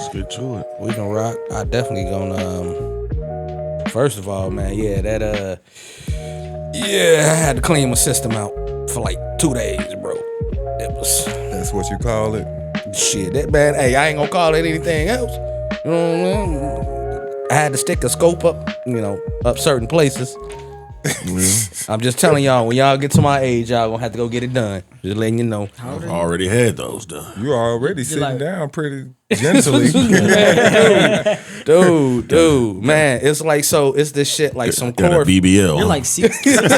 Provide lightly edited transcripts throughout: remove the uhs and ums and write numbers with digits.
Let's get to it. We can rock. I definitely gonna. First of all, man, I had to clean my system out for like 2 days, bro. It was. That's what you call it. Shit, that bad. Hey, I ain't gonna call it anything else. You know what I mean? I had to stick a scope up, up certain places. I'm just telling y'all, when y'all get to my age, y'all gonna have to go get it done. Just letting you know. I've already had those done. You already sitting down pretty gently. dude, man, it's like it's this shit like some got core. a BBL. You're like 60, right?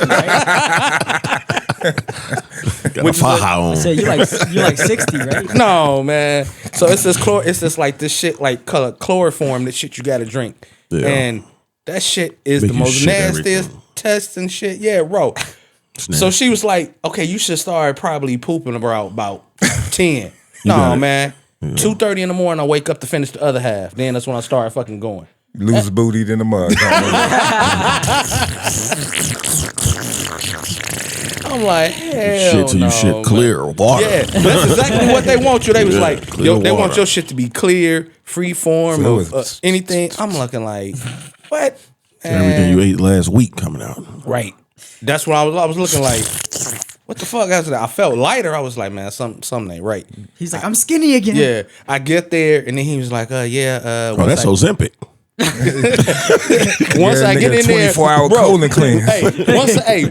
Got a faja on. So you're like 60, right? No, man. So it's this like this shit like chloroform, that shit you gotta drink. Yeah. And that shit is Make the you most shit nastiest everything. test and shit. Yeah, bro. So she was like, okay, you should start probably pooping about 10. No, man. 2:30 in the morning, I wake up to finish the other half. Then that's when I start fucking going. Loose bootied in the mud. I'm like, hell Shit till no, you shit clear water. Yeah, that's exactly what they want you. They was like, clear they want water. your shit to be clear, free form So of anything. I'm looking like, what? Everything you ate last week coming out. Right. That's what I was looking like. What the fuck after that? I felt lighter. I was like, man, something ain't right. He's like, I'm skinny again. Yeah. I get there and then he was like, yeah. Oh, that's Ozempic. Once I get in there, 24-hour bro, colon cleanse.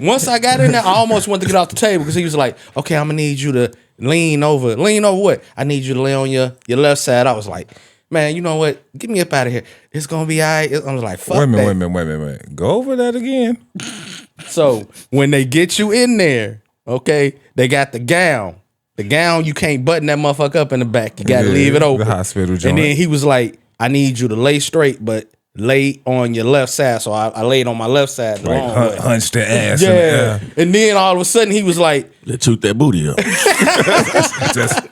Once I got in there, I almost wanted to get off the table because he was like, okay, I'm gonna need you to lean over what? I need you to lay on your left side. I was like, man, you know what? Get me up out of here. It's gonna be all right. I was like, fuck Wait a that. minute. Go over that again. So when they get you in there, okay, they got the gown. The gown, you can't button that motherfucker up in the back. You gotta leave it open. The hospital joint. And then he was like, I need you to lay straight, but lay on your left side. So I laid on my left side. The wrong way. Hunch the ass. Yeah. In the air. And then all of a sudden he was like, Let's toot that booty up.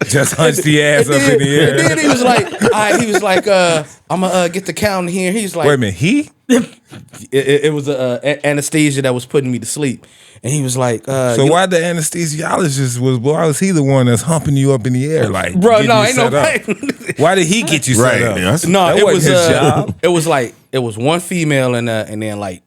Just hunch the ass up in the air. and then he was like, all right, he was like, I'm gonna get the count in here. He's like, Wait a minute, it was anesthesia that was putting me to sleep. And he was like, so why the anesthesiologist why was he the one that's humping you up in the air? Like, bro, no, ain't no way. Why did he get you set up? Right. No, That it wasn't was his job. it was one female and then like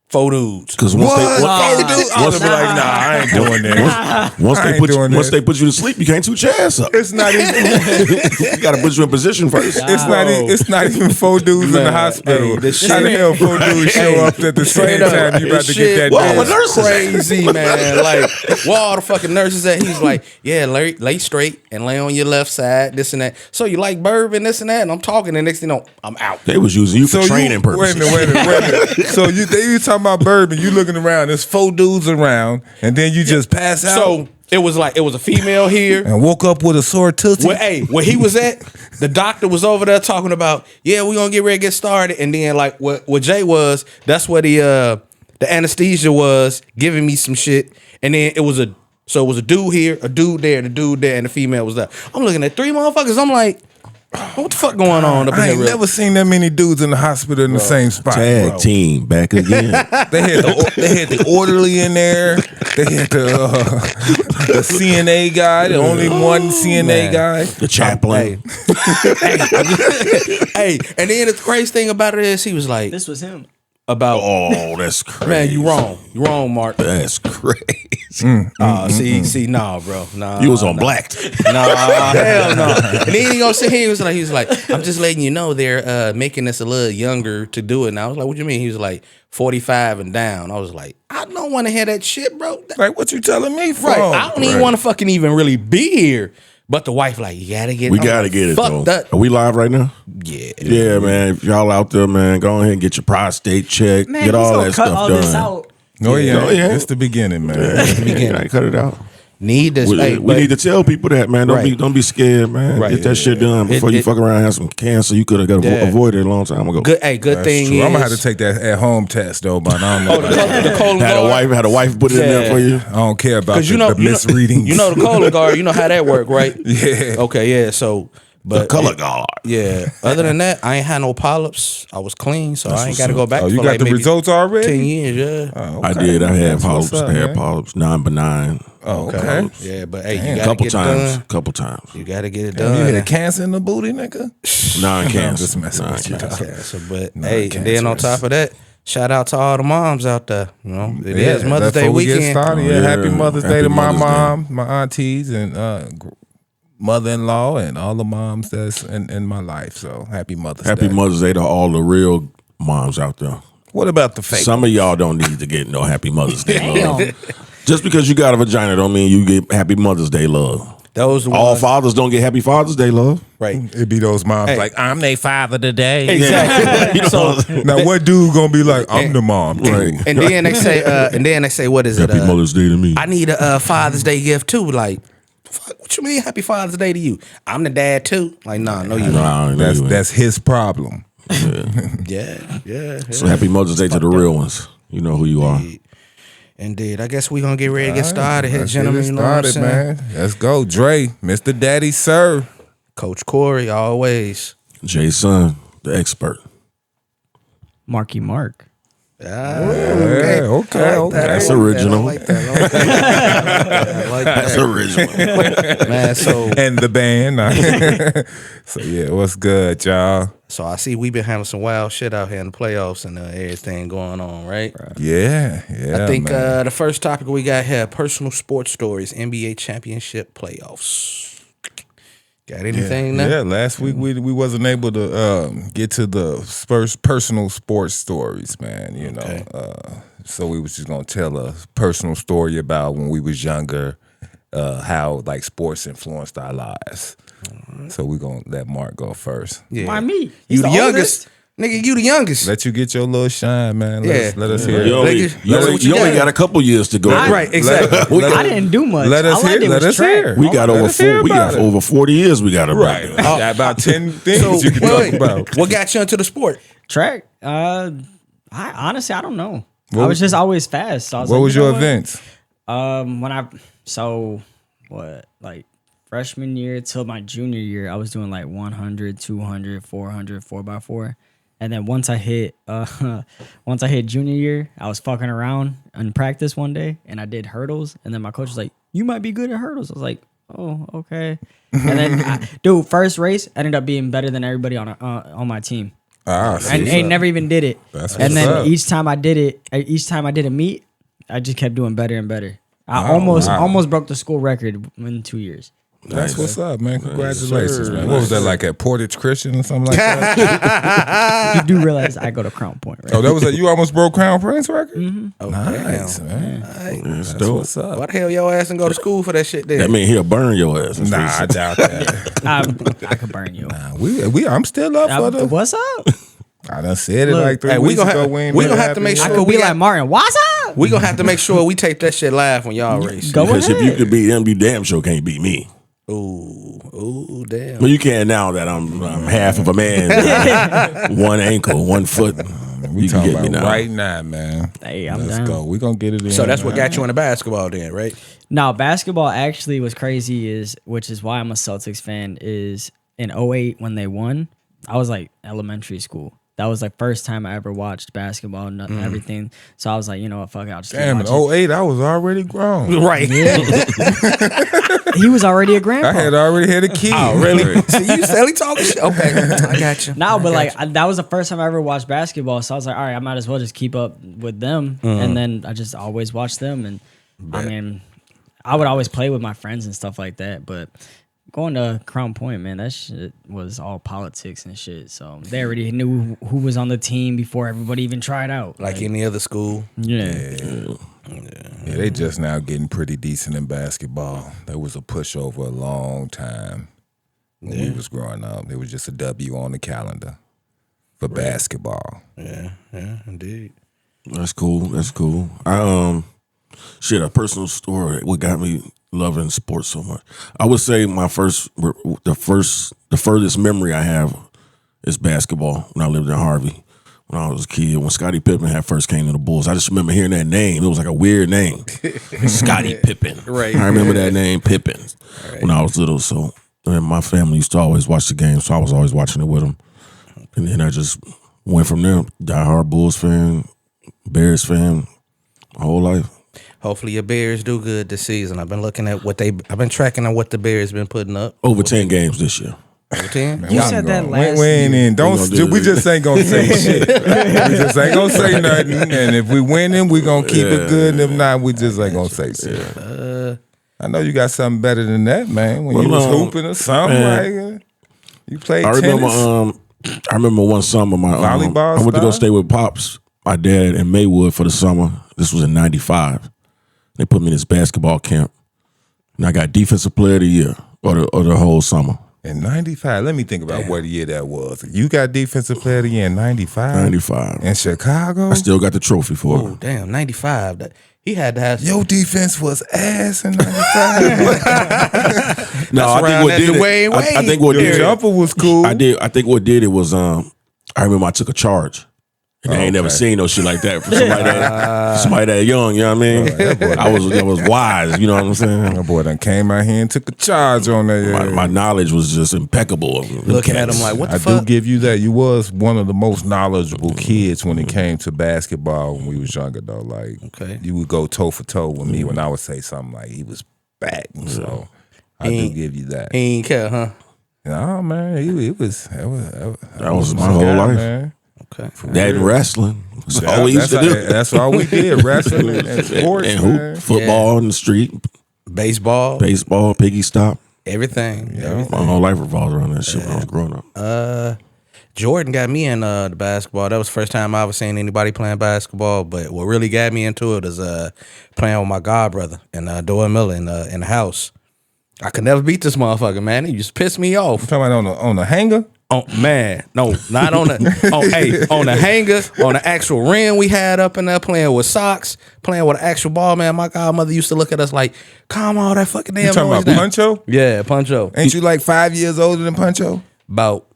4 dudes. Because once What? they I was like, nah, I ain't doing that. once they put you to sleep, you can't toot your ass up. It's not even. You got to put you in position first. It's not even 4 dudes in the Man, hospital. hey, this How the shit- hell 4 dudes show up at the same Straight up, time? You about to this get that shit Well, dance? the nurses- crazy, man. Like, where all the fucking nurses at? He's like, yeah, lay straight and lay on your left side, this and that. So you like bourbon, this and that, and I'm talking, and next thing you know, I'm out. They was using you for training Wait purposes. a minute. So you talking about bourbon? You looking around? There's 4 dudes around, and then you just pass out. So it was a female here. And woke up with a sore tootsie. Where he was at, the doctor was over there talking about, yeah, we're gonna get ready to get started. And then like what Jay was, that's what the anesthesia was giving me some shit. And then it was a dude here, a dude there, and the female was there. I'm looking at 3 motherfuckers. I'm like, what the fuck going on up in I here? ain't real? never seen that many dudes in the hospital in the same spot. Tag bro. team back again. They had the orderly in there. They had the CNA guy, the only one CNA guy. The chaplain. Hey, and then the crazy thing about it is he was like, This was him. about, Oh, that's crazy. man, you wrong, Mark. That's crazy. See, nah, bro, nah. You was on black. Nah, hell no. And then he gonna sit here. He was like, I'm just letting you know they're making us a little younger to do it. And I was like, what you mean? He was like 45 and down. I was like, I don't want to hear that shit, bro. Like, what you telling me for? Right. I don't even want to fucking even really be here. But the wife like, you gotta get. We I'm gotta like, get it fuck though. that. Are we live right now? Yeah. Yeah, man. If y'all out there, man, go ahead and get your prostate checked. Man, Get he's all gonna that cut stuff all done. this out. No, yeah. Oh, yeah. It's the beginning, man. Yeah, cut it out. Need this. We need to tell people that, man. Don't be scared, man. Right. Get that shit done before you fuck around and have some cancer. You could have avoided it a long time ago. Good. Hey, good thing True. is I'm gonna have to take that at home test though, but I don't know. the colon guard. Had a wife put it in there for you. I don't care about Because the misreadings. you know the colon guard. You know how that work, right? Yeah. Okay. Yeah. So But the color guard. Yeah. Other than that, I ain't had no polyps. I was clean, so I ain't got to go back. Oh, you for got like the maybe results already? 10 years, yeah. Oh, I did. I had That's polyps. what's up, I had man. polyps, non-benign. Oh, okay. Yeah, but hey, you Damn. got to Couple get times. it done. Couple times. You got to get it Damn, done. you had cancer in the booty, nigga? Non-cancer. just messing with you, Non-cancer. dog. Cancer, but Nah, hey, and then on cancerous. top of that, shout out to all the moms out there. You know, it is Yeah, Mother's Day before we get weekend. started, Oh, yeah, yeah. happy Mother's Day Happy to my Mother's Day. mom, my aunties, and mother-in-law, and all the moms that's in my life. So happy Mother's Day. Happy Mother's Day to all the real moms out there. What about the fake? Some of y'all don't need to get no Happy Mother's Day love. Damn. Just because you got a vagina don't mean you get Happy Mother's Day love. Those the All ones, fathers don't get Happy Father's Day love. right? It be those moms Hey. like, I'm their father today. Exactly. So Now what dude gonna be like, I'm the mom too? Right. and then they say, what is it? Happy Mother's Day to me. I need a Father's Day gift too. Like, fuck, what you mean Happy Father's Day to you? I'm the dad too. Like, nah, no, you ain't. Nah, That's his problem. Yeah. So Happy Mother's Day to the real ones. You know who you are. Indeed. I guess we gonna get ready to get started here, Let's gentlemen. get it You know what I'm started, saying? man. Let's go, Dre, Mr. Daddy, sir. Coach Corey, always. Jason, the expert. Marky Mark. Yeah, okay. That's original. I like that. I like That's that. original. Man, And the band. So yeah, what's good, y'all? so I see we've been having some wild shit out here in the playoffs and everything going on, right? Yeah, I think man. the first topic we got here, personal sports stories, NBA championship playoffs. Got anything now? Yeah, last week we wasn't able to get to the Spurs personal sports stories, man. You know, Okay. so we was just gonna tell a personal story about when we was younger, how like sports influenced our lives. So we gonna let Mark go first. Yeah. Why me? You He's the the youngest. Nigga, you the youngest. Let you get your little shine, man. Yeah. Let us hear it. You only, Nigga, you know what you only got. got a couple years to go. Right, exactly. We I got, didn't do much. Let us All I hear. did Let was us track. hear. we got Let over us hear we got about it. over 40 years we got Right. about. About 10 things So, you can wait, talk about. what got you into the sport? Track. I honestly I don't know. What I was- was just always fast. So I was What like, was you know your what? events? Like freshman year till my junior year, I was doing like 100, 200, 400, 4x4. And then once I hit junior year, I was fucking around in practice one day and I did hurdles. And then my coach was like, "You might be good at hurdles." I was like, "Oh, okay." And then, dude, first race I ended up being better than everybody on my team. I never even did it. That's And what's then up. each time I did a meet, I just kept doing better and better. I almost broke the school record in 2 years. That's what's up, man. Congratulations, man. What was that like at Portage Christian or something like that? You do realize I go to Crown Point, right? Oh, that was you almost broke Crown Prince record? Oh, Nice, man. That's That's dope. what's up. Why the hell your ass and go to school for that shit then? That mean he'll burn your ass. Nah, I doubt that. I could burn you. I'm still up for the. What's up? I done said it Look, like 3 hey, we weeks gonna ago. have- ain't we never gonna have to happened make yet. I sure could we be got- like Martin. What's up? We gonna have to make sure we tape that shit live when y'all race. Go Because if ahead. you could beat him, you damn sure can't beat me. Ooh, damn. But you can now that I'm half of a man, one ankle, 1 foot. We You can talking get me about now. right now, man. Hey, I'm Let's down. go. We gonna get it in. So that's what man. got you into basketball then, right? Now, basketball actually was crazy, which is why I'm a Celtics fan, is in 08 when they won, I was like elementary school. That was like first time I ever watched basketball, nothing, everything. So I was like, you know what, fuck it, I'll just keep Damn, in watching. 08, I was already grown. Right. He was already a grandpa. I had already had a kid. Oh, really? So you silly talking shit? Okay, I got you. No, but like that was the first time I ever watched basketball. So I was like, all right, I might as well just keep up with them. And then I just always watched them. And I mean, I would always play with my friends and stuff like that. But going to Crown Point, man, that shit was all politics and shit. So they already knew who was on the team before everybody even tried out. Like any other school. Yeah. Yeah, they just now getting pretty decent in basketball. There was a pushover a long time when we was growing up. It was just a W on the calendar for basketball. Yeah, indeed. That's cool. That's cool. Shit, a personal story. What got me loving sports so much? I would say the furthest memory I have is basketball. When I lived in Harvey, when I was a kid, when Scottie Pippen had first came to the Bulls, I just remember hearing that name. It was like a weird name, Scottie Pippen. Right. I remember that name, Pippen, when I was little. So And my family used to always watch the game, so I was always watching it with them. And then I just went from there. Diehard Bulls fan, Bears fan, my whole life. Hopefully your Bears do good this season. I've been looking at I've been tracking on what the Bears been putting up. Over 10 games this year. Over 10? You said that last We ain't year. in. We just ain't gonna say shit. We just ain't gonna say nothing. And if we winning, we gonna keep it good. And if not, we just ain't gonna say shit. I know you got something better than that, man. When you was hooping or something, like you played tennis. I remember one summer I went to go stay with Pops, my dad, in Maywood for the summer. This was in '95. They put me in this basketball camp, and I got Defensive Player of the Year or the whole summer. In '95, let me think about what year that was. You got Defensive Player of the Year in '95? 95. In Chicago? I still got the trophy for Oh, it. damn, 95. He had to have Your defense was ass in '95. No, I think what Your did it. jumper was cool. I think what did it was I remember I took a charge. And I ain't never seen no shit like that from somebody that young, you know what I mean? I was wise, you know what I'm saying? My boy done came out here and took a charge on that. My knowledge was just impeccable. looking at him like, what the I fuck? do give you that. You was one of the most knowledgeable kids when it came to basketball when we was younger, though. Like, you would go toe for toe with me when I would say something like he was back. So I do give you that. He ain't care, huh? No, man, that was my whole life. Man. Okay. That and wrestling. That's all we used to do. That's all we did. Wrestling and sports, and man. hoop, football in the street, Baseball, piggy stop. everything. My whole life revolved around that shit when I was growing up. Jordan got me in the basketball. That was the first time I ever seen anybody playing basketball. But what really got me into it is playing with my god brother and Doyle Miller in the house. I could never beat this motherfucker, man. He just pissed me off. You talking about on the hanger? Oh man, no, not on the on the hanger, on the actual rim we had up in there playing with socks, playing with an actual ball, man. My godmother used to look at us like, calm all that fucking damn You talking noise about down. Puncho? Yeah, Puncho. Ain't you like 5 years older than Puncho? About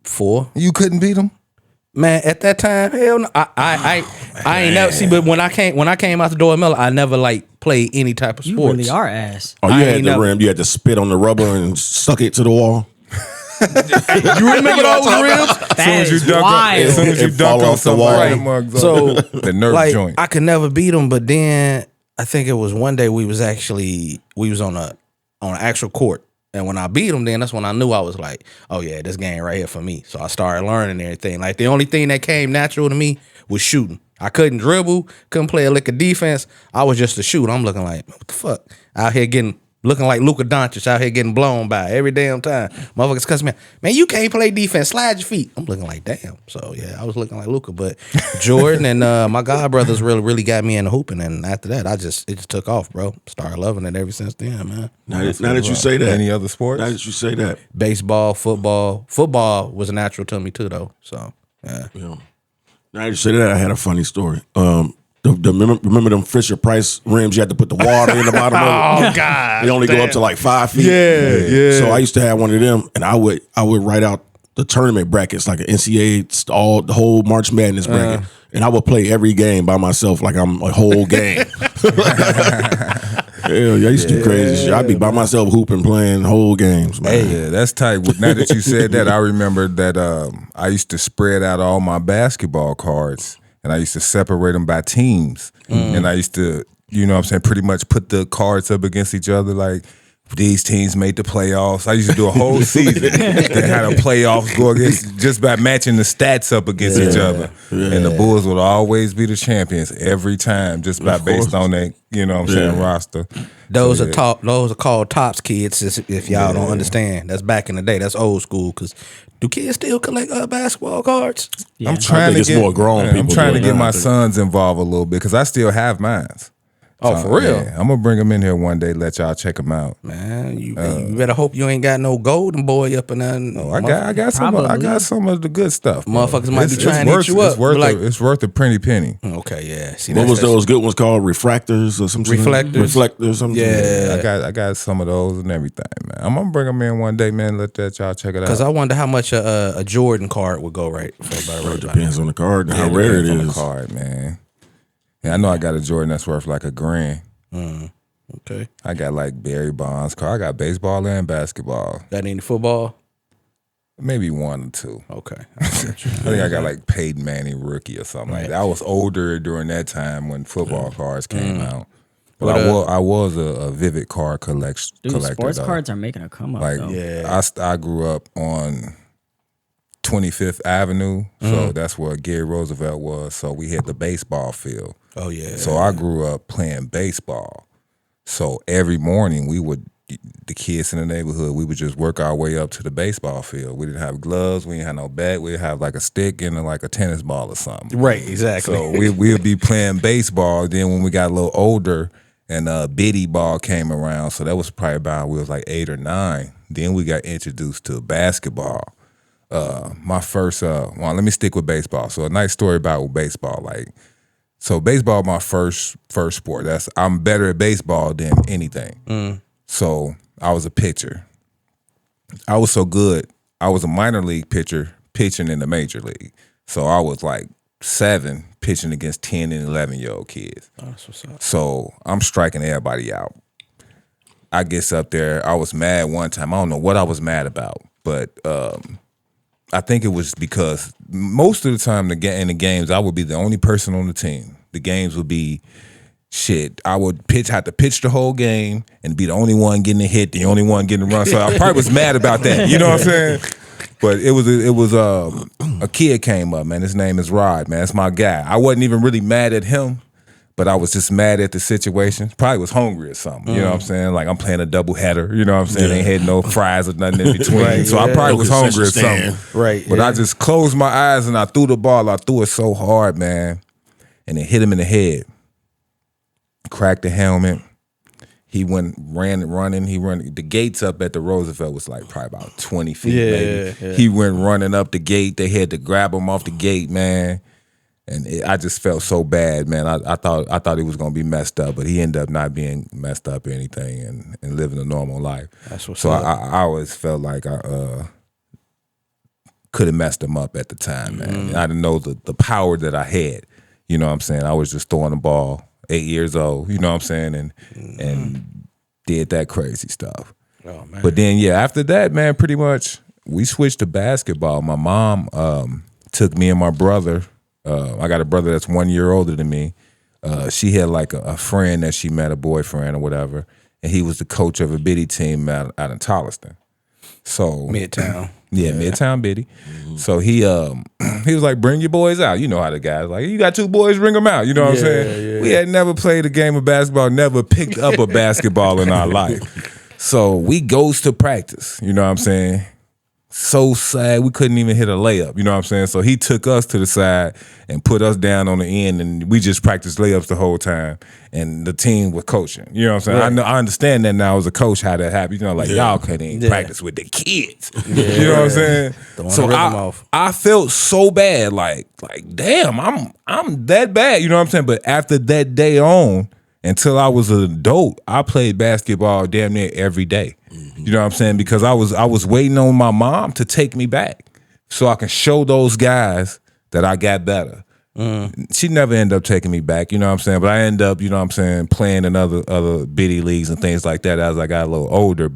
4. You couldn't beat him? Man, at that time, hell no. I ain't never see, but when I came out the door at Miller, I never like played any type of You sports. really are ass. Oh, you I had ain't the never- rim. You had to spit on the rubber and suck it to the wall. You remember those rims? That is As wild. soon as you It fall dunk on off the wall. somebody, Right. them mugs So the nerve like joint. I could never beat him, but then I think it was one day we was on an actual court. And when I beat him, then that's when I knew I was like, oh yeah, this game right here for me. So I started learning everything. Like the only thing that came natural to me was shooting. I couldn't dribble, couldn't play a lick of defense. I was just a shoot. I'm looking like, what the fuck? Out here looking like Luka Doncic out here getting blown by every damn time. Motherfuckers cuss me out. Man, you can't play defense. Slide your feet. I'm looking like, damn. So, yeah, I was looking like Luka. But Jordan and my god brothers really got me into hooping. And after that, it just took off, bro. Started loving it ever since then, man. Now that you say that. Any other sports? Now that you say that. Baseball, football. Football was natural to me, too, though. So, yeah. Yeah. Now that you say that, I had a funny story. Remember them Fisher Price rims? You had to put the water in the bottom of it. Oh, God. They only go up to like 5 feet. Yeah. So I used to have one of them, and I would write out the tournament brackets, like an NCAA, the whole March Madness bracket, and I would play every game by myself, like I'm a whole game. Hell, yeah, I used to do crazy shit. I'd be by myself hooping, playing whole games, man. Yeah, that's tight. Now that you said that, I remember that I used to spread out all my basketball cards, and I used to separate them by teams. And I used to, you know what I'm saying, pretty much put the cards up against each other, like these teams made the playoffs. I used to do a whole season that had a playoffs go against just by matching the stats up against each other. And the Bulls would always be the champions every time, just by based on that, you know what I'm saying, roster. Those are called tops kids. If y'all don't understand, that's back in the day. That's old school. Because do kids still collect basketball cards? Yeah. I'm trying think to it's more grown people I'm trying to doing get that, my I think. sons involved a little bit because I still have mine. Oh, for real? Yeah, I'm gonna bring them in here one day. Let y'all check them out. Man, you better hope you ain't got no golden boy up in there. I got some of the good stuff. Bro. Motherfuckers might be trying to hit you up. It's worth a pretty penny. Okay, yeah. See, What was those good ones called? Refractors or something? Reflectors. Reflectors, something. Yeah. I got some of those and everything, man. I'm gonna bring them in one day, man. Let y'all check it out. Because I wonder how much a Jordan card would go right for about It depends on the card and how rare it on the is. card, man. Yeah, I know I got a Jordan that's worth like $1,000. Okay. I got like Barry Bonds card. I got baseball and basketball. Got any football? Maybe 1 or 2. Okay. I think I got like Peyton Manning rookie or something like that. I was older during that time when football cards came out. But I was a vivid card collector. Dude, sports cards are making a come up. Like, though. I grew up on 25th Avenue, so that's where Gary Roosevelt was. So we had the baseball field. Oh yeah. So I grew up playing baseball. So every morning the kids in the neighborhood, we would just work our way up to the baseball field. We didn't have gloves, we didn't have no bat, we'd have like a stick and like a tennis ball or something. Right, exactly. So we'd be playing baseball. Then when we got a little older and biddy ball came around, so that was probably about, we was like 8 or 9. Then we got introduced to basketball. My first, let me stick with baseball. So a nice story about baseball, like, so baseball, my first sport. I'm better at baseball than anything. So I was a pitcher. I was so good. I was a minor league pitcher pitching in the major league. So I was like 7 pitching against 10 and 11-year-old kids. Oh, that's what's up. So I'm striking everybody out. I gets up there. I was mad one time. I don't know what I was mad about, but I think it was because most of the time in the games, I would be the only person on the team. The games would be shit. I would have to pitch the whole game and be the only one getting a hit, the only one getting a run. So I probably was mad about that. You know what I'm saying? But it was a kid came up, man. His name is Rod, man. That's my guy. I wasn't even really mad at him, but I was just mad at the situation. Probably was hungry or something. You know what I'm saying? Like I'm playing a double header. You know what I'm saying? Ain't had no fries or nothing in between. Right, so I probably was hungry or something. Right. But I just closed my eyes and I threw the ball. I threw it so hard, man. And it hit him in the head. Cracked the helmet. He running. The gates up at the Roosevelt was like probably about 20 feet, maybe. Yeah. He went running up the gate. They had to grab him off the gate, man. And I just felt so bad, man. I thought he was gonna be messed up, but he ended up not being messed up or anything, and living a normal life. That's what's so up. I always felt like I could have messed him up at the time, man. I didn't know the power that I had. You know what I'm saying? I was just throwing the ball, 8 years old. You know what I'm saying? And did that crazy stuff. Oh man. But then after that, man, pretty much we switched to basketball. My mom took me and my brother. I got a brother that's 1 year older than me. She had like a friend that she met, a boyfriend or whatever, and he was the coach of a biddy team out in Tolliston. So Midtown. Yeah, Midtown biddy. So he was like, bring your boys out. You know how the guys like, you got 2 boys, bring them out. You know what I'm saying? Yeah. We had never played a game of basketball, never picked up a basketball in our life. So we goes to practice. You know what I'm saying? So sad, we couldn't even hit a layup. You know what I'm saying? So he took us to the side and put us down on the end, and we just practiced layups the whole time. And the team was coaching. You know what I'm saying? Right. I understand that now as a coach how that happened. You know, like y'all couldn't even practice with the kids. You know what I'm saying? So I felt so bad, like damn, I'm that bad. You know what I'm saying? But after that day on, until I was an adult, I played basketball damn near every day. You know what I'm saying? Because I was waiting on my mom to take me back so I can show those guys that I got better. She never ended up taking me back, you know what I'm saying? But I ended up, you know what I'm saying, playing in other biddy leagues and things like that as I got a little older,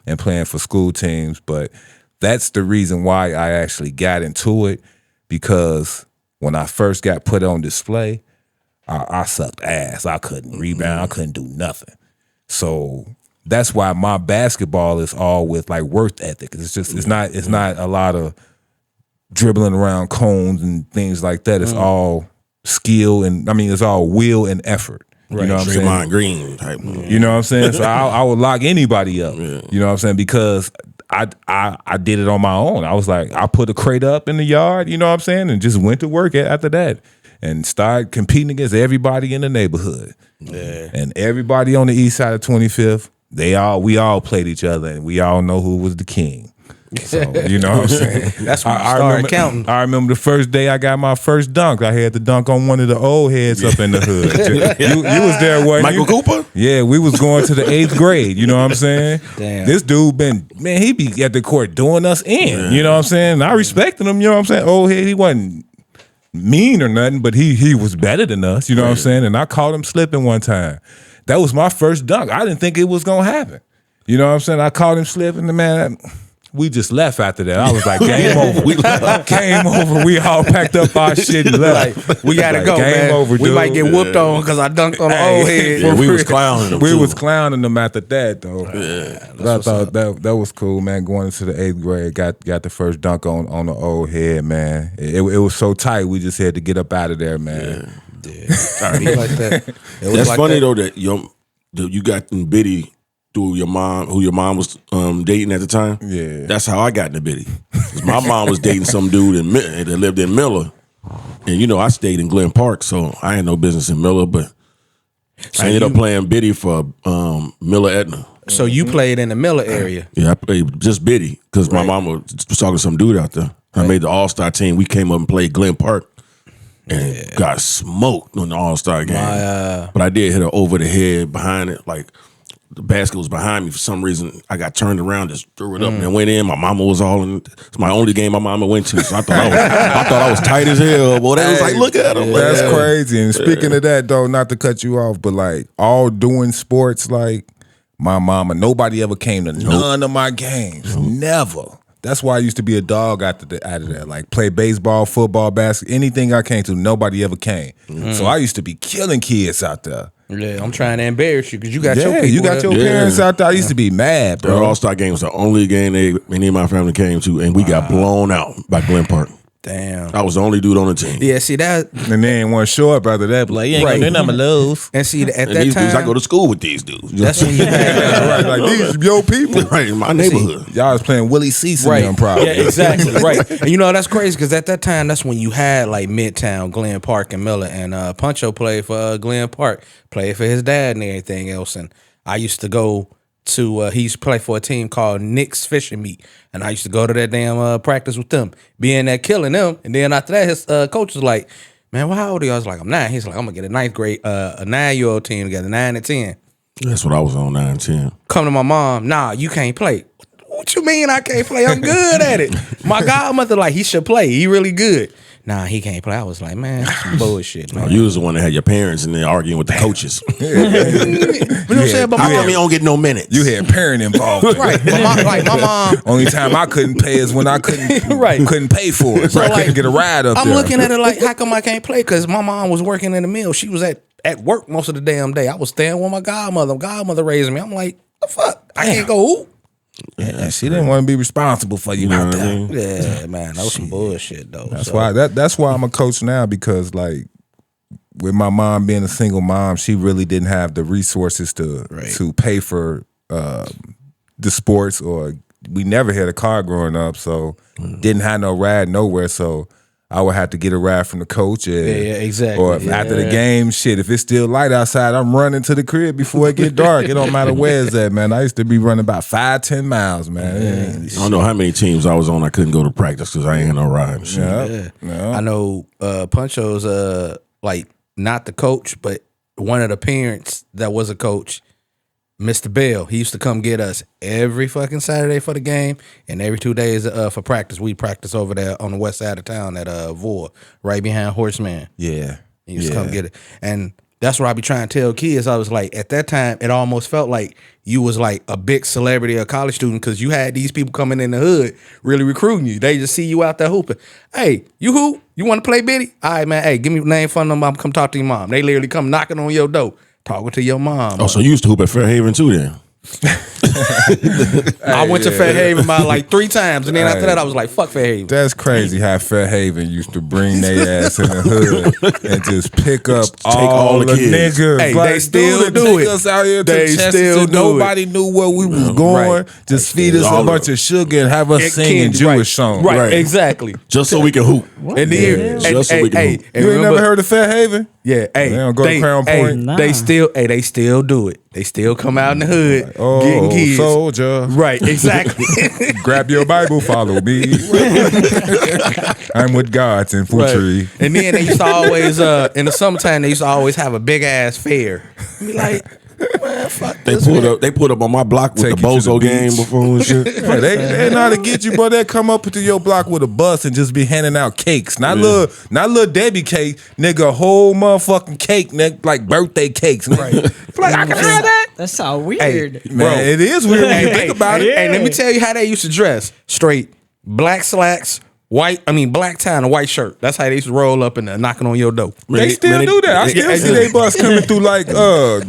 and playing for school teams. But that's the reason why I actually got into it, because when I first got put on display, I sucked ass. I couldn't rebound. I couldn't do nothing. So that's why my basketball is all with like work ethic. It's not a lot of dribbling around cones and things like that. It's all skill and it's all will and effort. Right. You know what I'm saying? Green type move. You know what I'm saying? So I would lock anybody up. Yeah. You know what I'm saying? Because I did it on my own. I was like, I put a crate up in the yard, you know what I'm saying, and just went to work after that. And started competing against everybody in the neighborhood. Yeah. And everybody on the east side of 25th, we all played each other, and we all know who was the king. So, you know what I'm saying? That's when I started counting. I remember the first day I got my first dunk. I had to dunk on one of the old heads up in the hood. You was there, wasn't Michael you? Cooper? Yeah, we was going to the 8th grade. You know what I'm saying? Damn. This dude he be at the court doing us in. Yeah. You know what I'm saying? I respected him. You know what I'm saying? Old head, he wasn't mean or nothing, but he was better than us. You know what I'm saying? And I caught him slipping one time. that was my first dunk. I didn't think it was gonna happen. You know what I'm saying? I caught him slipping, and man, we just left after that. I was like, game over. Game over. We all packed up our shit and left. Like, we gotta go, game man. over, We dude. might get whooped on because I dunked on the old head. Yeah, we was clowning them. We too. was clowning them after that though. I thought that was cool, man. Going into the 8th grade, got the first dunk on the old head, man. It was so tight, we just had to get up out of there, man. Sorry, like that. That's funny though that you got in biddy through your mom, who your mom was dating at the time. Yeah. That's how I got in the biddy. 'Cause my mom was dating some dude that lived in Miller, and I stayed in Glen Park, so I had no business in Miller, but I ended up playing biddy for Miller Etna. So you played in the Miller area. Yeah, I played just biddy because my mama was talking to some dude out there. I made the All-Star team. We came up and played Glen Park and got smoked on the All-Star game. But I did hit her over the head behind it. Like, the basket was behind me for some reason. I got turned around, just threw it up and went in. My mama was all in. It's my only game my mama went to. So I thought I was tight as hell. Boy, they was like, look at him. That's crazy. And speaking of that, though, not to cut you off, but like all doing sports, like my mama, nobody ever came to none of my games. Never. That's why I used to be a dog out of that. Like play baseball, football, basketball, anything I came to, nobody ever came. So I used to be killing kids out there. Yeah, I'm trying to embarrass you because you got your people. You got your parents out there. I used to be mad, The bro. All-Star game was the only game any of my family came to, and we got blown out by Glen Park. Damn. I was the only dude on the team. Yeah, see that. And they ain't want to show up after that. But like, you ain't gonna do nothing but lose. And see, at And that these dudes, I time, go to school with these dudes. that's when you had. Right, like these your people. right in my neighborhood. Y'all was playing Willie Cease Right. them probably. Yeah, exactly. Right. And that's crazy because at that time, that's when you had like Midtown, Glen Park, and Miller. And Puncho played for Glen Park, played for his dad and everything else. And I used to go to, he used to play for a team called Nick's Fishing Meat. And I used to go to that damn practice with them, being there killing them. And then after that, his coach was like, man, well, how old are you? I was like, I'm 9. He's like, I'm going to get a 9th grade, a 9-year-old team together, 9 and 10. That's what I was on 9 and 10. Come to my mom, nah, you can't play. What you mean I can't play? I'm good at it. My godmother, like, he should play. He really good. Nah, he can't play. I was like, man, that's some bullshit, man. You was the one that had your parents and then arguing with the coaches. You know what I'm saying? But How my come mom, he don't get no minutes? You had parent involvement. right. My mom. Only time I couldn't pay is when I couldn't pay for it. So I couldn't get a ride up I'm there. looking at it like, how come I can't play? Because my mom was working in the mill. She was at work most of the damn day. I was staying with my godmother. Godmother raised me. I'm like, the fuck? I can't go hoop. Yeah, she didn't want to be responsible for you out there. Yeah, man, that was some bullshit though. That's why I'm a coach now, because like with my mom being a single mom, she really didn't have the resources to pay for the sports, or we never had a car growing up, so didn't have no ride nowhere. So I would have to get a ride from the coach. And, exactly. Or after the game, shit, if it's still light outside, I'm running to the crib before it get dark. It don't matter where it's at, man. I used to be running about 5-10 miles, man. I don't know how many teams I was on. I couldn't go to practice because I ain't had no ride and shit. Yeah. I know Puncho's like not the coach, but one of the parents that was a coach, Mr. Bell. He used to come get us every fucking Saturday for the game, and every 2 days for practice. We practice over there on the west side of town at Vor, right behind Horseman. Yeah. He used to come get it. And that's what I be trying to tell kids. I was like, at that time, it almost felt like you was like a big celebrity, a college student, because you had these people coming in the hood really recruiting you. They just see you out there hooping. Hey, you hoop? You want to play biddy? All right, man. Hey, give me the name, phone number. I'm come talk to your mom. They literally come knocking on your door, talking to your mom. Oh, so you used to hoop at Fairhaven too then? I went to Fairhaven about like 3 times, and then after that, I was like, "Fuck Fairhaven." That's crazy how Fairhaven used to bring their ass in the hood and just pick up all the kids. niggas. Hey, like, they still dude, do take it. us out here to They Chesterton. still do Nobody knew where we was going. Right. Just feed us All a bunch of sugar and have us And singing candy, Jewish songs. Right, Right. exactly. Just so we can hoop. And then, Just so we can hoop. and You ain't remember- never heard of Fairhaven? Yeah, hey, They don't go to Crown Point? Nah. They still do it. They still come out in the hood getting Oh, kids. soldier. Right, exactly. Grab your Bible, follow me. I'm with God's infantry. Right. And then they used to always in the summertime they used to always have a big ass fair. Be like, man, man, fuck They this, pulled man. up. They pulled up on my block with Take the you to the Bozo game beach. before and shit. Bro, they know how to get you, bro. They come up to your block with a bus and just be handing out cakes. Not little Debbie cake, nigga. A whole motherfucking cake, nigga, like birthday cakes. Right. Like I can have that. That's so weird. Man, Bro. it is weird when you think about it. Hey, let me tell you how they used to dress. Straight black slacks, black tie and a white shirt. That's how they used to roll up and knocking on your door. They still do that. I still see they bus coming through like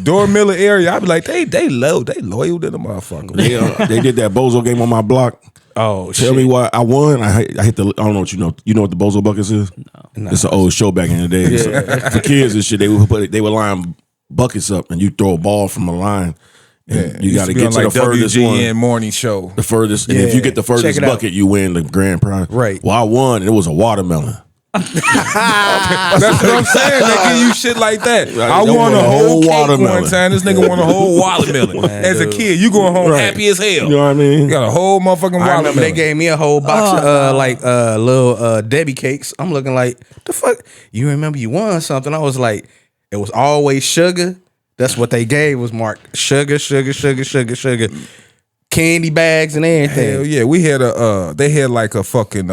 Door Miller area. I be like, they loyal to the motherfucker. They did that Bozo game on my block. Oh, Tell me why I won. I hit the. I don't know what you know. You know what the Bozo buckets is? No. It's an old show back in the day. So, for kids and shit, they would line buckets up and you throw a ball from a line. And you got to get to the furthest WGN one. morning show. The furthest, and if you get the furthest bucket, you win the grand prize. Right. Well, I won, and it was a watermelon. That's what I'm saying. They give you shit like that. Right, I they won a whole cake watermelon. one time. This nigga won a whole watermelon. As a kid, you going home happy as hell. You know what I mean? You got a whole motherfucking I watermelon. remember they gave me a whole box of little Debbie cakes. I'm looking like, the fuck? You remember you won something? I was like, it was always sugar. That's what they gave was marked sugar. Candy bags and everything. Hell yeah, we had they had like a fucking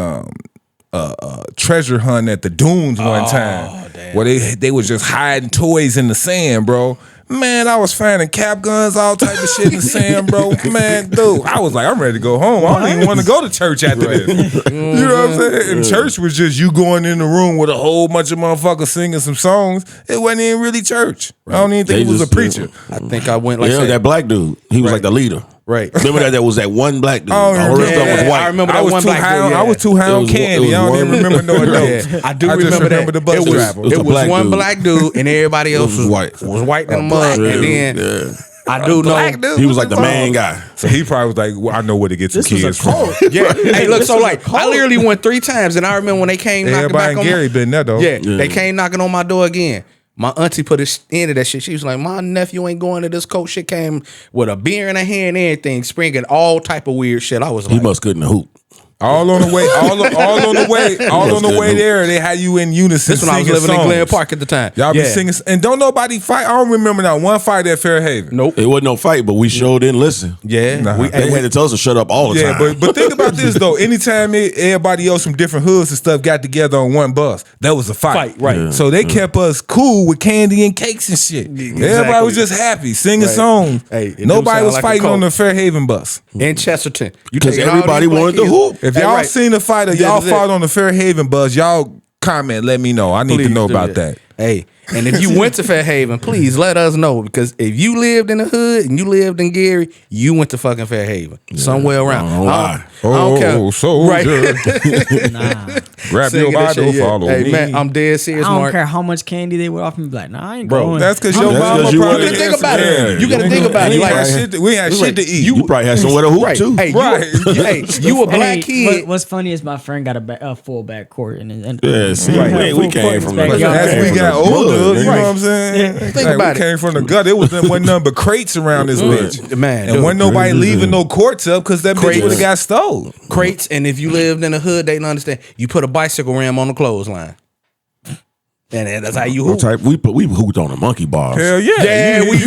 treasure hunt at the dunes one time, where they was just hiding toys in the sand, bro. Man, I was finding cap guns, all type of shit in the sand, bro. Man, dude, I was like, I'm ready to go home. I don't even want to go to church after this. You know what I'm saying? And church was just you going in the room with a whole bunch of motherfuckers singing some songs. It wasn't even really church. I don't even think he was a preacher. I think I went like that black dude. He was like the leader. Right. Remember that was that one black dude. Oh, All the rest of them was yeah, white. I remember I that was one too black high. dude, yeah. I was too high on It was candy. I don't one- even remember no notes. Yeah, I do just remember that. the bus it was, driver. was it a was black one dude. black dude and everybody else was white. white than a mug. And then I do know He was like the main guy. So he probably was like, well, I know where to get some kids from. Yeah. Hey, look, so like I literally went 3 times and I remember when they came knocking Everybody back and on Gary been there though. Yeah, they came knocking on my door again. My auntie put a end to that shit. She was like, my nephew ain't going to this coach. Shit came with a beer in her hand and everything, springing all type of weird shit. I was He like, must couldn't hoop. All on the way, all on the way there. They had you in unison. this when I was singing living in songs. Glen Park at the time. Y'all be Yeah. singing, and don't nobody fight. I don't remember not one fight at Fairhaven. Nope. It wasn't no fight, but we sure didn't listen. Yeah. Nah. They had to tell us to shut up all the Yeah, time. but think about this though. Anytime everybody else from different hoods and stuff got together on one bus, that was a fight. Right. Yeah. So they kept us cool with candy and cakes and shit. Everybody was just happy singing songs. Hey, it do Nobody sound was like a fighting on cult. the Fairhaven bus. In Chesterton. You Because taking all everybody these black wanted to kids- hoop. If Hey, y'all right. seen a fight or Yeah, y'all that's it. fought on the Fairhaven bus, y'all comment. Let me know. I need to Please know do about that. Hey, and if you went to Fairhaven, please let us know because if you lived in the hood and you lived in Gary, you went to fucking Fairhaven somewhere around. Don't lie. I don't care. Oh, soldier. Nah. Grab Singing your that Bible, shit, yeah. follow Hey me. man, I'm dead I serious, don't Mark. care how much candy they would offer me. Like, nah, I ain't Bro, going. That's because your That's mama 'cause you probably wanted to think about it. You gotta think about it. Like, we had shit to eat. You probably had somewhere to hoop right. too. Hey, Right. you a black kid. What's funny is my friend got a full back court and Yeah, see, Right. we came from the As we got older, you know Right. what I'm saying? Think about we it. came from the gut. It wasn't nothing but crates around this bitch. Man, And dude. wasn't nobody leaving no courts up because that bitch Crates. would have got stole. Crates, and if you lived in the hood, they don't understand. You put a bicycle rim on the clothesline, and that's how you hoop. We hooped on the monkey bars. Hell yeah. Yeah, you, we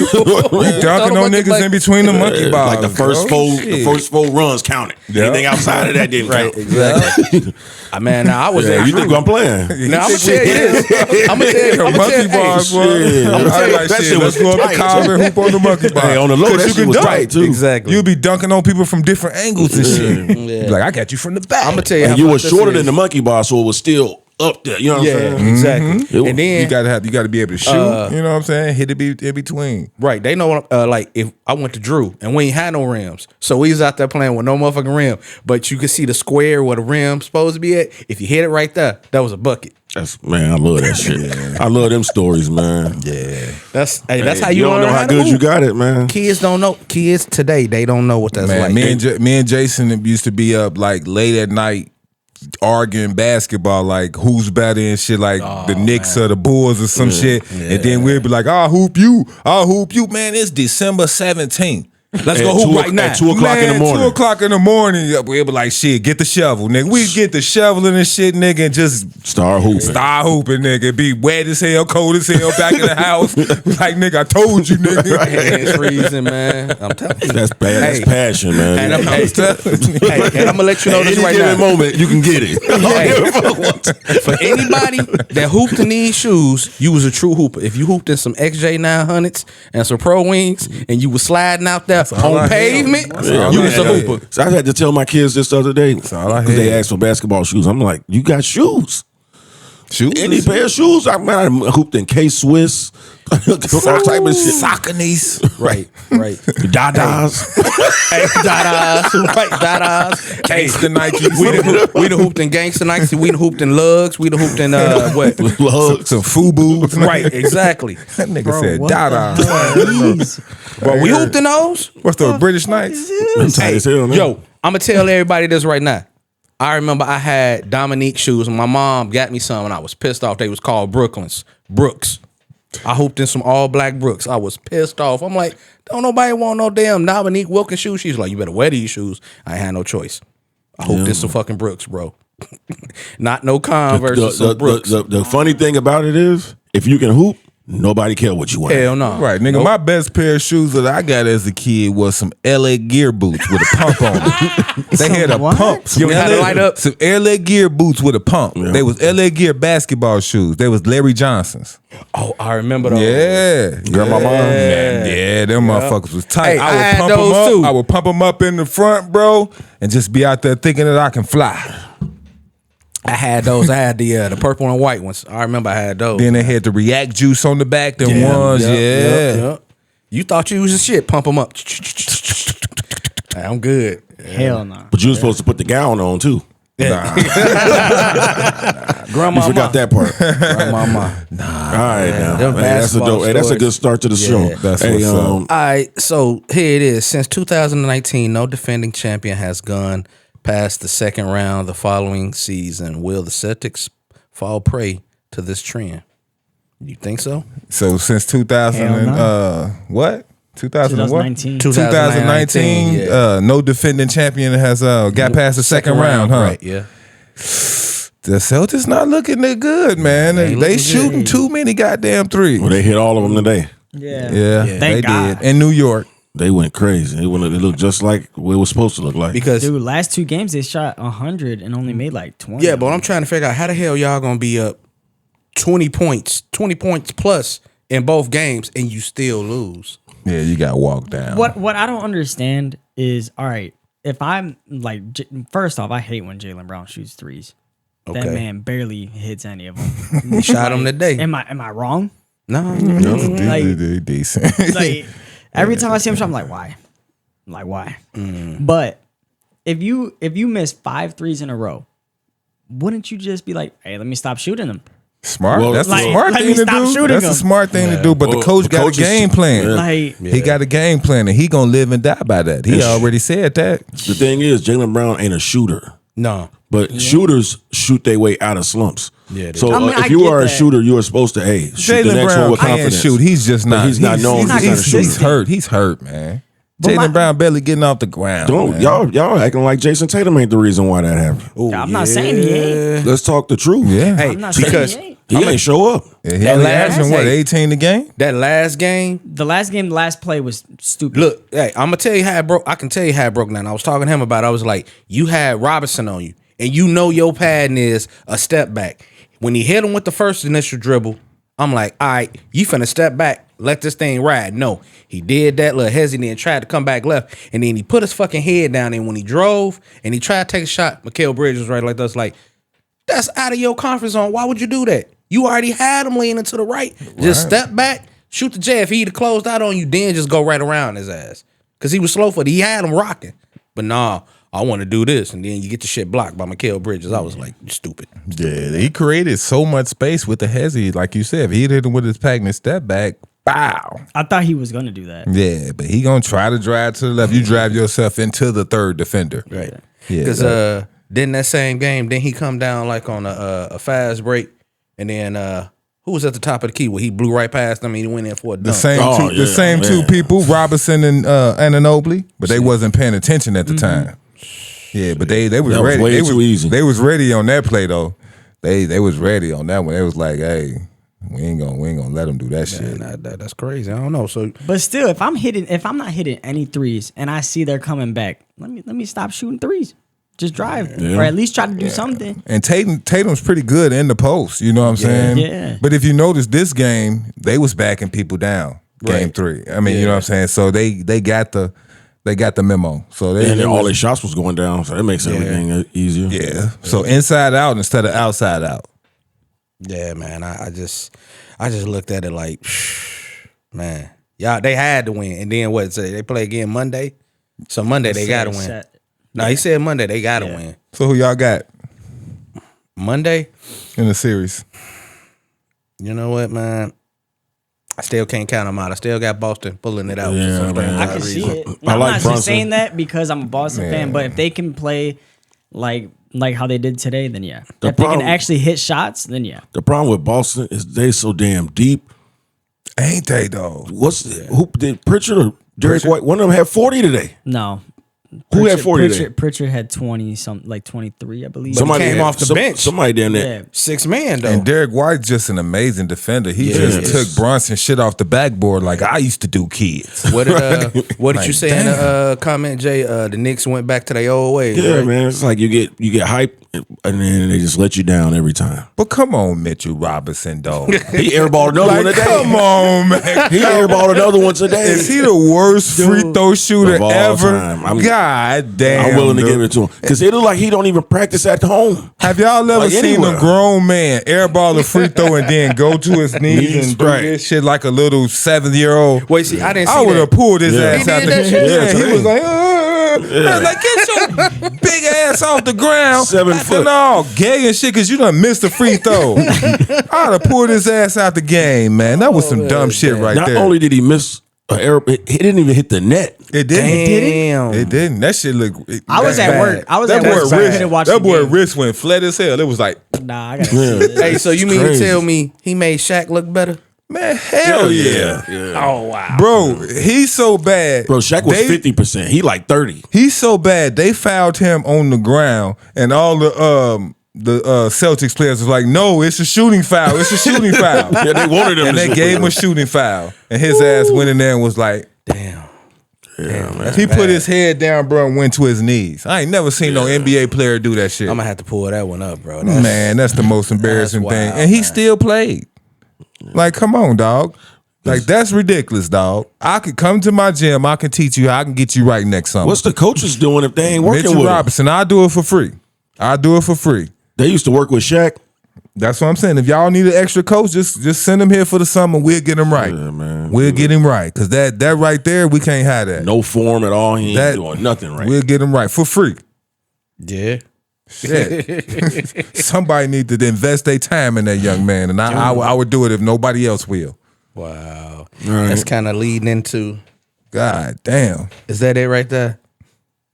you dunking on niggas in between the monkey bars. Like the first bro. four runs counted. Yeah. Anything outside of that didn't count. Exactly. Man, now I was Yeah, there. you think I'm playing? Now I'm gonna tell you this. I'm gonna tell you. I'm gonna monkey tell you. bars, Hey, boy. shit. I I'ma was tell you, like, that shit, shit let's was go up tight, the collar and hoop on the monkey bar. Hey, on the low, 'Cause that you shit can was dunk. tight too. Exactly. You'll be dunking on people from different angles and shit. Yeah. Like, I got you from the back. I'm gonna tell you. And how you much was this shorter is. than the monkey bar, so it was still up there. You know what Yeah, I'm saying? exactly. It was- And then You gotta be able to shoot. You know what I'm saying? Hit it in between. right, they know. Like if I went to Drew and we ain't had no rims, so we was out there playing with no motherfucking rim, but you could see the square where the rim's supposed to be at. If you hit it right there, that was a bucket. Man, I love that shit. I love them stories, man. Yeah. That's how You you don't know how to good hoop. you got it, man. Kids don't know. Kids today, they don't know what that's Man, like. me and Jason used to be up like late at night arguing basketball, like who's better and shit, like the Knicks or the Bulls or some shit. And then we'd be like, I'll hoop you. Man, it's December 17th. Let's go hoop right now. At 2 o'clock in the morning. 2 o'clock in the morning, we be like, shit, get the shovel, nigga. We get the shoveling and shit, nigga, and just Start hooping. Start hooping, nigga. Be wet as hell, cold as hell, back in the house. Like, nigga, I told you, nigga. Hands freezing, man. I'm telling you. That's bad. That's passion, man. And I'm gonna let you know this Any right given now. moment, you can get it. For anybody that hooped in these shoes, you was a true hooper. If you hooped in some XJ900s and some Pro Wings and you was sliding out there on pavement, you was a hooper. So I had to tell my kids this the other day because all I they had. asked for basketball shoes. I'm like, you got shoes? Shoes? Any pair of shoes? I hooped in K-Swiss, all type of shit. Sauconys. Right. Dadas. Hey, Dadas, right? Dadas. Gangsta Nikes. We done hooped in Gangsta Nikes. We done hooped in Lugs. We done hooped in what? Lugs. Some FUBUs. Right, exactly. That nigga Bro, said what the Dada. hell are these? Bro, we hooped in those. What's the British Knights? Tight as hell, man. Yo, I'm gonna tell everybody this right now. I remember I had Dominique shoes and my mom got me some and I was pissed off. They was called Brooks. I hooped in some all black Brooks. I was pissed off. I'm like, don't nobody want no damn Dominique Wilkins shoes. She's like, you better wear these shoes. I ain't had no choice. I hooped in some fucking Brooks, bro. Not no Converse, some Brooks. The funny thing about it is, if you can hoop, nobody care what you wear. Hell no. Right, nigga. Nope. My best pair of shoes that I got as a kid was some LA Gear boots with a pump on them. They had a what? pump. Some You had to light up? Some LA Gear boots with a pump. Yeah. They was LA Gear basketball shoes. They was Larry Johnson's. Oh, I remember those. Yeah. Grandma mom? Yeah, them motherfuckers was tight. Hey, I I would had pump them those up. too. I would pump them up in the front, bro, and just be out there thinking that I can fly. I had those. I had the purple and white ones. I remember I had those. Then they had the React juice on the back. Them ones, yeah. You thought you was a shit. Pump them up. I'm good. Hell no. But you were supposed to put the gown on too. Grandma, You forgot that part. Grandma. All right, now. Them Hey, that's a basketball dope. Hey, that's a stories. good start to the show. That's hey, what's up. All right, so here it is. Since 2019, no defending champion has gone past the second round the following season. Will the Celtics fall prey to this trend? You think so? So since 2000 Hell and no. what? 2019. 2019. yeah. No defending champion has got past the second round, huh? Right, yeah. The Celtics not looking that good, man. They looking shooting good. too many goddamn threes. Well, they hit all of them today. Yeah. Yeah, Thank they God. did. In New York. They went crazy. It looked just like what it was supposed to look like. Because Dude, last 2 games they shot 100 and only made like 20. yeah, but I'm trying to figure out how the hell y'all gonna be up 20 points plus in both games and you still lose. Yeah, you got walked down. What I don't understand is, all right, if I'm like, first off, I hate when Jaylen Brown shoots threes. That Okay. man barely hits any of them. You shot him today. Am I wrong? No. Like- They decent. Like every time I see him, I'm like, why? Like why? But if you miss 5 threes in a row, wouldn't you just be like, hey, let me stop shooting them? Smart. Well, That's like, the smart let thing me to stop do. shooting That's them. a smart thing to do. But Well, the coach the got a coaches- game plan. Yeah. Like He got a game plan, and he gonna live and die by that. He already said that. The thing is, Jaylen Brown ain't a shooter. No. But shooters shoot their way out of slumps. Yeah, they so do. I mean, I if you get are a that. shooter, you are supposed to shoot the Jaylen next one Brown with can't confidence. shoot. He's just not. he's not known as a shooter. He's hurt. He's hurt, man. But Jaylen Brown barely getting off the ground. Don't man. y'all acting like Jason Tatum ain't the reason why that happened. Ooh, I'm not saying he ain't. Let's talk the truth. Yeah. Hey, I'm not because saying he ain't. He ain't show up. Yeah, he That only last- averaging what, hey. 18 a game? that last game, The last game, the last play was stupid. look, hey, I'm gonna tell you how it broke. I can tell you how it broke down. I was talking to him about it. I was like, you had Robinson on you, and you know your pattern is a step back. When he hit him with the first initial dribble, I'm like, all right, you finna step back, let this thing ride. No, he did that little hesitant and tried to come back left, and then he put his fucking head down, and when he drove and he tried to take a shot, Mikal Bridges was right like that's like, that's out of your comfort zone. Why would you do that? You already had him leaning to the right. Just step back, shoot the J. If he'd have closed out on you, then just go right around his ass. Because he was slow footed. He had him rocking. But nah, I want to do this. And then you get the shit blocked by Mikal Bridges. I was like, you stupid. Yeah, he created so much space with the hezzy. Like you said, if he hit him with his pack and step back, bow. I thought he was gonna do that. Yeah, but he gonna try to drive to the left. You drive yourself into the third defender. Right. Yeah, Because then that same game, then he come down like on a fast break. And then Who was at the top of the key where he blew right past them and he went in for a The dunk? same two people, Robinson and Anunoby, but they wasn't paying attention at the time. Yeah, but they was That was ready. way They too was easy. They was ready on that play though. They was ready on that one. They was like, hey, we ain't gonna let them do that shit. That's crazy. I don't know. So But still, if I'm not hitting any threes and I see they're coming back, let me stop shooting threes. Just drive, or at least try to do something. And Tatum's pretty good in the post. You know what I'm saying? Yeah. But if you notice this game, they was backing people down. Game Right. 3. I mean, you know what I'm saying? So they got the memo. So And all their shots was going down, so that makes everything easier. yeah. So inside out instead of outside out. yeah, man. I just looked at it like, man, y'all they had to win. And then what? So they play again Monday. So Monday they got to win. Set. No, he said Monday they got to win. So who y'all got Monday. in the series? You know what, man? I still can't count them out. I still got Boston pulling it out. Yeah, for some man. I strange can see reason. it. I I'm like not Brunson. just saying that because I'm a Boston Man. fan, but if they can play like how they did today, then yeah. The If they problem- can actually hit shots, then yeah. The problem with Boston is they so damn deep. Ain't they though? Who did Pritchard or Derek White? One of them had 40 today. No. Who had 40 today? Pritchard had 20 like 23, I believe. Somebody came off the bench. Somebody down there. yeah. 6 man though. And Derek White's just an amazing defender. He just took Brunson shit off the backboard like I used to do kids. What did Like, you say in the comment, Jay? The Knicks went back to their old ways. Yeah, right? man. It's like you get hype and then they just let you down every time. But come on, Mitchell Robinson, dog. He airballed another one Like, today. come on, man. He airballed another one today. Is he the worst free throw shooter Of all ever? time. God damn. I'm willing to dude. give it to him because it look like he don't even practice at home. Have y'all ever Like seen anywhere. a grown man airball a free throw and then go to his knees and do Right. this shit like a little 7-year-old? Wait, see, I didn't see I would have that. pulled his Yeah. ass He out did the that shit? Yeah, Yeah, he was like, I was like, get your big ass off the ground. 7 Acting foot. all gay and shit because you done missed a free throw. I'd have pulled his ass out the game, man. That was some dumb shit right Not there. only did he miss an air, he didn't even hit the net. it didn't. Damn. It didn't. That shit look. I was that's at bad. work. I was that at work, boy so I wrist, couldn't watch that the boy game. wrist went flat as hell. It was like, Nah, I gotta see this. Hey, so you mean crazy. to tell me he made Shaq look better? man, hell yeah. Oh wow, Bro, he's so bad. Bro, Shaq was They- 50%. He like 30. He's so bad. They fouled him on the ground, and all the Celtics players was like, "No, it's a shooting foul. It's a shooting foul." Yeah, they wanted him and to they shoot. gave him a shooting foul, and his ass went in there and was like, damn. Yeah, man. he put his head down, bro, and went to his knees. I ain't never seen no NBA player do that shit. I'm gonna have to pull that one up, bro. Man, that's the most embarrassing That's thing. wild, And he man. still played. Like, come on, dog. Like, that's ridiculous, dog. I could come to my gym. I can teach you how I can get you right next summer. What's the coaches doing if they ain't working Mitchell with him? Robinson, I'll do it for free. I'll do it for free. They used to work with Shaq. That's what I'm saying. If y'all need an extra coach, just send him here for the summer. We'll get him right. Yeah, man. We'll get him right. Because that right there, we can't have that. No form at all. He ain't That- doing nothing right. We'll get him right for free. Yeah. Shit. Somebody need to invest their time in that young man. And I would do it if nobody else will. Wow. Right. That's kind of leading into. God damn. Is that it right there?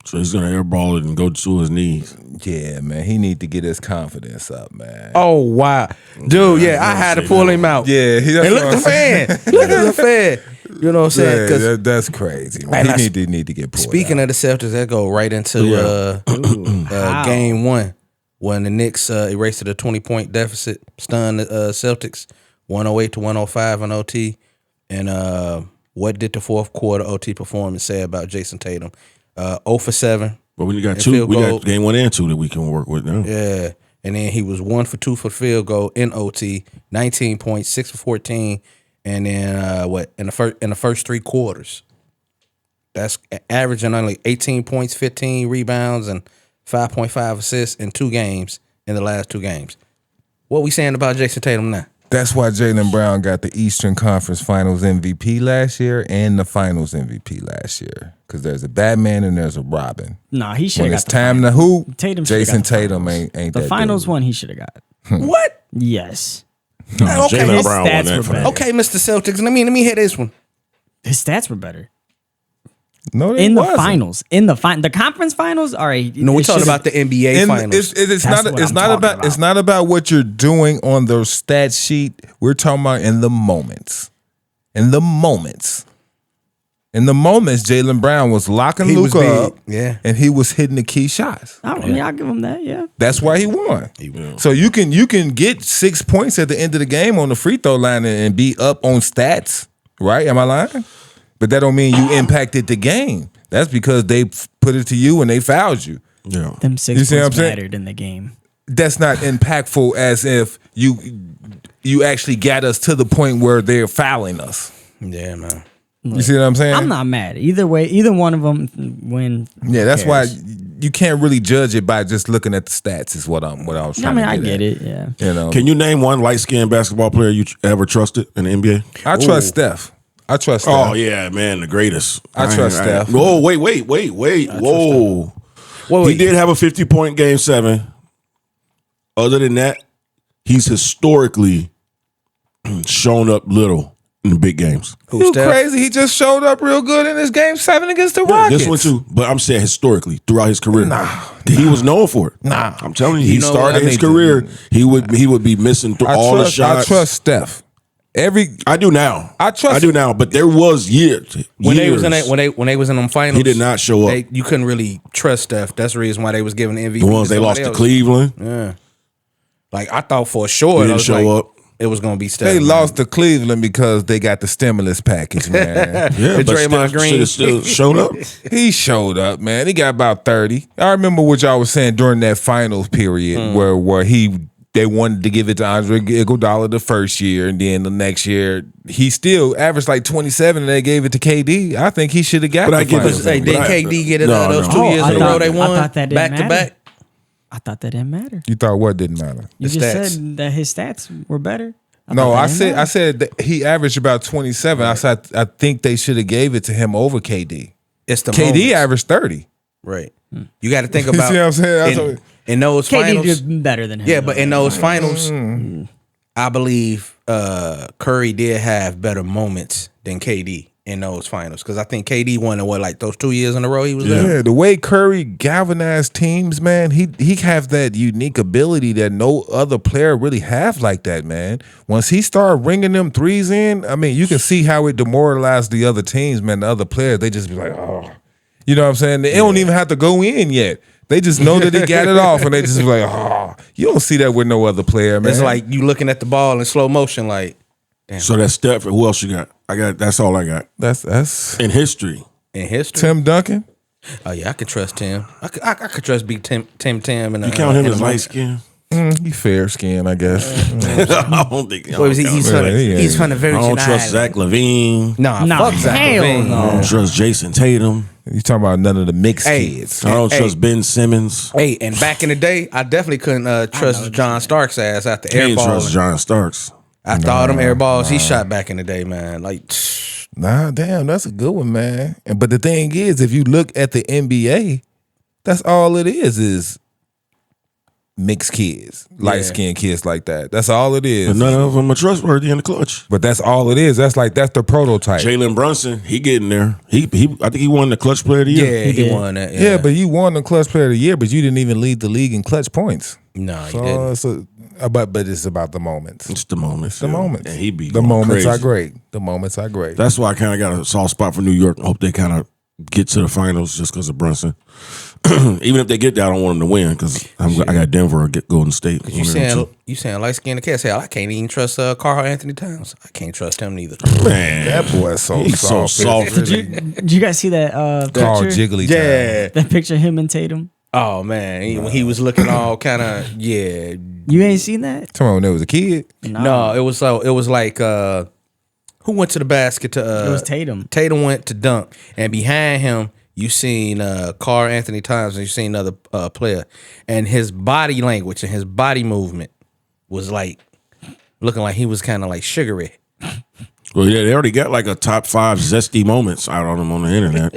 So he's gonna airball it and go to his knees. Yeah, man. He need to get his confidence up, man. Oh wow, dude. Yeah, I had to pull him out. Yeah, And look at the fan. Look at the fan. You know what I'm saying? Yeah, 'Cause that's crazy, man. Man, He need to get pulled speaking out. of the Celtics, that go right into game one when the Knicks erased a 20-point deficit, stunned the Celtics 108 to 105 in OT. And what did the fourth quarter OT performance say about Jason Tatum? 0 for 7. But when you got And two, field we goal. got game 1 and 2 that we can work with now. Yeah. And then he was 1 for 2 for field goal in OT, 19 points, 6 for 14. And then in the first 3 quarters. That's averaging only 18 points, 15 rebounds, and 5.5 assists in 2 games in the last 2 games. What we saying about Jason Tatum now? That's why Jaylen Brown got the Eastern Conference Finals MVP last year and the Finals MVP last year. Because there's a Batman and there's a Robin. Nah, he should When have it's got the time to finals. hoop, Tatum shoulda Jason got the Tatum finals. ain't The that finals dude. one he should have got. What? Yes. Okay, Jaylen Brown won stats that were for better. that. Okay, Mr. Celtics. Let me hear this one. His stats were better. No, they in the wasn't. finals. In the conference finals. All right. No, we're talking about the NBA And finals. it's That's not what it's I'm not talking about about. it's not about what you're doing on the stat sheet. We're talking about in the moments. In the moments. In the moments, Jaylen Brown was locking He was Luka big, up, yeah. and he was hitting the key shots. I mean, I'll give him that. Yeah. That's why he won. So you can get 6 points at the end of the game on the free throw line and be up on stats, right? Am I lying? But that don't mean you impacted the game. That's because they put it to you and they fouled you. Yeah. Them 6 You see what I'm points saying? mattered in the game. That's not impactful as if you actually got us to the point where they're fouling us. Yeah, man. You see what I'm saying? I'm not mad either way. Either one of them win. Yeah, that's who why cares? you can't really judge it by just looking at the stats. Is what I was I trying mean, to I get get at. it. Yeah. You know, Can you name one light skinned basketball player you ever trusted in the NBA? I trust Steph. I trust Steph. Oh yeah, man, the greatest. I trust Steph. Whoa, wait. Whoa. Wait. He did have a 50-point game 7. Other than that, he's historically shown up little in the big games. You crazy? He just showed up real good in his game 7 against the Rockets. This one too, but I'm saying historically throughout his career. He was known for it. I'm telling you, he You know what? started I his need to- career. He would be missing through all the shots. I trust Steph. I do now. I trust- I do now. But there was years When they was in that, when they was in them finals, He did not show up. You couldn't really trust Steph. That's the reason why they was giving the MVP. the ones they lost to Cleveland. Yeah, like I thought for sure He didn't show up. It was gonna be Steph. They man. lost to Cleveland because they got the stimulus package, man. Yeah, And but Draymond Steph Green. should have still showed up. He showed up, man. He got about 30. I remember what y'all was saying during that finals period where they wanted to give it to Andre Iguodala the first year, and then the next year he still averaged like 27, and they gave it to KD. I think he should have got But I the get finals. this. Hey, did But KD get it No, those no. 2 Oh, years I in a row thought- they I won? thought that didn't back to matter. back. I thought that didn't matter. You thought what didn't matter? You The just stats. said that his stats were better. No, thought I that didn't said matter. I said that he averaged about 27. I said I think they should have gave it to him over KD. It's the KD moments. averaged 30. Right. You got to think You about. see what I'm saying? In those KD finals, did better than him. yeah, though. but in those finals, I believe Curry did have better moments than KD in those finals because I think KD won in like those 2 years in a row he was there. Yeah, the way Curry galvanized teams, man, he have that unique ability that no other player really have like that, man. Once he started ringing them threes in, I mean, you can see how it demoralized the other teams, man. The other players, they just be like, oh, you know what I'm saying? They don't even have to go in yet. They just know that they got it off, and they just be like, oh, you don't see that with no other player, man. It's like you looking at the ball in slow motion, like So that's Steph. Who else you got? That's all I got that's in history. in history. Tim Duncan. Oh yeah, I could trust Tim. I could trust Big Tim. And You count him as light skin? He fair skin, I guess. I don't think. What was he? He's Yeah, from he he's ain't. from the I Virgin don't trust Islands. Zach LaVine. Nah, Nah, fuck Zach hell LaVine. no. I don't trust Jason Tatum. You talking about none of the mixed Hey. kids? I don't Hey. trust Ben Simmons. Hey, and back in the day, I definitely couldn't trust John Stark's ass after Can't trust airball. John Starks. After all them airballs he shot back in the day, man. Like, Nah, damn, that's a good one, man. But the thing is, if you look at the NBA, that's all it is mixed kids, light skinned kids like that. That's all it is. But none of them are trustworthy in the clutch. But that's all it is. That's the prototype. Jalen Brunson, he getting there. He I think he won the clutch player of the year. yeah, he did. won that. yeah, but you won the clutch player of the year, but you didn't even lead the league in clutch points. no, he So didn't. but it's about the moments. It's the moments. The moments. And he be the going moments crazy. are great. The moments are great. That's why I kind of got a soft spot for New York. I hope they kind of get to the finals just because of Brunson. Even if they get there, I don't want them to win because I got Denver or Golden State. You saying light skinned cat? Hell, I can't even trust Carl Anthony Towns. I can't trust him neither. Man, that boy is so he's so soft. soft. Did you guys see that Called picture? Jiggly. Yeah. That picture of him and Tatum. Oh man, when he was looking all kind of You ain't seen that? Come on, when there was a kid. No, it was like who went to the basket to It was Tatum. Tatum went to dunk, and behind him you seen Carl Anthony Towns, and you seen another player, and his body language and his body movement was like looking like he was kind of like sugary. Well, yeah, they already got like a top 5 zesty moments out on them on the internet.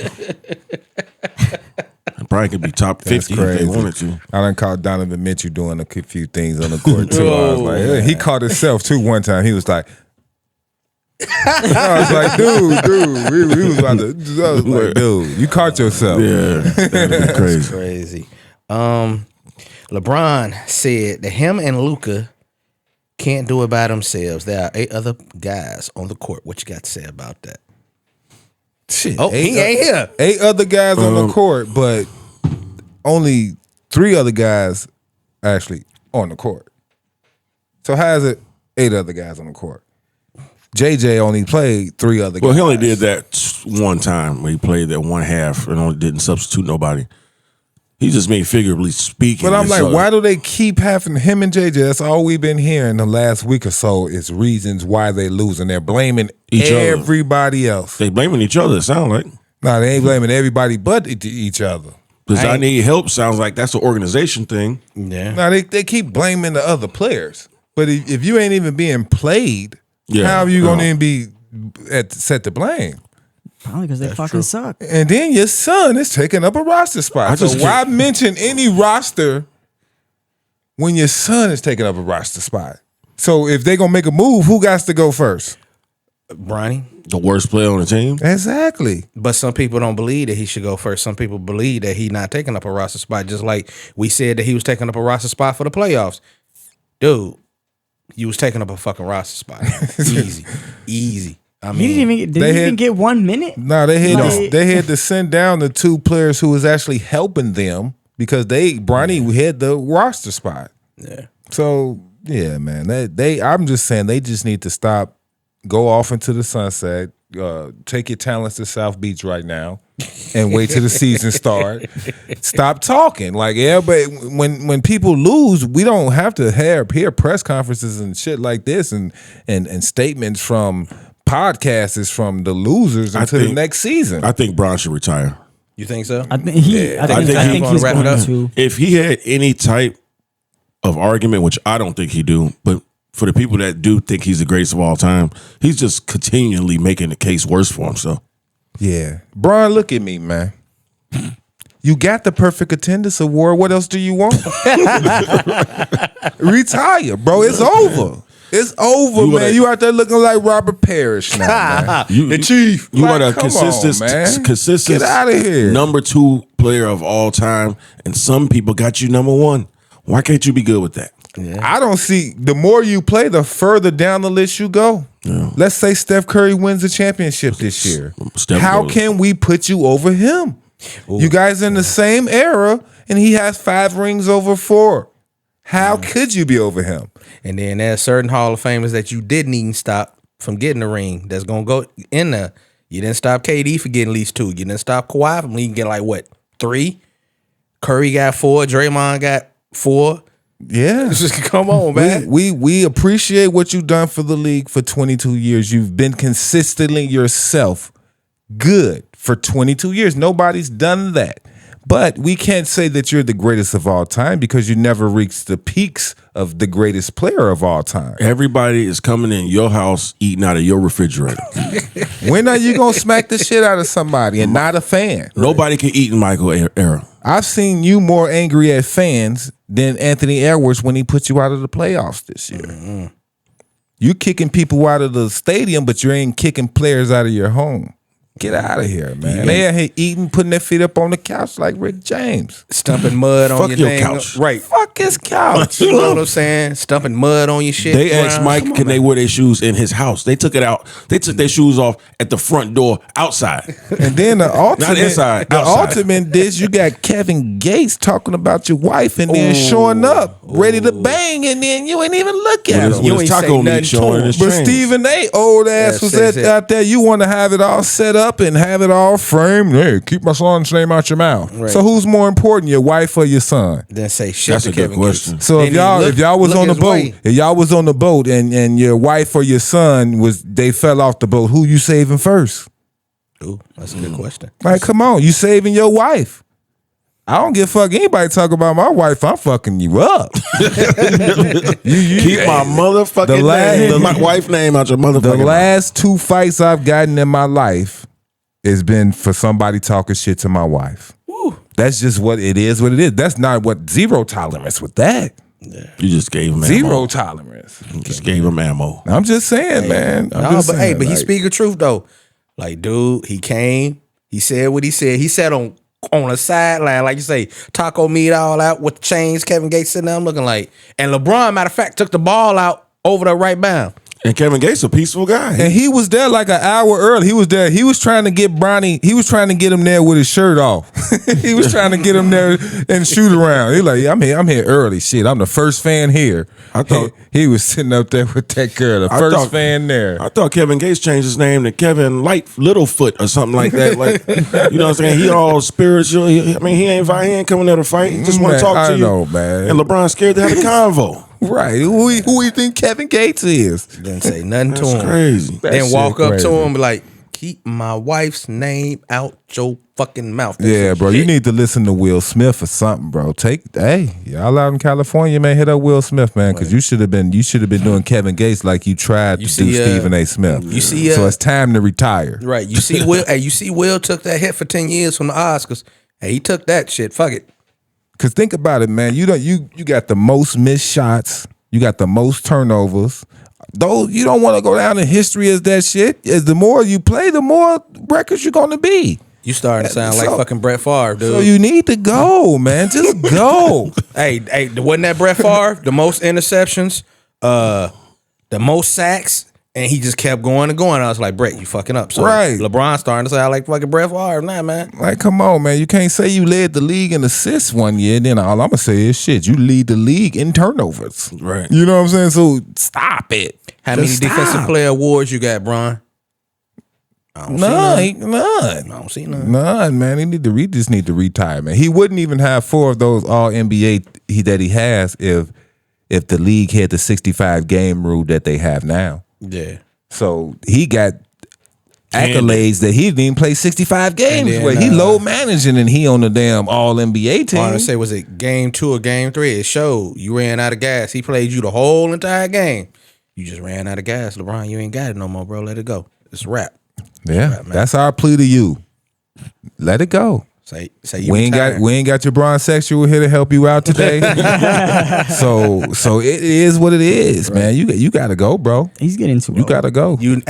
It probably could be top 50 if they wanted to. I done caught Donovan Mitchell doing a few things on the court too. I was like, hey, he caught himself too one time. He was like, I was like, dude, we was about to. I was like, dude, you caught yourself. Yeah, that'd be crazy. Crazy. LeBron said that him and Luka can't do it by themselves. There are 8 other guys on the court. What you got to say about that? Shit. Oh, he ain't here. 8 other guys on the court, but only 3 other guys actually on the court. So how is it 8 other guys on the court? JJ only played 3 other guys. Well, he only did that one time when he played that one half and only didn't substitute nobody. He just made figuratively speaking. But I'm like, why do they keep having him and JJ? That's all we've been hearing the last week or so is reasons why they lose, and they're blaming everybody else. They blaming each other, it sounds like. No, they ain't blaming everybody but each other. Because I need help sounds like that's an organization thing. Yeah. No, they keep blaming the other players. But if you ain't even being played, how are you going to even be set to blame? Probably because they fucking suck. And then your son is taking up a roster spot. So why mention any roster when your son is taking up a roster spot? So if they gonna make a move, who got to go first? Bronny. The worst player on the team? Exactly. But some people don't believe that he should go first. Some people believe that he's not taking up a roster spot, just like we said that he was taking up a roster spot for the playoffs. Dude, you was taking up a fucking roster spot. Easy. I mean, He didn't even get 1 minute. No, they had to send down the 2 players who was actually helping them because Bronny had the roster spot. Yeah. So yeah, man, I'm just saying they just need to stop, go off into the sunset, take your talents to South Beach right now, and wait till the season start. Stop talking. Like, yeah, but when people lose, we don't have to hear press conferences and shit like this and statements from podcasters from the losers until the next season. I think Bron should retire. You think so? I think he's going to. If he had any type of argument, which I don't think he do, but for the people that do think he's the greatest of all time, he's just continually making the case worse for himself. Yeah. Bron, look at me, man. You got the perfect attendance award. What else do you want? Retire, bro. It's over. It's over, man. You out there looking like Robert Parrish now, man. The chief. You are Like, a come consistent Get out of here. number 2 player of all time, and some people got you number 1. Why can't you be good with that? Yeah. I don't see, the more you play, the further down the list you go. Yeah. Let's say Steph Curry wins the championship this year. How can we put you over him? Ooh. You guys in the same era, and he has 5 rings over 4. How could you be over him? And then there's certain Hall of Famers that you didn't even stop from getting the ring that's going to go in there. You didn't stop KD for getting at least 2. You didn't stop Kawhi from getting like, what, 3? Curry got 4. Draymond got 4. Yeah. Just come on, man. We appreciate what you've done for the league for 22 years. You've been consistently yourself good for 22 years. Nobody's done that. But we can't say that you're the greatest of all time because you never reached the peaks of the greatest player of all time. Everybody is coming in your house eating out of your refrigerator. When are you going to smack the shit out of somebody and not a fan? Nobody can eat in Michael era. I've seen you more angry at fans than Anthony Edwards when he put you out of the playoffs this year. Mm-hmm. You kicking people out of the stadium, but you ain't kicking players out of your home. Get out of here, man. Yeah. They out here eating, putting their feet up on the couch like Rick James. Stumping mud on your couch. Right. Fuck his couch. You know what I'm saying? Stumping mud on your shit. They asked Mike, can they wear their shoes in his house? They took it out. They took their shoes off at the front door outside. And then the ultimate, not inside, the outside. ultimate dish, you got Kevin Gates talking about your wife and then showing up ready to bang, and then you ain't even look at him. You ain't taco meat showing his But Stephen A. old ass was out there. You want to have it all set up and have it all framed. Hey, keep my son's name out your mouth. Right. So who's more important, your wife or your son? Then say shit. That's to a good Kevin question. Gates. So if y'all was on the boat, and your wife or your son they fell off the boat, who you saving first? Ooh, that's a good question. Like, come on, you saving your wife. I don't give a fuck anybody talk about my wife. I'm fucking you up. you keep my motherfucking name, my wife name out your motherfucking The last 2 fights I've gotten in my life has been for somebody talking shit to my wife. Woo. That's just what it is. That's not what zero tolerance with that. You just gave him Zero ammo. tolerance. Just gave him ammo. I'm just saying, man. I'm No, just but saying, he like, speak the truth though. Like, dude, he came, he said what he said. He said on a sideline, like you say, taco meat all out with the chains. Kevin Gates sitting there, I'm looking like, and LeBron, matter of fact, took the ball out over the right bound. And Kevin Gates a peaceful guy. and he was there like an hour early. He was there. He was trying to get Bronny. He was trying to get him there with his shirt off. He was trying to get him there and shoot around. He like, I'm here early. Shit, I'm the first fan here. I thought he was sitting up there with that girl, the first fan there. I thought Kevin Gates changed his name to Kevin Littlefoot or something like that. Like, you know what I'm saying? He all spiritual. He ain't coming there to fight. He just want to talk to you. I know, man. And LeBron's scared to have a convo. Right. Who you think Kevin Gates is? Didn't say nothing to That's him. crazy. That Then shit walk up crazy. to him and be like, keep my wife's name out your fucking mouth. That's Yeah, some bro. shit. You need to listen to Will Smith or something, bro. Y'all out in California, man, hit up Will Smith, man, because you should have been doing Kevin Gates like you tried to do Stephen A. Smith. you see, so it's time to retire. Right. You see Will Will took that hit for 10 years from the Oscars. Hey, he took that shit. Fuck it. Cause think about it, man. You got the most missed shots. You got the most turnovers. Though you don't want to go down in history as that shit. As the more you play, the more records you're gonna be. You starting to sound like So- fucking Brett Favre, dude. So you need to go, man. Just go. Hey, wasn't that Brett Favre? The most interceptions, the most sacks, and he just kept going and going. I was like, Brett, you fucking up. So Right. LeBron starting to sound like fucking Brett Favre. Nah, man. Like, come on, man. You can't say you led the league in assists one year, then all I'm gonna say is shit. You lead the league in turnovers. Right. You know what I'm saying? So stop it. How Just many defensive stop. player awards you got, Bron? I don't see none. None. I don't see none. None, man. He just need to retire, man. He wouldn't even have 4 of those all NBA that he has if the league had the 65 game rule that they have now. Yeah. So he got accolades that he didn't even play 65 games then, where he low managing and he on the damn all NBA I team. want to say, was it game 2 or game 3? It showed you ran out of gas. He played you the whole entire game. You just ran out of gas, LeBron. You ain't got it no more, bro. Let it go. It's a wrap. Yeah, that's our plea to you. Let it go. Say you We ain't got your Bron Sexual here to help you out today. so it is what it is, man. You gotta go, bro. He's getting too You old. gotta go. You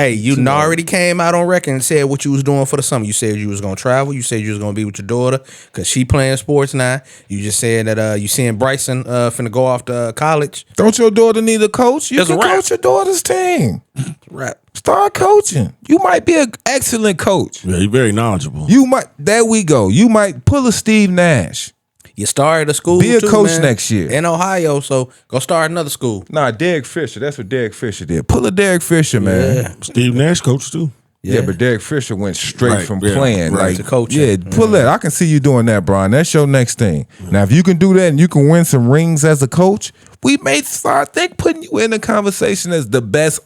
already came out on record and said what you was doing for the summer. You said you was gonna travel. You said you was gonna be with your daughter because she playing sports now. You just said that you seeing Bryson finna go off to college. Don't your daughter need a coach? You It's a can wrap. coach your daughter's team. Rap. Start coaching. You might be an excellent coach. Yeah, he's very knowledgeable. You might. There we go. You might pull a Steve Nash. You started a school. Be a too, coach man, next year. in Ohio. So go start another school. Nah, Derek Fisher. That's what Derek Fisher did. Pull a Derek Fisher, man. Steve Nash coach too. Yeah, but Derek Fisher went straight Right, from yeah, playing right, like to coaching. Yeah, pull that. I can see you doing that, Brian. That's your next thing. Now, if you can do that and you can win some rings as a coach, we may start putting you in the conversation as the best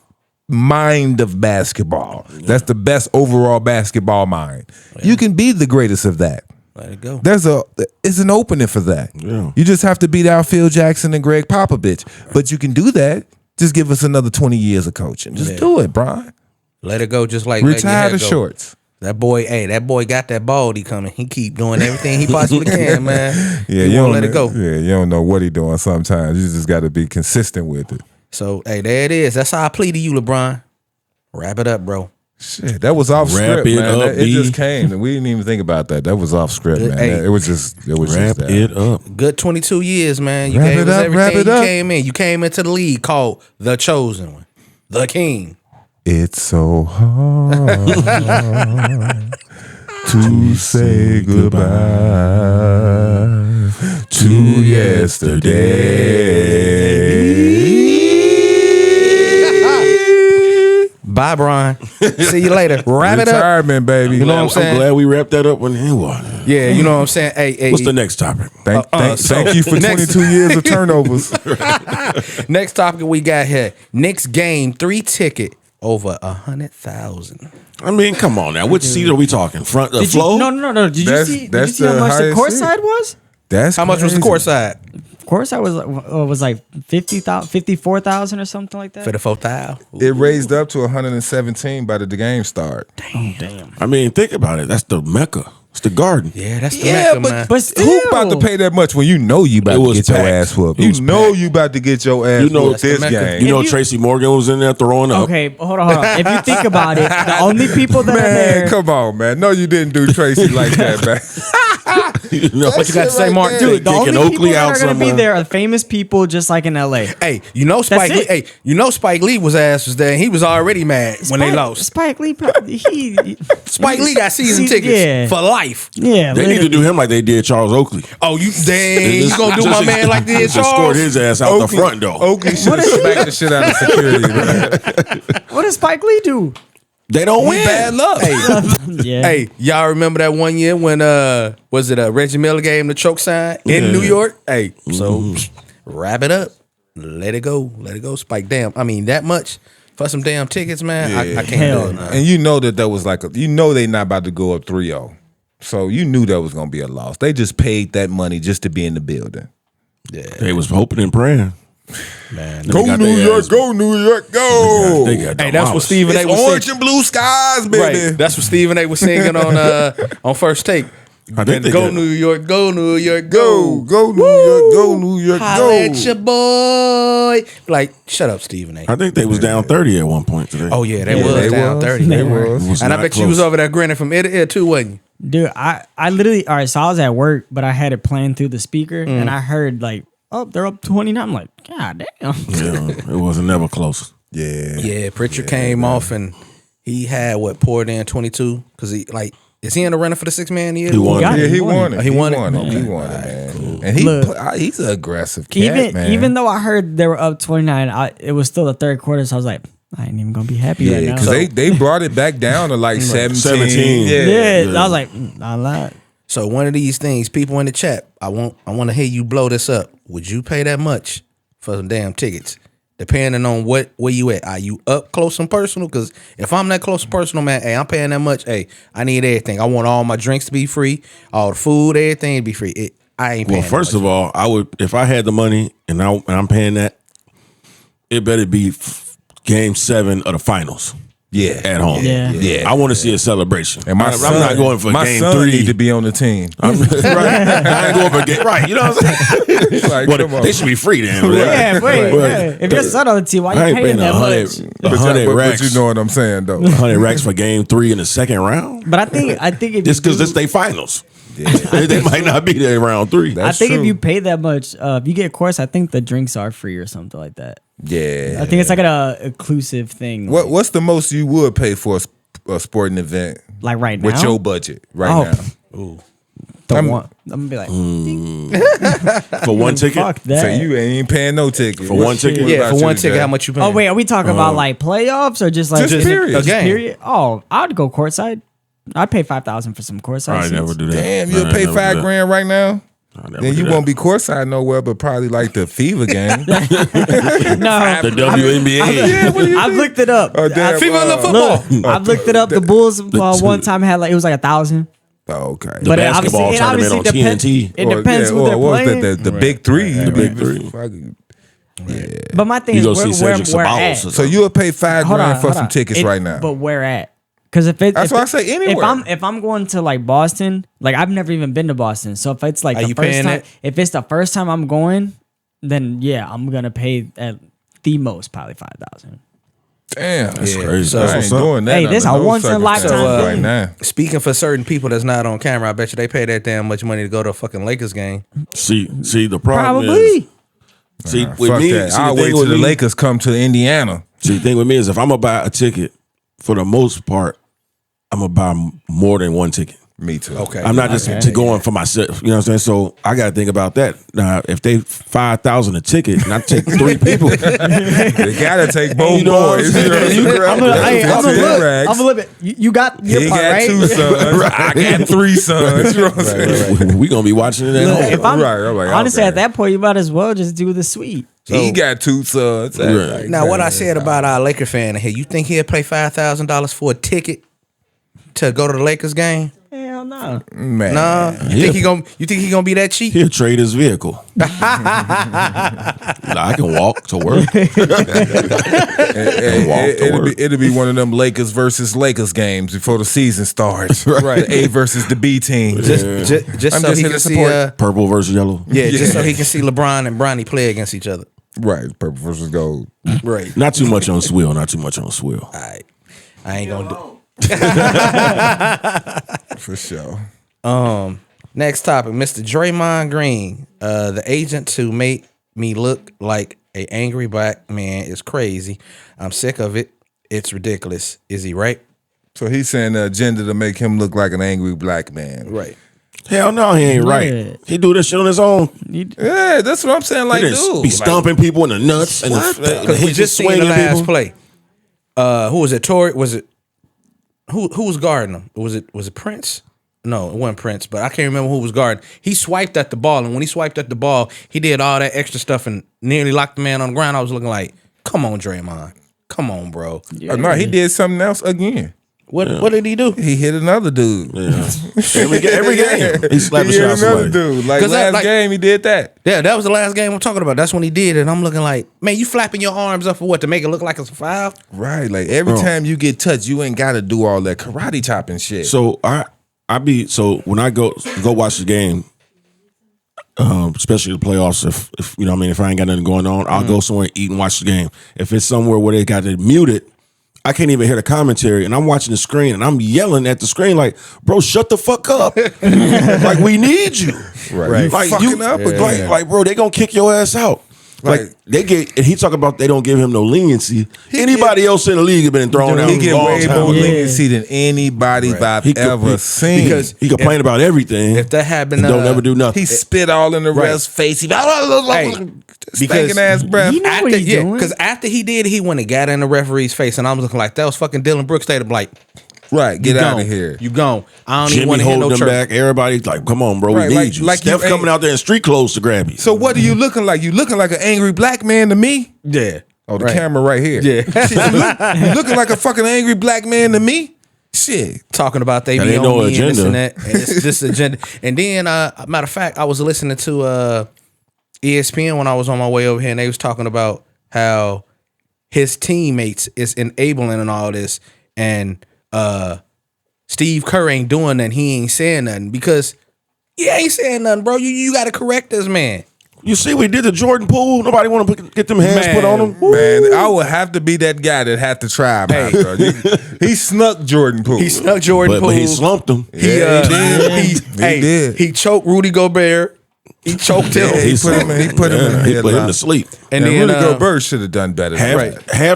mind of basketball. That's the best overall basketball mind. You can be the greatest of that. Let it go. It's an opening for that. Yeah. You just have to beat out Phil Jackson and Greg Popovich. But you can do that. Just give us another 20 years of coaching. Just do it, Brian. Let it go. Just like Retire letting the your hair go. shorts. That boy got that baldy coming. He keep doing everything he possibly can, man. Yeah, you you won't don't let it go. Yeah, you don't know what he doing sometimes. You just got to be consistent with it. So hey, there it is. That's how I plead to you, LeBron. Wrap it up, bro. Shit, that was off Wrap script, it man. up, It B. just came. We didn't even think about that. That was off script, man. Hey. It was just Wrap that. it up. Good 22 years, man. You Wrap gave it us up, everything. wrap it You up. came in. You came into the league called the chosen one, the king. It's so hard to say goodbye to yesterday. Bye, Brian. See you later. Wrap it up. Retirement, baby. You know what I'm saying? I'm glad we wrapped that up when he was. Yeah, you know what I'm saying. Hey, What's the next topic? Thank you for next- 22 years of turnovers. next topic we got here. Knicks game 3 ticket over 100,000. I mean, come on now. Which seat are we talking? Front, the Did flow? you, no. Did you That's- see? Did you that's see how the much the highest court seat. side was? That's How much was the crazy. court side? Court side was like 54,000 or something like that. 54,000. It raised up to 117 by the game start. Damn. I mean, think about it. That's the Mecca. It's the Garden. Yeah, that's the Yeah, Mecca, man. But still, Who about to pay that much when you know you about It to was get your packed. ass whooped? It You was know packed. you about to get your ass You know- whooped this That's the Mecca. game. You know you- Tracy Morgan was in there throwing up. Okay, hold on. If you think about it, the only people that are Man, there, come on, man. No, you didn't do Tracy like that, man. You know? What you got to say, right Mark? there. Dude, the kicking only Oakley people that out are going to be somewhere. there are famous people, just like in LA. hey, you know Spike That's Lee. it. Hey, you know Spike Lee was there. And he was already mad when they lost. Spike Lee, probably, Spike Lee got season tickets Yeah. for life. Yeah, They need to do him like they did Charles Oakley. Oh, you dang! You gonna do my man like this, Just escort Charles? his ass out the front door. Oakley should have smacked the shit out of security, man. What does Spike Lee do? They don't win. Bad luck. Yeah. Hey, y'all remember that one year when was it Reggie Miller gave him the choke sign in New York? Hey, so wrap it up, let it go, Spike. Damn, I mean that much for some damn tickets, man. Yeah. I can't Hell do it. no. Man. And you know that was like you know they not about to go up 3-0. So you knew that was gonna be a loss. They just paid that money just to be in the building. They was hoping and praying. Man, Go New York, go New York, go. They got hey, that's what demolished. Stephen A. It's was orange singing. and blue skies, baby. Right, that's what Stephen A. was singing on First Take. I think they Go got- New York, go New York, Go, go. go New York, go New York, Holla at your go. boy. Like, shut up, Stephen A. I think they was down 30 at one point today. Oh yeah, they Yeah, was they down was. 30. They They were. was. It was And I not bet you was close. over there grinning from ear to ear too, wasn't you? Dude, I literally, all right, so I was at work, but I had it playing through the speaker and I heard like, oh, they're up 29. I'm like, God damn. Yeah, it wasn't never close. Yeah. Yeah, Pritchard came off and he had poured in 22 because he is he in the running for the 6-man year? He won. got Yeah, it. he won it. Oh, he won it? He won it, man. And he's an aggressive cat, man. Even though I heard they were up 29, it was still the third quarter, so I was like, I ain't even gonna be happy right yeah, now. because they brought it back down to like 17. yeah, I was like, I lied. So one of these things, people in the chat, I want to hear you blow this up. Would you pay that much for some damn tickets? Depending on where you at. Are you up close and personal? Because if I'm that close and personal, man, hey, I'm paying that much. Hey, I need everything. I want all my drinks to be free, all the food, everything to be free. I ain't paying Well, first of all, I would if I had the money and I'm paying that, it better be Game 7 of the finals. Yeah. At home. Yeah. I want to see a celebration. And my I'm son, not going for my game son 3. need to be on the team. right. I ain't going for game. Right. You know what I'm saying? Like, But come on. they should be free then. Yeah, wait. But- If your son on the team, why I you ain't paying paying that much? 100 but racks. you know what I'm saying, though. 100 racks for game 3 in the second round. But I think if Just you because do- this they finals. They might not be there in round 3. I That's think if true. you pay that much, if you get course, I think the drinks are free or something like that. Yeah. I think it's like an inclusive thing. What's the most you would pay for a sporting event like right now? with your budget right Oh. now? Ooh. I'm gonna be like, For one ticket. fuck that. So you ain't paying no ticket. For one ticket? what Yeah, about for you, one ticket, Jay? how much you paying? Oh wait, are we talking about like playoffs or just like Just period. A game. period? Oh, I'd go courtside. I'd pay $5,000 for some courtside. I seats. never do that. Damn, I you'll pay never do that. $5,000 right now? I never Then do you that. won't be courtside nowhere, but probably like the FIBA game. No, The WNBA. I've looked it up. Oh, damn, FIFA uh, football. Look, I've looked it up. The Bulls one time had it was like 1,000. Oh, okay. The basketball it tournament on depends. TNT. It depends who they're what was playing. that? The big three. The big three. But my thing You is go see where Cedric at. Ceballos. So you'll pay $5,000 for hold some on. tickets right now. But where at? Because if it, That's if why I it- say anywhere. If I'm going to like Boston, like I've never even been to Boston, so if it's like Are the you first paying time, it? if it's the first time I'm going, then yeah, I'm gonna pay at the most probably $5,000. Damn, that's Yeah. crazy. So- I That's ain't what's up. doing that. Hey, this under a no once in a lifetime circumstances right thing. now. Speaking for certain people that's not on camera, I bet you they pay that damn much money to go to a fucking Lakers game. See, the problem Probably. is. See, with Fuck me, that. see, I'll the wait thing till with the me, Lakers come to Indiana. See, the thing with me is if I'm gonna buy a ticket, for the most part, I'm gonna buy more than one ticket. Me too. Okay. I'm not just to going for myself. You know what I'm saying? So I got to think about that. Now, if they $5,000 a ticket and I take 3 people, They gotta take both You know what I'm boys. saying? You know what I'm saying? I'm gonna That's look. 10 rags. I'm gonna look. You got your He part got right. 2 sons. I got 3 sons. You know what I'm saying? we gonna be watching it at Look, home. if I'm, Right, I'm like, honestly, okay. at that point, you might as well just do the suite. He got 2 sons. Right. Now, what I said about our Laker fan in here, you think he'll pay $5,000 for a ticket to go to the Lakers game? Hell Hell no. Man. Nah, you think he gonna be that cheap? He'll trade his vehicle. I can walk to work. It'll be one of them Lakers versus Lakers games before the season starts. Right. The A versus the B team. Just I'm so just he here can to see, support. Purple versus yellow. just so he can see LeBron and Bronny play against each other. Right. Purple versus gold. Right. Not too much on swill. Not too much on swill. All right. I ain't gonna do. For sure. Next topic, Mr. Draymond Green, the agent to make me look like a angry black man is crazy. I'm sick of it. It's ridiculous. Is he right? So he's saying the agenda to make him look like an angry black man. Right. Hell no, he ain't Yeah. right. He do this shit on his own. Yeah, that's what I'm saying. Like, He just dude. be stomping people in the nuts and Because we just seen the last play. Who was it? Tory? Was it? Who was guarding him? Was it Prince? No, it wasn't Prince, but I can't remember who was guarding. He swiped at the ball, and when he swiped at the ball, he did all that extra stuff and nearly locked the man on the ground. I was looking like, come on, Draymond. Come on, bro. No, he did something else again. What did he do? He hit another dude. Yeah. every game. He slapped He the hit shots another away. dude. Like 'Cause that, last game, he did that. Yeah, that was the last game I'm talking about. That's when he did it. And I'm looking like, man, you flapping your arms up for what? To make it look like it's a foul? Right. Like every time you get touched, you ain't got to do all that karate chopping shit. So so when I go watch the game, especially the playoffs, if you know what I mean, if I ain't got nothing going on, I'll go somewhere and eat and watch the game. If it's somewhere where they got it muted, I can't even hear the commentary, and I'm watching the screen, and I'm yelling at the screen like, "Bro, shut the fuck up! Like we need you, Right. Like Fucking up again. like, bro, they gonna kick your ass out." Like Right. they get, and he talking about they don't give him no leniency. Anybody else in the league have been thrown out. He get a long way time more ago. leniency than anybody I've ever seen. Because He complain about everything. if that happened, and don't ever do nothing. He spit all in the ref's face. He stinking ass breath. He know what he's doing. Because after he did, he went and got in the referee's face, and I was looking like that was fucking Dylan Brooks. They'd be like, Right, get "You out gone. of here. You gone. I don't even Jimmy want to hear holding no them church." back. Everybody like, come on, bro, Right, we like- need you. like you Steph coming ain't- out there in street clothes to grab you. So what are you looking like? You looking like an angry black man to me? Yeah. Oh, the Right. camera right here. Yeah. Shit, you looking like a fucking angry black man to me? Shit. Talking about they That be ain't on no me and this agenda. and that. And it's this agenda. And then, matter of fact, I was listening to ESPN when I was on my way over here, and they was talking about how his teammates is enabling and all this, and Steve Kerr ain't doing nothing. He ain't saying nothing because he ain't saying nothing, bro. You got to correct this man. You see what he did to Jordan Poole? Nobody want to get them hands Man, put on him. Man, I would have to be that guy that had to try him out, bro. He snuck Jordan Poole. He snuck Jordan But Poole. he slumped him. Yeah, he did. He did. He choked Rudy Gobert. He choked him. Yeah, he put him in the He put him headlock. to sleep. And And then Rudy Gobert should have done better. Half, than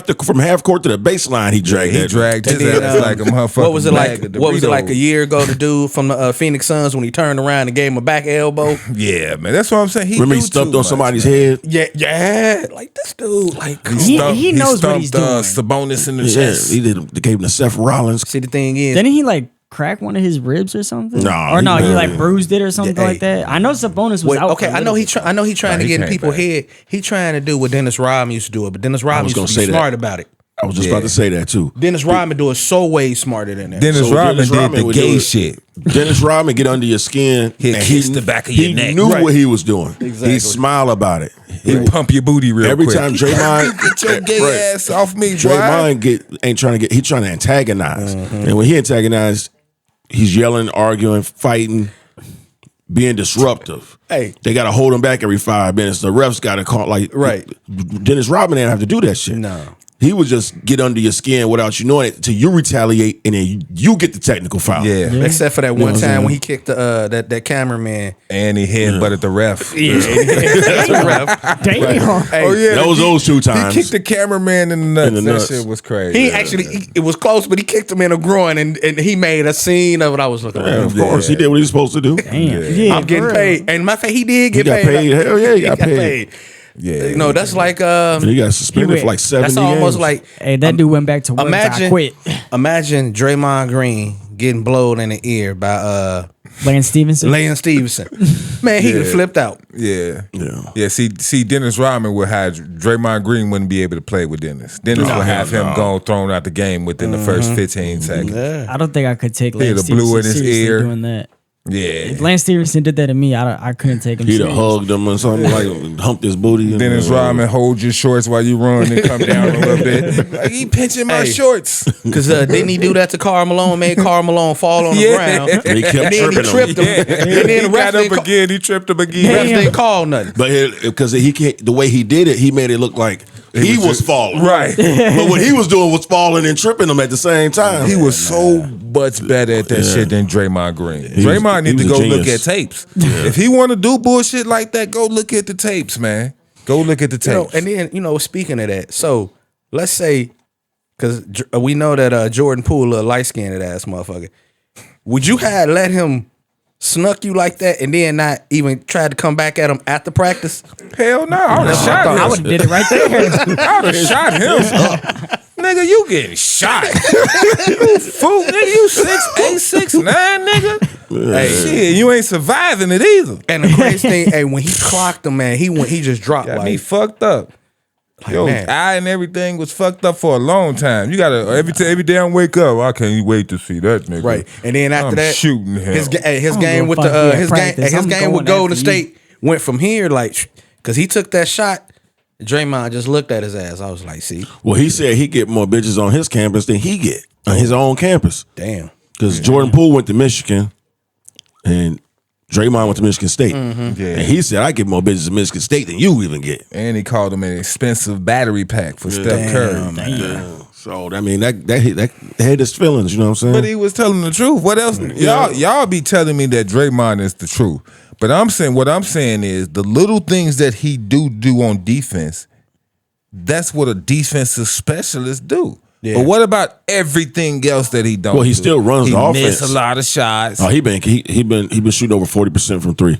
that. from half court to the baseline, he dragged He that. dragged his And then, ass like a motherfucker. what was it like? What was it like a year ago? The dude from the Phoenix Suns when he turned around and gave him a back elbow. Yeah, man. That's what I'm saying. Remember he do stumped too on much, somebody's man. head? Yeah. Like this dude. Like, He knows what he's doing. Sabonis in the Yeah, chest. he did. They gave him to Seth Rollins. see, the thing is, Didn't he like crack one of his ribs or something? Nah, or no, he he like barely- bruised it or something Yeah, like that. I know Sabonis was wait, out. okay, for a I know little I know he trying Nah, to he get in came people's back. head. He trying to do what Dennis Rodman used to do it, but Dennis Rodman was used to gonna be say that. smart about it. I was just about to say that too. Dennis Rodman do it so way smarter than that. Dennis So Rodman Dennis did Rodman the would gay do it. shit. Dennis Rodman get under your skin. He'll and kiss the back of your he neck. knew Right. what he was doing. Exactly. He smiled about it. He pump your booty real Every quick. time Draymond Get your gay Right. ass off me, boy. Draymond ain't trying to get. He trying to antagonize, and when he antagonized, he's yelling, arguing, fighting, being disruptive. Hey. They got to hold him back every 5 minutes. The refs got to call like Right. Dennis Rodman didn't have to do that shit. No. He would just get under your skin without you knowing it till you retaliate, and then you get the technical foul. Yeah. Except for that one what I'm time saying? when he kicked the that cameraman. And he headbutted the ref. Damn. Oh yeah, That was those 2 times. He kicked the cameraman in the nuts. In the nuts. That shit was crazy. He actually, it was close, but he kicked him in the groin, and he made a scene of it. I was looking Yeah, like, of course, he did what he was supposed to do. Damn. Yeah, I'm getting for real. paid. And my fact, he did He get got paid. paid. Hell yeah, he got paid. Yeah. You know, that's like He got suspended for like 70 that's almost games. like Hey, that dude went back to work. I quit. imagine Draymond Green getting blowed in the ear by Lance Stevenson. Lance Stevenson. Man, he could flipped out. Yeah. See, Dennis Rodman would have Draymond Green wouldn't be able to play with Dennis. Dennis would have him thrown out the game within the first 15 seconds. Yeah. I don't think I could take He had Lance a blue Stevenson in his seriously ear. doing that. Yeah. If Lance Stevenson did that to me, I couldn't take him He'd have serious. hugged him or something, like humped his booty. And, Dennis Rodman hold your shorts while you run and come down a little bit. Like, he pinching my Hey. shorts. Because didn't he do that to Karl Malone? Made Karl Malone fall on the ground. He kept And then he tripping tripped him. him. And then He the got ref up didn't again. He tripped him refs again. didn't call nothing. But because he can't, the way he did it, he made it look like he was was just- falling. Right. But what he was doing was falling and tripping him at the same time. He was so much better at that shit than Draymond Green. Draymond need to was a go look genius. at tapes. If he want to do bullshit like that, go look at the tapes, man. Go look at the tapes. And then, speaking of that, so let's say, because we know that Jordan Poole, a light-skinned ass motherfucker, would you have let him snuck you like that and then not even try to come back at him after practice? Hell no, I would have shot him. I would have did it right there. I would have shot him. Nigga, you getting shot. You fool, nigga, you 6'8", 6'9", nigga. Hey, shit, you ain't surviving it either. And the crazy thing, hey, when he clocked him, man, he just dropped Got like me fucked up. Yo, man. eye and everything was fucked up for a long time. You gotta every day I wake up, I can't wait to see that nigga. right. And then after I'm that, shooting him. his I'm game gonna with fuck you the at his practice. game I'm with going Golden after you. State went from here like because he took that shot. Draymond just looked at his ass. I was like, see, Well, he said he get more bitches on his campus than he get on his own campus. damn. Because Jordan Poole went to Michigan and Draymond went to Michigan State. Yeah. And he said, I get more bitches in Michigan State than you even get. And he called him an expensive battery pack for Steph Curry. Yeah. So, I mean, that had his feelings, you know what I'm saying? But he was telling the truth. What else? Y'all be telling me that Draymond is the truth. But what I'm saying is the little things that he do on defense, that's what a defensive specialist do. Yeah. But what about everything else that he don't Well, he do? still runs the He miss offense. a lot of shots. Oh, he been shooting over 40% from three.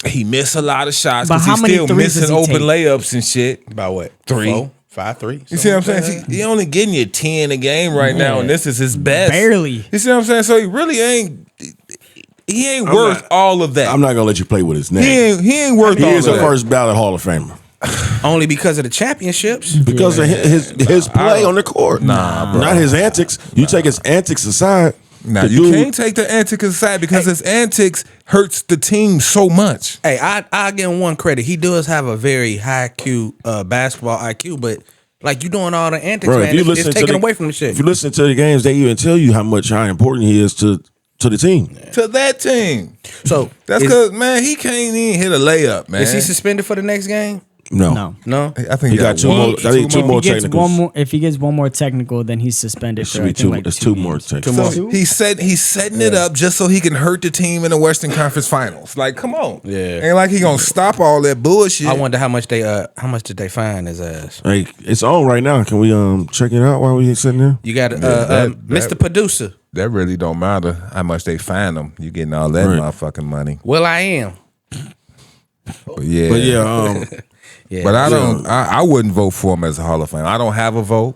He missed a lot of shots But because how he's many still threes does missing he open take? layups and shit. About what? 3. 4, 5, 3. You see what I'm saying? See, he only getting you 10 a game right now, and this is his best. Barely. You see what I'm saying? So he really ain't. He ain't worth all of that. I'm not going to let you play with his name. He ain't worth He all is of a that. first ballot Hall of Famer. Only because of the championships. Because of his play on the court. Nah, bro. Not his antics. You take his antics aside. Now the you dude- can't take the antics aside because his antics hurts the team so much. Hey, I give him one credit. He does have a very high IQ basketball IQ, but like you doing all the antics, Bro, man, it's taken away from the shit. If you listen to the games, they even tell you how important he is to the team. To that team. So That's because, man, he can't even hit a layup, man. is he suspended for the next game? No. No. I think He got two more. I think two more technicals. If he gets one more technical, then he's suspended. It For, should I be think, two. like It's 2 two more games. technicals. So he's setting it up just so he can hurt the team in the Western Conference Finals. Like, come on. Yeah. Ain't like he gonna stop all that bullshit. I wonder how much did they fine his ass? Hey, it's on right now. Can we check it out while we sitting there? You got that- Mr. Producer. That really don't matter how much they fine him. You getting all that Right. motherfucking money. Well, I am. But yeah. But yeah, Yeah. But I wouldn't vote for him as a Hall of Fame. I don't have a vote.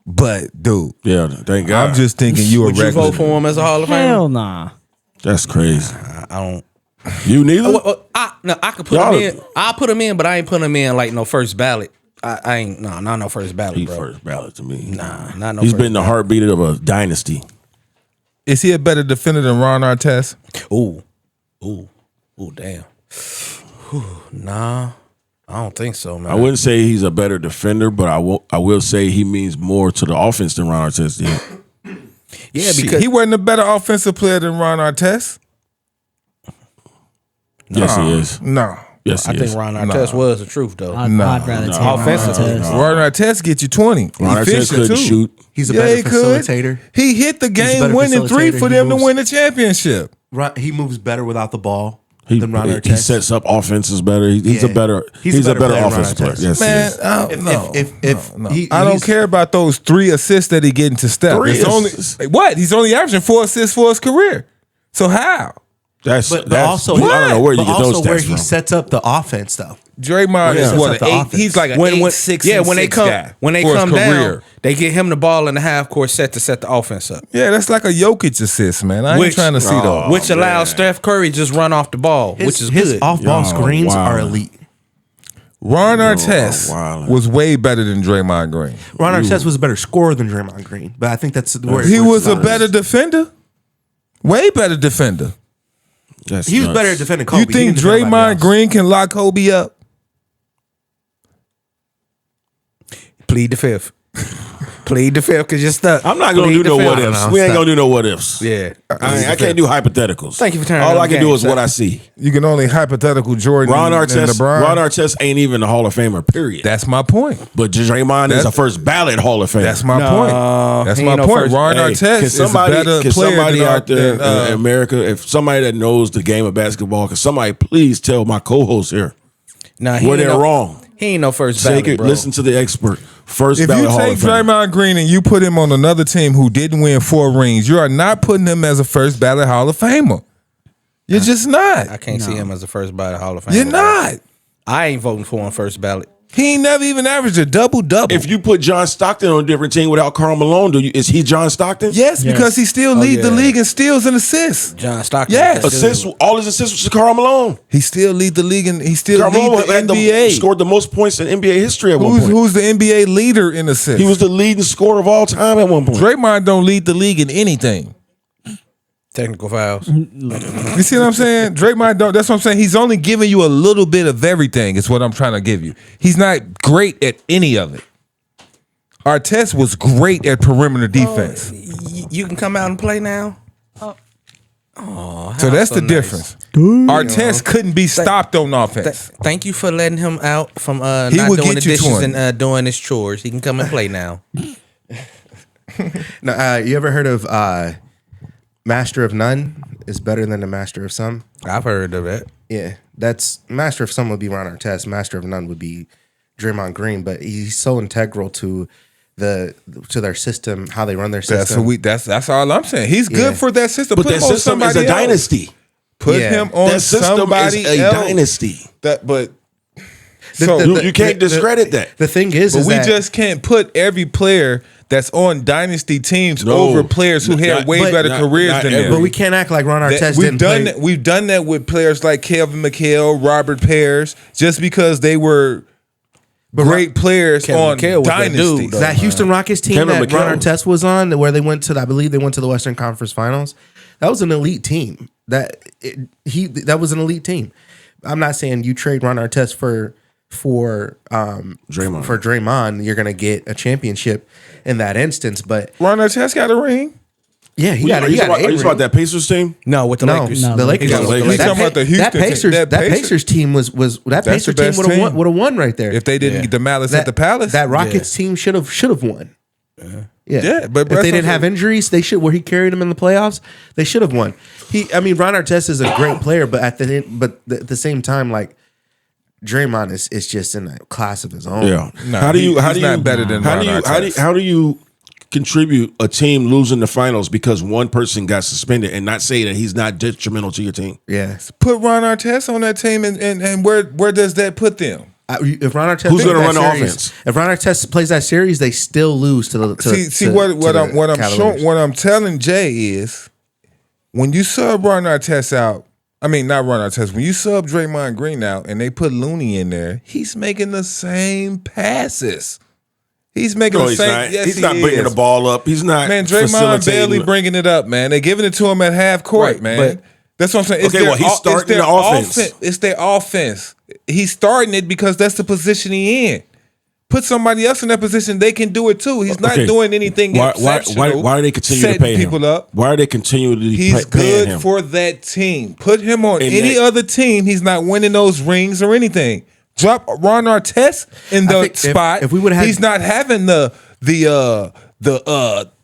But dude, yeah. Thank God. I'm just thinking you a Would you regular. vote for him as a Hall of Famer? Hell nah. That's crazy. I don't. You neither. I could put Y'all- him in. I'll put him in, but I ain't put him in like no first ballot. I ain't not no first ballot, He bro. first ballot to me. Nah, not no. He's first been the heartbeat of a dynasty. Is he a better defender than Ron Artest? Ooh, damn. Nah, I don't think so, man. I wouldn't say he's a better defender, but I will say he means more to the offense than Ron Artest did. Yeah, Shit, because he wasn't a better offensive player than Ron Artest. Yes, he is. No. Yes, I he think is. Ron Artest was the truth, though. I'd rather take Offensive. Ron Artest. Ron Artest get you 20. Ron Artest Efficient, couldn't too. shoot. He's a Yeah, better he could. facilitator. He hit the a game better winning 3 facilitator. for He them to moves- win the championship. Right, he moves better without the ball He than Ron Artest. he sets up offenses better. He's a Yeah. better. He's He's a a better better player than offensive Ron player. Artest. Yes, Man, he is. I don't care about those 3 assists that he getting to Steph. 3 It's only assists. what? He's only averaging 4 assists for his career. So how? That's But that's. also, I don't know where you but get those also where stats he from. sets up the offense, though. Draymond is Sets what up the an 8. offense. He's like an when 8, 6, and when they 6 come guy when they for his come down, career. they get him the ball in the half court set to set the offense up, Yeah, that's like a Jokic assist, man. I ain't trying to see those. which allows Steph Curry just run off the ball, which is his good. off-ball screens are elite. Ron Artest was way better than Draymond Green. Ron Artest was a better scorer than Draymond Green, but I think that's where He where was it's a better defender. Way better defender. He was better at defending Kobe. You He think didn't defend anybody Draymond else. Green can lock Kobe up? Plead the fifth. Plead the fifth because you're stuck. I'm not gonna Plead do the no fifth. what ifs. We ain't gonna do no what ifs. Yeah. I can't do hypotheticals. Thank you for turning All on I the can do game, is what son. I see. You can only hypothetical Jordan Ron and Artest. LeBron. Ron Artest ain't even a Hall of Famer. Period. That's my point. But Draymond is a first ballot Hall of Famer. That's my point. That's he my ain't no point. first- Ron Hey, Artest can is somebody, a better can player somebody than, out there than, in America, if somebody that knows the game of basketball, can somebody please tell my co-host here Nah, where they're wrong? He ain't no first Take ballot, it. bro. Listen to the expert. First if ballot you Hall take of Famer. Draymond Green and you put him on another team who didn't win 4 rings, you are not putting him as a first ballot Hall of Famer. You're just not. I can't see him as a first ballot Hall of Famer. You're not. I ain't voting for him first ballot. He ain't never even averaged a double-double. If you put John Stockton on a different team without Karl Malone, is he John Stockton? Yes, because he still leads the yeah. league in steals and assists. John Stockton. Yes. Assists. All his assists was Karl Malone. He still lead the league and he still Karl Malone lead the had NBA. scored the most points in NBA history at one point. Who's the NBA leader in assists? He was the leading scorer of all time at one point. Draymond don't lead the league in anything. Technical fouls. You see what I'm saying? Draymond don't. That's what I'm saying. He's only giving you a little bit of everything. Is what I'm trying to give you. He's not great at any of it. Artest was great at perimeter defense. You can come out and play now. So that's so the nice. difference. Artest couldn't be stopped on offense. Thank you for letting him out from He not would doing the get you dishes 20. and doing his chores. He can come and play now. Now, you ever heard of Master of None is better than the Master of Some? I've heard of it. Yeah, that's Master of Some would be Ron Artest. Master of None would be Draymond Green. But he's so integral to their system, how they run their system. That's all I'm saying. He's good Yeah. for that system. But Put that him on system is somebody a else. dynasty. Put Yeah. him on That system somebody is a else. dynasty. But The- so the- You can't discredit that. The thing is But we that just can't put every player that's on dynasty teams No. over players who had Not- way but better not- careers not than every- them. but we can't act like Ron Artest That- didn't play. We've done that with players like Kelvin McHale, Robert Pears, just because they were great players Kevin on McHale was that dude, dynasty. though. That Houston Rockets team Kevin that Ron McHale. Artest was on, where they went to, I believe they went to the Western Conference Finals. That was an elite team. That was an elite team. I'm not saying you trade Ron Artest for Draymond. For Draymond, you're gonna get a championship in that instance. But Ron Artest got a ring. yeah, Are he you got talking eight about rings. that Pacers team? No, with the No, Lakers. No, the Lakers. He got Lakers. He's talking about the Houston that Pacers. team. That Pacers team was that That's Pacers the team best would have team. won right there. If they didn't get the malice at the Palace. That Rockets team should have won. Yeah, but if they didn't have injuries, they should. Where he carried them in the playoffs, they should have won. Ron Artest is a great player, but at the same time, like Draymond is just in a class of his own. Yeah. Nah, he's not better than Ron Artest. How do you contribute a team losing the finals because one person got suspended and not say that he's not detrimental to your team? Yeah. Put Ron Artest on that team, and where does that put them? If Ron Artest Who's plays gonna that run the series- offense? If Ron Artest plays that series, they still lose to the. What I'm telling Jay is, when you sub Ron Artest out, I mean not Ron Artest, when you sub Draymond Green out and they put Looney in there, he's making the same passes. He's making No, the he's same. not. Yes, He's he not bringing is. the ball up. He's not. Man, Draymond facilitating barely the- bringing it up, man. They're giving it to him at half court, Right, man. but- That's what I'm saying. It's Okay, their well, he's it's starting their the offense. It's their offense. He's starting it because that's the position he in. Put somebody else in that position, they can do it too. He's not Okay. doing anything exceptional. Why are they continuing to setting pay him? people up? Why are they continually He's paying good him? for that team. Put him on And any that- other team. He's not winning those rings or anything. Drop Ron Artest in the think spot. if we would've had- he's not having the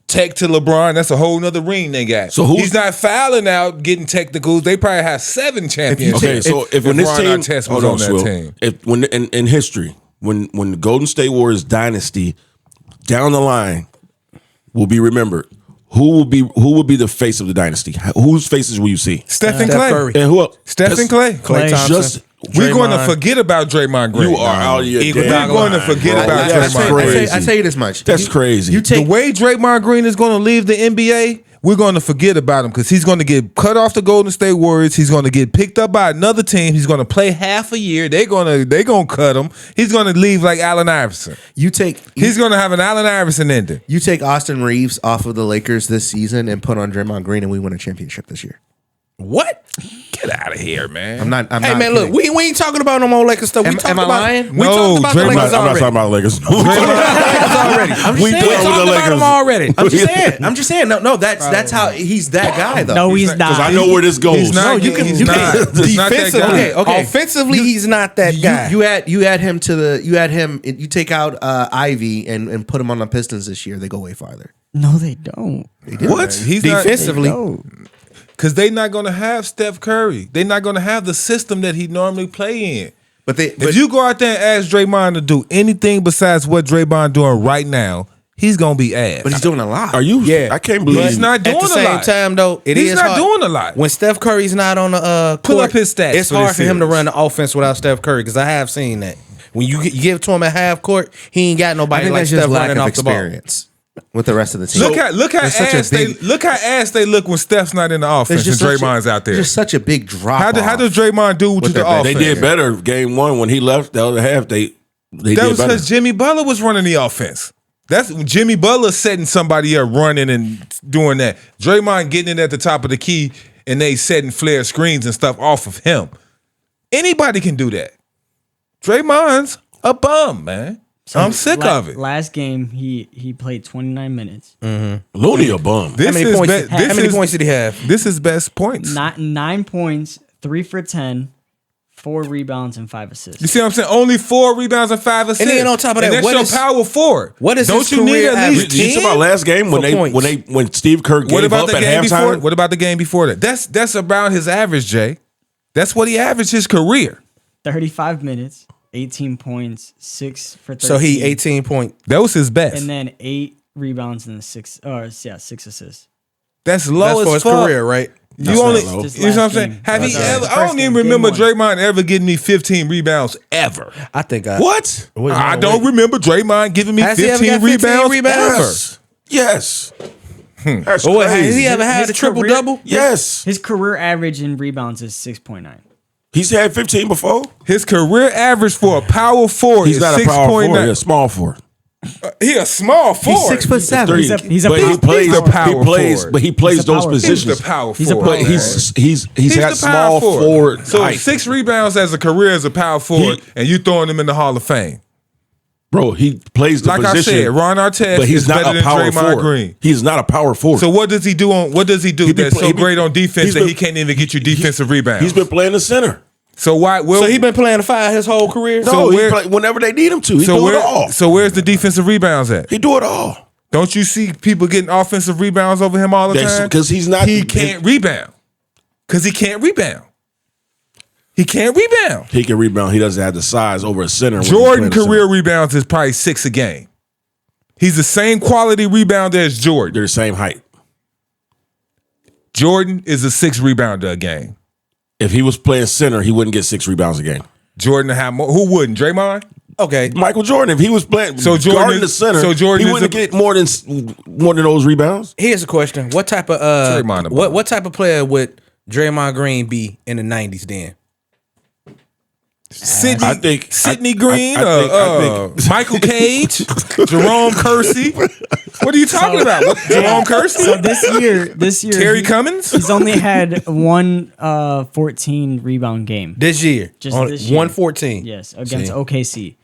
tech to LeBron. That's a whole nother ring they got. So who's- he's not fouling out, getting technicals. They probably have 7 championships. Okay, so if when this Ron team, Artest was hold on that Swill. team. If when in history, when the Golden State Warriors dynasty down the line will be remembered, who will be the face of the dynasty? Whose faces will you see? Steph and Steph Clay. Curry. And who else? Steph and Clay. Klay Thompson. Just We're going to Draymond. forget about Draymond Green. You are out of your Equal damn We're going to mind, forget bro. about That's Draymond Green. crazy. I tell you this much. That's crazy. You take The way Draymond Green is going to leave the NBA, we're going to forget about him because he's going to get cut off the Golden State Warriors. He's going to get picked up by another team. He's going to play half a year. They're going to cut him. He's going to leave like Allen Iverson. He's going to have an Allen Iverson ending. You take Austin Reeves off of the Lakers this season and put on Draymond Green, and we win a championship this year. What? Get out of here, man. I'm not. Hey man, look, we ain't talking about no more Lakers stuff. We talking am I about lying? we No, talked about the Draymond- Lakers I'm not already. talking about Lakers. already. We We done with talked the about Lakers. them already. I'm just saying. No, that's how he's that guy though. No, he's Because not. I know where this goes. He's not. No, you can- he's you not. can- He's not that Defensively, guy. Okay. offensively, he's not that guy. You add him to the. You take out Ivy and put him on the Pistons this year. They go way farther. No, they don't. What? He's not. Defensively, No. Because they're not going to have Steph Curry. They're not going to have the system that he normally play in. But If you go out there and ask Draymond to do anything besides what Draymond doing right now, he's going to be ass. but he's doing a lot. Are you? Yeah. I can't But believe he's not doing at the a same lot. time though, He's not hard. doing a lot. When Steph Curry's not on the Pull court, up his stats It's for hard this for him to series. run the offense without Steph Curry because I have seen that. When you give it to him at half court, he ain't got I nobody think like that's just Steph lack running of off the ball. experience with the rest of the team. Look how There's such a ass big- they look when Steph's not in the offense and Draymond's out there. Just such a big drop. How does Draymond do to With the their bench. offense? they did better game one when he left. The other half they That did was better. because Jimmy Butler was running the offense. That's Jimmy Butler setting somebody up, running and doing that. Draymond getting it at the top of the key, and they setting flare screens and stuff off of him. Anybody can do that. Draymond's a bum, man. I'm sick of it. Last game, he played 29 minutes. Looney a bum. This How many is points? be- How this many is- points did he have? This is best points. Not 9 points, 3 for 10, 4 rebounds, and 5 assists. You see what I'm saying? Only 4 rebounds and 5 assists. then on top of that, and that's what your is- power forward. what is Don't his you need career at average? least You talking 10? about last game when For points. when Steve Kerr gave What about up the at game before? halftime? What about the game before that? That's about his average, Jay. That's what he averaged his career. 35 minutes, 18 points, 6 for 13. So he 18 point. That was his best. And then 8 rebounds and 6 assists. That's low That's as for his fuck. career, right? You That's only, not low. Just you know what I'm last saying? game. Have he That's ever? right. I don't First even game, game remember one. Draymond ever getting me 15 rebounds ever. I think I. What? I don't remember Draymond giving me Has he ever 15 got 15 rebounds, rebounds? Yes. That's But what, crazy. has he ever had His a triple career- double? Yes. His career average in rebounds is 6.9. He's had 15 before. His career average for a power forward He's is not a power forward. He's a 6.9. small forward. He a small forward. He's 6'7". He's a but power- he plays. he's a power he plays. forward. But he plays He's a those power- He's positions. the power He's a forward. power But he's got the power small forward. So height. 6 rebounds as a career as a power forward, and you throwing him in the Hall of Fame. Bro, he plays the Like position. I said, Ron Artest but he's is not better a than power Draymond forward. Green. He's not a power forward. So what does he do on? What does he do He be that's play- so he be- great on defense he's that been- he can't even get you defensive rebounds? He's been playing the center. So why? Well, So he been playing the 5 his whole career. No, So he where- play whenever they need him to. He so do where? it all. So where's the defensive rebounds at? He do it all. Don't you see people getting offensive rebounds over him all the That's time? because he's not. He can't rebound. Because he can't rebound. He can't rebound. He can rebound. He doesn't have the size over a center. when he's Jordan playing the career center. rebounds is probably 6 a game. He's the same quality rebounder as Jordan. They're the same height. Jordan is a 6 rebounder a game. If he was playing center, he wouldn't get 6 rebounds a game. Jordan have more. Who wouldn't? Draymond? Okay. Michael Jordan, if he was playing So Jordan guarding is- the center, so Jordan he is wouldn't a- get more than those rebounds. Here's a question: What type of Draymond a bum. what type of player would Draymond Green be in the 90s? Then Sidney, I think- Sidney I- Green, I think- Michael Cage, Jerome Kersey. What are you talking about? Jerome Kersey? So this year, Terry Cummins? he's only had one 14 rebound game. this year, Just on this year. 114. Yes, against See? OKC.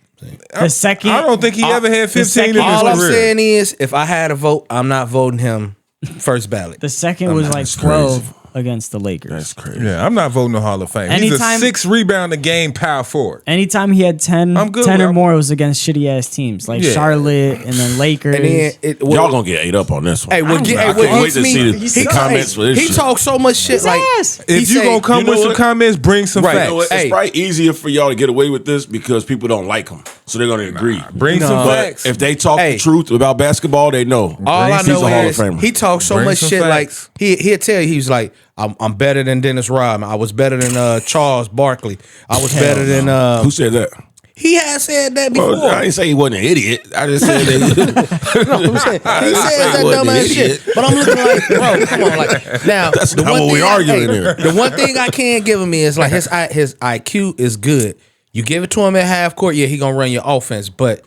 The second, I don't think he ever had 15 in his All I'm career. saying is, if I had a vote, I'm not voting him first ballot. the second was like That's 12 crazy. against the Lakers. That's crazy. Yeah, I'm not voting the Hall of Fame. He's a Anytime- 6 rebound a game power forward. Anytime he had 10, I'm good 10 or with- more, it was against shitty ass teams like Yeah. Charlotte and then Lakers. And then Y'all gonna get ate up on this one. Hey, what, I hey, can't what wait gets to me? see the he comments say- for this He shit. talks so much shit. His Like ass. he If you say- gonna come you know with some what? comments, bring some Right. facts. You know what? Hey. It's probably easier for y'all to get away with this because people don't like him, so they're gonna agree. Bring some No. But facts. if they talk Hey. the truth about basketball, they know. All I He's a know Hall is of Famer. he talks so Bring much some shit. facts. Like he'll tell you, he's like, I'm better than Dennis Rodman. I was better than Charles Barkley. I was better than Who said that? he has said that before. Well, I didn't say he wasn't an idiot. I just said that. I'm saying, he says that wasn't an dumbass idiot. shit. But I'm looking like, bro, come on, like now. That's the not one what we thing arguing here. The one thing I can give him is like his IQ is good. You give it to him at half court, yeah, he gonna run your offense. But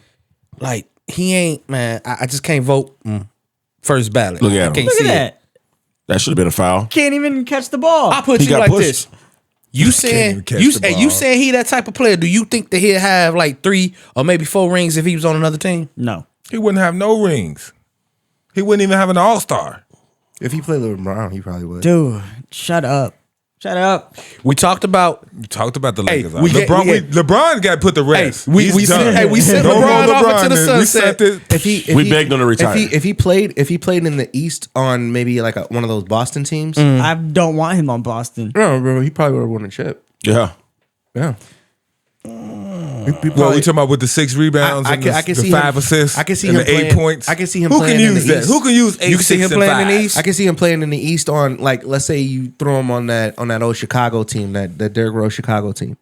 like he ain't, man. I just can't vote first ballot. Look at I him. can't Look at see it. that. That should have been a foul. Can't even catch the ball. I put He you got like pushed. this. You saying even catch you the ball. you saying he that type of player? Do you think that he'd have like 3 or maybe 4 rings if he was on another team? No. He wouldn't have no rings. He wouldn't even have an all-star. If he played LeBron, he probably would. Dude, shut up. Shut up. We talked about You talked about the Hey, Lakers. we get- LeBron, we get- LeBron got put to rest. we He's sent- done. hey, we sent No more LeBron off into the man. We sunset. sent it- We begged him to retire. If he played in the East on maybe like one of those Boston teams, I don't want him on Boston. no, bro, he probably would have won a chip. Yeah. Yeah. Well, we talking about with the 6 rebounds and I can the see 5 him, assists I can see and him the 8 playing, points. I can see him Who playing can in use the that? East. Who can use 8, You can see 6, him and playing in 5? the East? I can see him playing in the East on like let's say you throw him on that old Chicago team, that Derrick Rose Chicago team.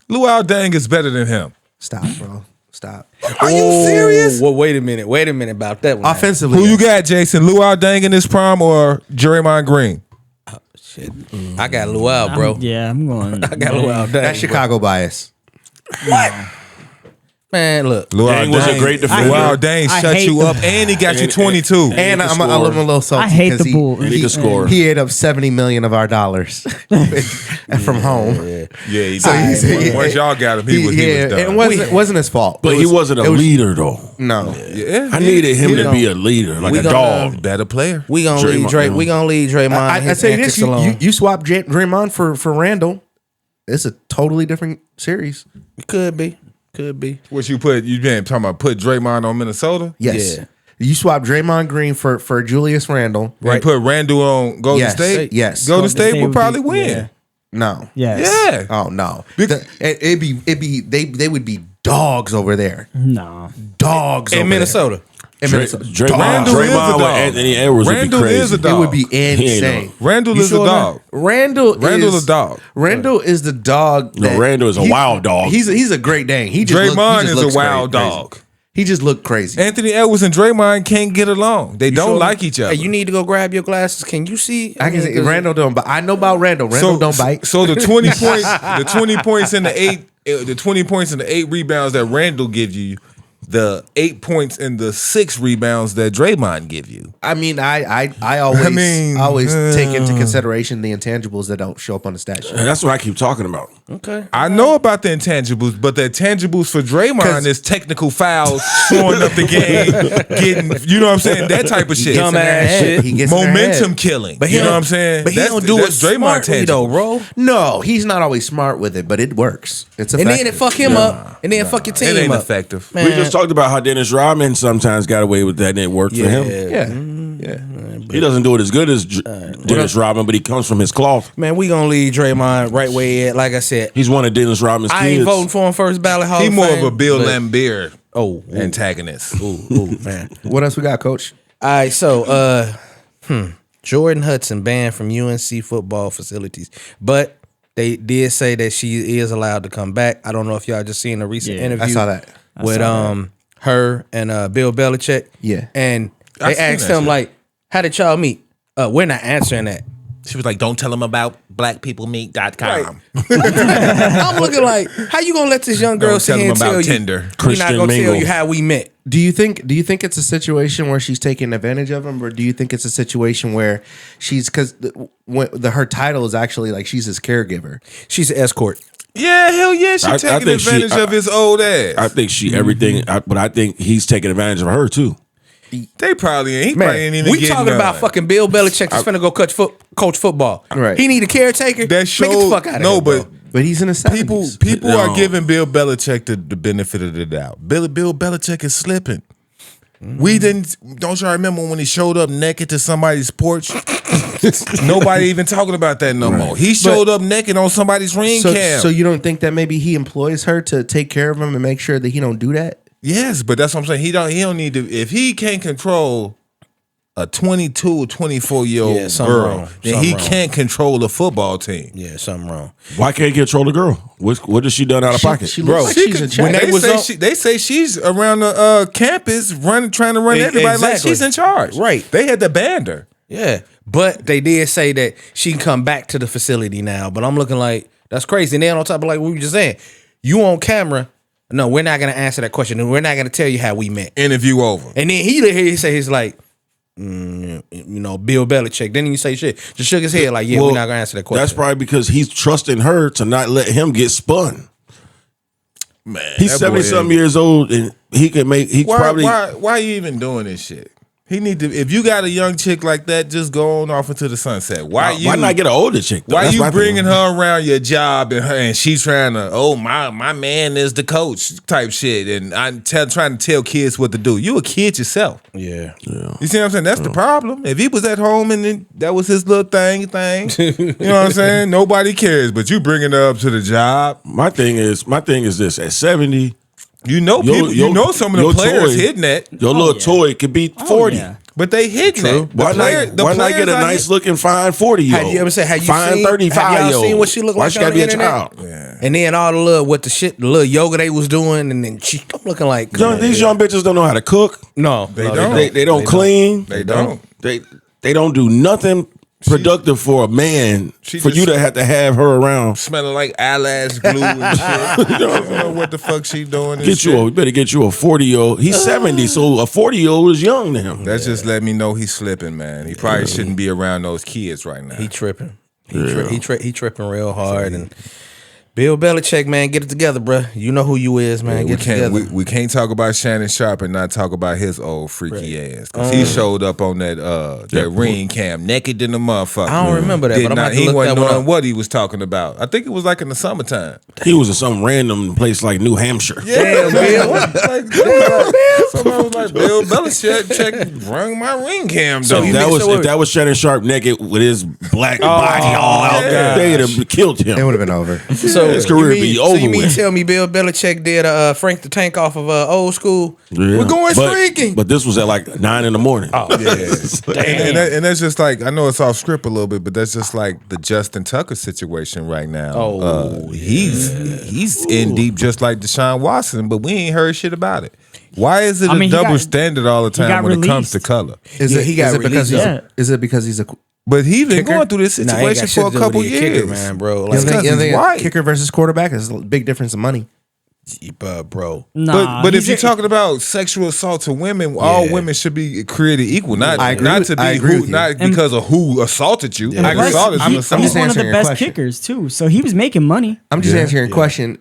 Luau Deng is better than him. Stop, bro. Stop. Are you serious? Well, wait a minute about that one. Offensively, Who you got, Jason? Luau Deng in his prime or Draymond Green? Shit. I got Luau, bro. I'm going. I got Luau. that's Chicago bias. Man, look. Luau Deng was a great defender. Luau Deng I shut hate you the- up, and he got you And- 22. And he I'm can a score. little salty. I hate 'cause the Bulls. And he can score. He ate up 70 million of our dollars from home. Yeah, he So did. he's- Once y'all got him, he was done. It wasn't his fault. But he wasn't a leader, though. No. Yeah, I needed him to gonna- be a leader, like we a gonna- dog. better player. We gonna leave Draymond, Dray. yeah. We gonna leave Draymond. I say this: you swap Draymond for Randall. It's a totally different series. could be. What you put? You been talking about put Draymond on Minnesota? Yes. Yeah. You swap Draymond Green for Julius Randle. Right. Put Randall on Golden Yes. State. Yes. Golden Golden State State would would probably be- win. yeah. No. Yes. Yeah. Oh no. Because- They would be dogs over there. No. Dogs In over Minnesota. there. In Minnesota. Draymond Randall is a with dog. Anthony Edwards Randall would be crazy. is a dog. It would be ain't insane. Randall You is sure a dog. that? Randall Randall is a dog. Randall is the dog. No, Randall is a wild dog. He's a great Dane. He just Draymond is looks a wild crazy. dog. He just looked crazy. Anthony Edwards and Draymond can't get along. They don't sure? like each other. Hey, you need to go grab your glasses. Can you see? I can say 'cause- Randall don't, but I know about Randall. Randall don't bite. So the 20 points, the 20 points and the 20 points and the 8 rebounds that Randall gives you, the 8 points and the 6 rebounds that Draymond give you. I mean, I always take into consideration the intangibles that don't show up on the stat sheet. And that's what I keep talking about. Okay. I know about the intangibles, but the intangibles for Draymond is technical fouls, slowing up the game, getting, you know what I'm saying, that type of shit. Dumbass shit. He gets in their Momentum head. killing. But he you know don't- what I'm saying? But he don't do it smartly though, bro. No, he's not always smart with it, but it works. It's And effective. then it fuck him up, and then fuck your team It ain't up. effective. Man. We just talked about how Dennis Rodman sometimes got away with that and it worked for him. Yeah. He doesn't do it as good as Dennis Rodman, but he comes from his cloth. Man, we gonna leave Draymond right where he at. Like I said, He's one of Dennis Rodman's I ain't kids. voting for him first ballot Hall He of more Fame, of a Bill but- Laimbeer Oh, antagonist. ooh, man. What else we got, Coach? All right, so Jordan Hudson banned from UNC football facilities, but they did say that she is allowed to come back. I don't know if y'all just seen a recent Yeah, interview. I saw that. with her and Bill Belichick. Yeah. and I they seen asked that him shit. like, "How did y'all meet?" We're not answering that. She was like, don't tell him about blackpeoplemeet.com. I'm looking like, how you gonna let this young girl Don't sit tell here him and about tell you? Tinder. We're not Christian gonna tell Mingle. you how we met. Do you think it's a situation where she's taking advantage of him, or do you think it's a situation where she's because her title is actually like she's his caregiver? She's an escort. Yeah, hell yeah, she I taking think she- advantage of his old ass. I think she everything, but I think he's taking advantage of her too. They probably ain't. He probably ain't Man, even we getting talking about none. fucking Bill Belichick that's finna go coach football. Right. He need a caretaker. That Make show. it the fuck out of No, here, bro. But he's in his 70s. people No. are giving Bill Belichick the benefit of the doubt. Bill Belichick is slipping. We didn't. Don't y'all remember when he showed up naked to somebody's porch? Nobody even talking about that no more. He showed up naked on somebody's ring cam. So you don't think that maybe he employs her to take care of him and make sure that he don't do that? Yes, but that's what I'm saying. He don't need to. If he can't control a 22 or 24-year-old Yeah, something girl, wrong. then Something he wrong. can't control a football team. Yeah, something wrong. Why can't he control the girl? What has she done out of pocket? She Bro, looks like she's could- in charge. when they was on- they say she's around the campus trying to run everybody like Exactly. she's in charge. Right. They had to ban her. Yeah, but they did say that she can come back to the facility now. But I'm looking like that's crazy. And then on top of like what we were just saying, you on camera. No, we're not gonna answer that question, and we're not gonna tell you how we met. Interview over. And then he say he's like, you know, Bill Belichick. Then he say shit. Just shook his head like, yeah, Well, we're not gonna answer that question. That's probably because he's trusting her to not let him get spun. Man, He's that boy 70 something ain't- years old, and he can make. He probably. Why you even doing this shit? He need to. If you got a young chick like that, just go on off into the sunset. Why not get an older chick? Though? Why That's you my bringing thing. her around your job and she trying to? Oh my man is the coach type shit, and I'm trying to tell kids what to do. You a kid yourself. yeah. You see what I'm saying? That's the problem. If he was at home and then that was his little thing, you know what I'm saying? Nobody cares, but you bringing her up to the job. My thing is this: at 70, You know, Your- people. your- You know, some of the your players toy- hitting that, your little toy could be 40. yeah. but they hitting that. Why not get a nice looking fine 40-year-old? Have you ever said? Have you fine seen? 35-year-old? Have y'all seen what she look Why like she on gotta the be a internet? child? Yeah. And then all the little what the shit, the little yoga they was doing, and then I'm looking like These young bitches don't know how to cook. no, They no, don't. They don't clean. They don't. They don't do nothing productive for a man She for you just- to have her around. Smelling like eyelash glue and shit. You don't know what the fuck she doing. And You better get you a 40-year-old. He's 70, so a 40-year-old is young to him. That just let me know he's slipping, man. He probably shouldn't be around those kids right now. he tripping. He tripping real hard. And Bill Belichick, man, get it together, bruh. You know who you is, man. we Get it together. can't we can't talk about Shannon Sharp and not talk about his old freaky ass because he showed up on that ring cam naked in the motherfucker. I don't remember that, but I'm about to he look wasn't that one knowing up. what he was talking about. I think it was like in the summertime. He was in some random place like New Hampshire. Damn, Bill. Somebody was like, Bill Belichick rung my ring cam. So though. you If that was Shannon Sharp naked with his black body all out there, they'd have killed him. It would have been over. So His career you be mean, over So you mean with. tell me Bill Belichick did Frank the Tank off of Old School? Yeah. We're going But- streaking. But this was at like 9 in the morning. Yeah. And that's just like, I know it's off script a little bit, but that's just like the Justin Tucker situation right now. He's in deep just like Deshaun Watson, but we ain't heard shit about it. Why is it I mean, a he double got- standard all the he got time when it comes to released. color? Is Yeah, it? he got Is it because released. he's? Yeah. Is it because he's a? But he been Kicker? going through this Nah, ain't situation got shit for a to do with couple the years. kicker, man, bro. You Like, don't think, because you don't he's think white. kicker versus quarterback is a big difference in money? bro. Nah, But if he's you're a- talking about sexual assault to women, all women should be created equal. Not I agree not with- to be I agree who, with you. not because of who assaulted you. I agree. Assaulted I'm you. just he's one of answering the your best question. kickers too, so he was making money. I'm just answering your question.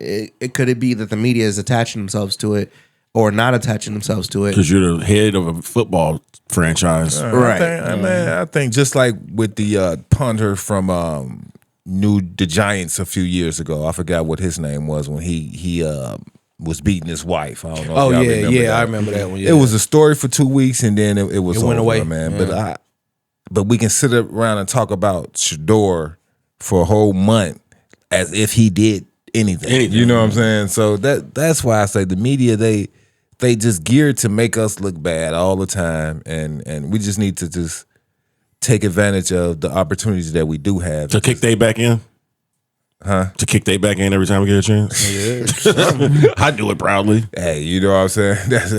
Could it be that the media is attaching themselves to it, or not attaching themselves to it? Because you're the head of a football franchise. Right. I think just like with the punter from the Giants a few years ago. I forgot what his name was when he was beating his wife. I don't know. Oh if y'all yeah, remember yeah, that. I remember that one. Yeah. It was a story for 2 weeks and then it was It went over, away. man. Yeah. But we can sit around and talk about Shador for a whole month as if he did anything. You know what I'm saying? So that's why I say the media they just geared to make us look bad all the time, and we just need to just take advantage of the opportunities that we do have. To kick they back in? Huh? To kick they back in every time we get a chance? Yeah. I do it proudly. Hey, you know what I'm saying? That's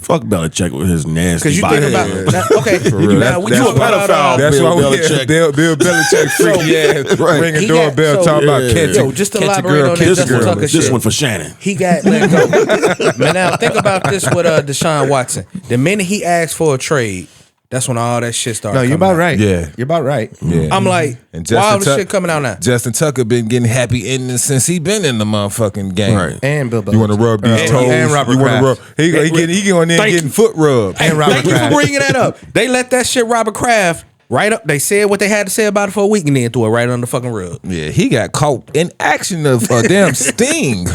Fuck Belichick with his nasty Because you body. think about that, okay. real. Now, That's- we talk that's- about that's Bill why Belichick. Bill Belichick freaky ass ring a He doorbell got- talking about yeah. catch Yo, a- just to catch a elaborate girl, on catch that a Justin girl. Tucker This shit. one for Shannon. He got let go. Man, now think about this with Deshaun Watson. The minute he asked for a trade, that's when all that shit started. No, you're coming about out. right. Yeah. You're about right. Yeah. I'm like, And why all this Tuck- shit coming out now? Justin Tucker been getting happy endings since he been in the motherfucking game. Right. And Bill Belichick. You want to rub these toes? and Robert you want Kraft. to rub? He going in Thank getting you. foot rubbed. Hey, Robert thank you Kraft. for bringing that up. They let that shit Robert Kraft right up. They said what they had to say about it for a week and then threw it right on the fucking rug. Yeah, he got caught in action of a damn sting.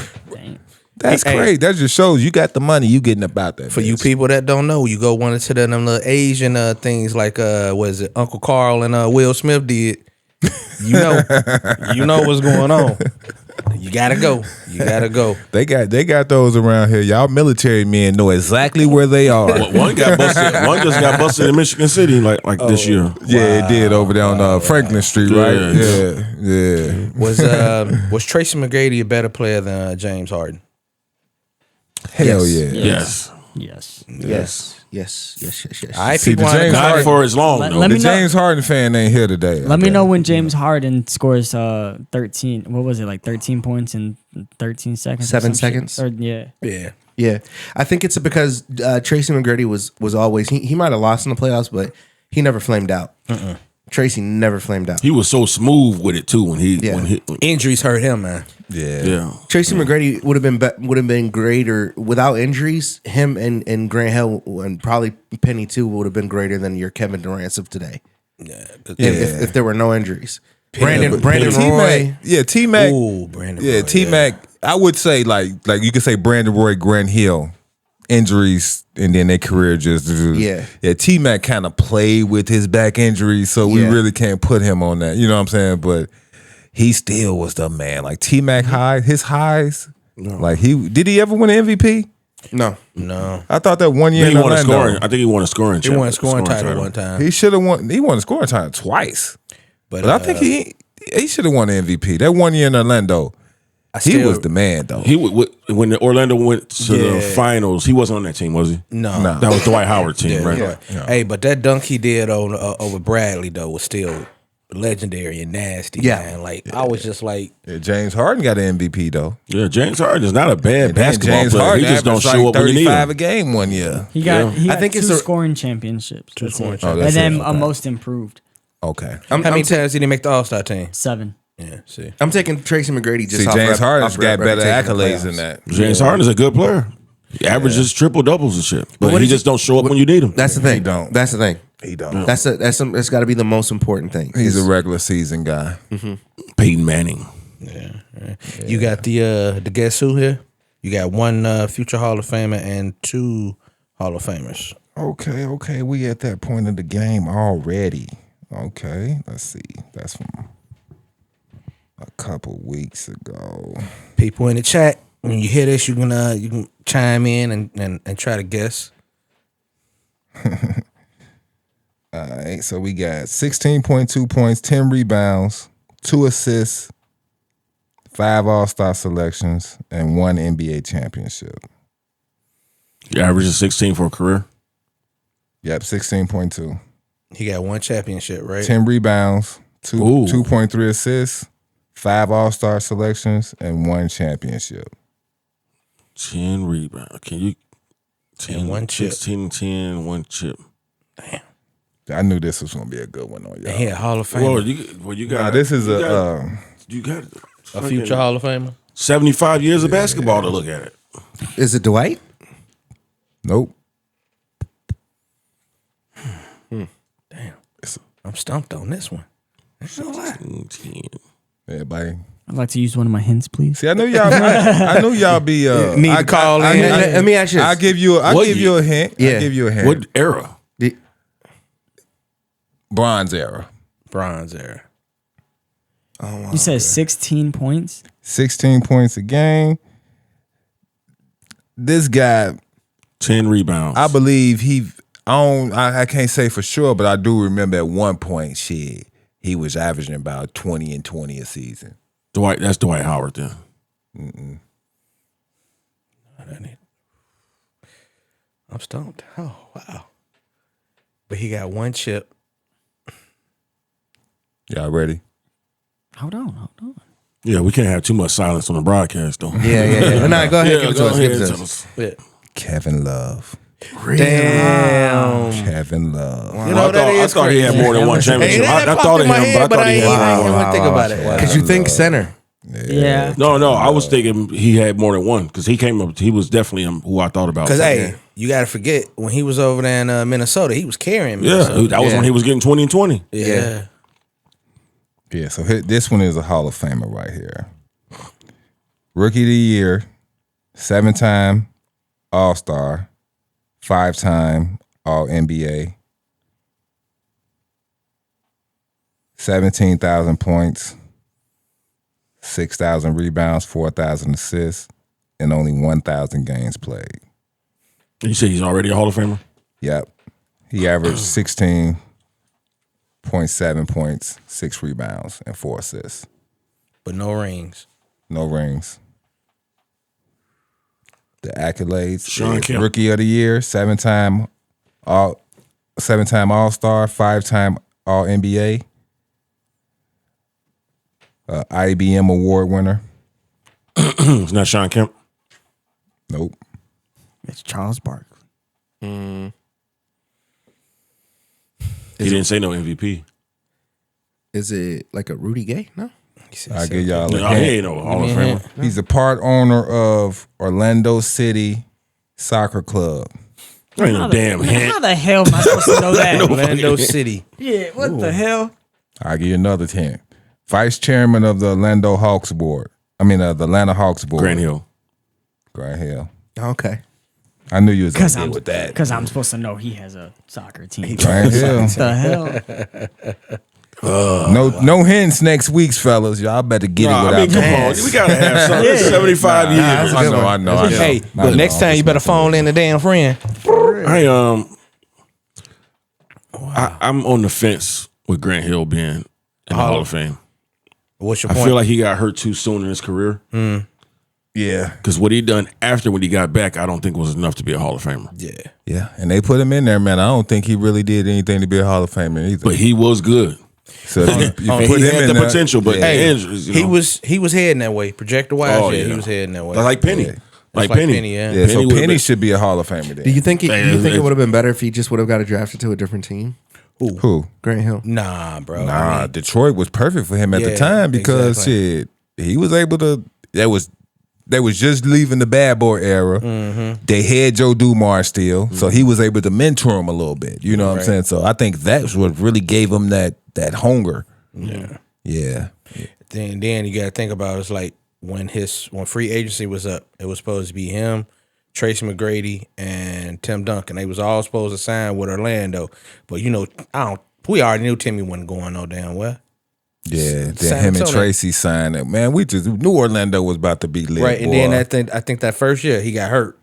That's Hey, crazy. That just shows you got the money. You getting about that. For you bitch. people that don't know, you go one into them little Asian things like what is it, Uncle Carl and Will Smith did. You know what's going on. You gotta go. You gotta go. They got those around here. Y'all military men know exactly where they are. One got busted. One just got busted in Michigan City like this year. Yeah, it did over there on Franklin Street, right? Yeah. Was Tracy McGrady a better player than James Harden? Hell yeah. Yes. Yes. All right, See, people the wanna James go- Not for as long, though. let me The know- James Harden fan ain't here today. Let me know when James Harden scores 13. What was it, like 13 points in 13 seconds? or 7 some shit? seconds? Or, yeah. Yeah. Yeah, I think it's because Tracy McGrady was always he might have lost in the playoffs, but he never flamed out. Tracy never flamed out. He was so smooth with it too when he Injuries hurt him, man. yeah. Tracy McGrady would have been greater without injuries. Him and Grant Hill and probably Penny too would have been greater than your Kevin Durant's of today. If there were no injuries. Brandon Roy. T-Mac. Ooh, Brandon. Yeah, Roy, T-Mac. I would say like you could say Brandon Roy, Grant Hill, injuries, and then their career just Yeah. T-Mac kind of played with his back injuries, so we Yeah. really can't put him on that. You know what I'm saying? But he still was the man. Like T-Mac his highs. Like did he ever win an MVP? No. I thought that one year He in won a Orlando, scoring. I think he won a scoring. He won a scoring title one time. he should have won. He won a scoring time twice, but I think he should have won the MVP. That one year in Orlando. He was the man, though. He when the Orlando went to the finals. He wasn't on that team, was he? No. That was Dwight Howard team, right? Yeah. Hey, but that dunk he did over Bradley though was still legendary and nasty. Yeah. Man. Like I was just like, Yeah, James Harden got an MVP though. Yeah, James Harden is not a bad basketball James player. Harden He just don't averaged show like up when you need 35 him. a game one year. He got I think two it's a- scoring championships. That's scoring it. championships. And then Okay. a most improved. Okay. how many times did he make the All-Star team? 7. Yeah, see. I'm taking Tracy McGrady just See, off James Harden's off got better reputation in the accolades playoffs. than that. James Harden is a good player. He averages triple doubles and shit, but what he did just don't show up when you need him. That's the thing. don't. That's the thing. He don't. That's got to be the most important thing. He's a regular season guy. Peyton Manning. You got the guess who here? You got one future Hall of Famer and 2 Hall of Famers. Okay. We at that point of the game already. Okay. Let's see. That's from a couple weeks ago. People in the chat, when you hear this, you can chime in and try to guess. All right. So we got 16.2 points, 10 rebounds, 2 assists, 5 All-Star selections, and 1 NBA championship. He averages 16 for a career. Yep, 16.2. He got 1 championship, right? 10 rebounds, Ooh. 2.3 assists, 5 All-Star selections, and 1 championship. 10 rebounds. Can you? 10, 1 chip. 16, 10, 1 chip. I knew this was gonna be a good one on y'all. And he a Hall of Famer. You got. Nah, this is you got A future Hall of Famer. 75 years of basketball to look at it. Is it Dwight? nope. I'm stumped on this one. That's no lie. 10. Everybody. I'd like to use one of my hints, please. See, I knew y'all. I knew y'all be. Need to call in. Let me ask you this. I'll give you. I'll What give you a hint. Yeah. I'll give you a hint. What era? Bronze era. Bronze era. You said 16 points? 16 points a game. This guy, 10 rebounds. I believe I can't say for sure, but I do remember at one point, shit, he was averaging about 20 and 20 a season. That's Dwight Howard then. I'm stumped. Oh, wow. But he got 1 chip. Y'all ready? Hold on. Yeah, we can't have too much silence on the broadcast though. Yeah. No, go ahead. Yeah, Give it go to us. ahead Give it and to tell us. us. Yeah. Kevin Love. Damn. Kevin Love. You know, I thought he had more than one championship. I thought of him, but I thought he had more. I didn't think about it. Because you think center. Yeah. No, I was thinking he had more than one because he came up. He was definitely who I thought about. Because, hey, you got to forget, when he was over there in Minnesota, he was carrying Minnesota. yeah, that was when he was getting 20 and 20. Yeah. Yeah, so this one is a Hall of Famer right here. Rookie of the Year, 7-time All-Star, 5-time All-NBA, 17,000 points, 6,000 rebounds, 4,000 assists, and only 1,000 games played. You say he's already a Hall of Famer? Yep. He averaged 16.7 points, 6 rebounds, and 4 assists. But no rings. No rings. The accolades: Sean Kemp. Rookie of the Year, 7-time All-Star, 5-time All-NBA, IBM award winner. It's not Sean Kemp. Nope. It's Charles Barkley. He didn't say no MVP. Is it like a Rudy Gay? No. I'll give y'all No, a he hint. ain't no Hall of Famer. He's a part owner of Orlando City Soccer Club. There ain't no damn How hint. the hell am I supposed to know that? Orlando City. Yeah, what the hell? I'll give you another hint. Vice chairman of the Orlando Hawks board. The Atlanta Hawks board. Grant Hill. Grant Hill. Okay. I knew you was Because gonna I'm get with that. Because I'm supposed to know he has a soccer team. Grant Hill. What the hell? No hints next week's fellas. Y'all better get Nah, it I without mean, come on. hints. We gotta have something. It's 75 years. I know. Hey, but next time you better phone in the damn friend. I'm on the fence with Grant Hill being in the Hall of Fame. What's your I point? feel like he got hurt too soon in his career. Yeah. Because what he done after when he got back, I don't think was enough to be a Hall of Famer. Yeah. And they put him in there, man. I don't think he really did anything to be a Hall of Famer either. But he was good. So you And put he him had in the there. potential, but Yeah. the injuries, you he know. was heading that way. Projector wise, Oh, he yeah. was heading that way. Like Penny. Yeah. Like Like Penny. Penny, yeah. Yeah, so would've Penny been- should be a Hall of Famer then. Do you think it's- it would have been better if he just would have got drafted to a different team? Who? Grant Hill. Nah, bro. Nah, I mean, Detroit was perfect for him at the Yeah, time because exactly. shit, he was able to. They was just leaving the bad boy era. They had Joe Dumars still, so he was able to mentor him a little bit. You know what I'm saying? So I think that's what really gave him that hunger. Yeah. then you got to think about it's like when free agency was up, it was supposed to be him, Tracy McGrady, and Tim Duncan. They was all supposed to sign with Orlando, but we already knew Timmy wasn't going no damn well. Yeah, then San him and Antonio. Tracy signed it. Man, we just knew Orlando was about to be lit. Right, and boy. then I think that first year he got hurt.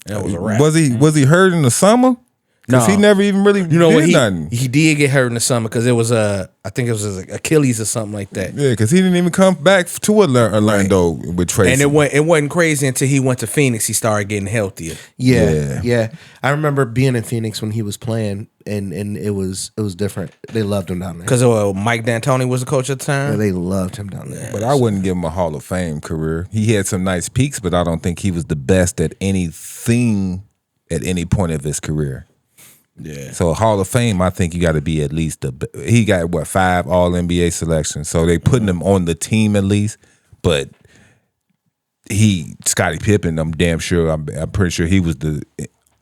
That was a wrap. Was he hurt in the summer? Because No. he never even really You know did what? nothing. He did get hurt in the summer because it was I think it was his Achilles or something like that. Yeah, because he didn't even come back to Orlando with Tracy. And it wasn't crazy until he went to Phoenix. He started getting healthier. Yeah. I remember being in Phoenix when he was playing, and it was different. They loved him down there. Because Mike D'Antoni was the coach at the time. They loved him down there. But I wouldn't give him a Hall of Fame career. He had some nice peaks, but I don't think he was the best at anything at any point of his career. Yeah. So Hall of Fame, I think you got to be at least he got 5 All NBA selections. So they putting him on the team at least. But Scottie Pippen, I'm damn sure. I'm pretty sure he was the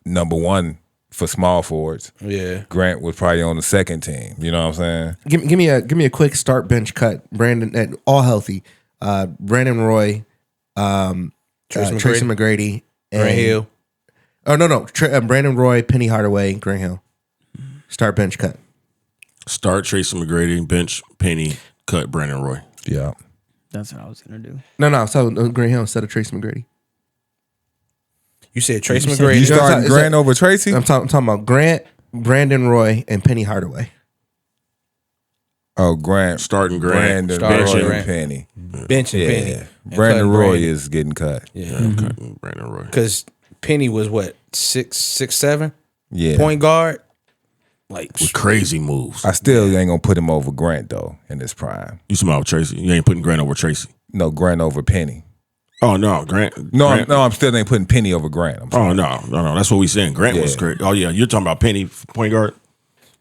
number one for small forwards. Yeah. Grant was probably on the second team. You know what I'm saying? Give me a quick start bench cut. Brandon, all healthy. Brandon Roy, Tracy McGrady, and Grant Hill. Oh no, Brandon Roy, Penny Hardaway, Grant Hill. Start bench cut. Start Tracy McGrady, bench Penny, cut Brandon Roy. Yeah. That's what I was gonna do. No, so Grant Hill instead of Tracy McGrady. You said Tracy You said- McGrady. You No, starting it's Grant over Tracy? I'm talking about Grant, Brandon Roy, and Penny Hardaway. Oh, Grant. Starting Grant. Brandon Starting Roy Grant. and Penny. Bench and Yeah. Penny. And Brandon cutting Roy Brandon. is getting cut. Yeah. Cutting Brandon Roy. Because Penny was what, 6'7"? Yeah. Point guard? Like, With crazy moves. I still ain't gonna put him over Grant though in his prime. You talking about Tracy? You ain't putting Grant over Tracy. No, Grant over Penny. Oh no, Grant. No, Grant. I'm still ain't putting Penny over Grant. I'm sorry. Oh no. That's what we saying. Grant was Yeah. great. Oh yeah, you're talking about Penny point guard.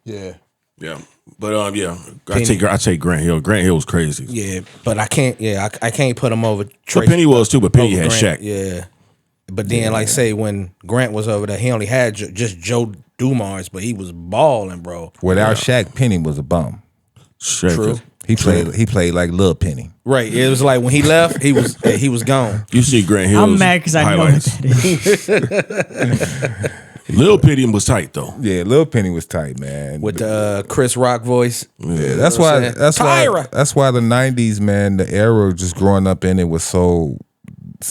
yeah. Yeah, but yeah, I take Grant Hill. Grant Hill was crazy. Yeah, but I can't put him over But Tracy. Penny was too. But Penny over had Grant. Shaq. Yeah. But then, like say, when Grant was over there, he only had just Joe Dumars, but he was balling, bro. Without Shaq, Penny was a bum. Shaq. True. He played like Lil Penny. Right. It was like when he left, he was gone. You see Grant Hill's I'm mad because I know what highlights. that is. Lil Penny was tight though. Yeah, Lil Penny was tight, man. With the Chris Rock voice. Yeah, that's why the '90s, man, the era just growing up in it was so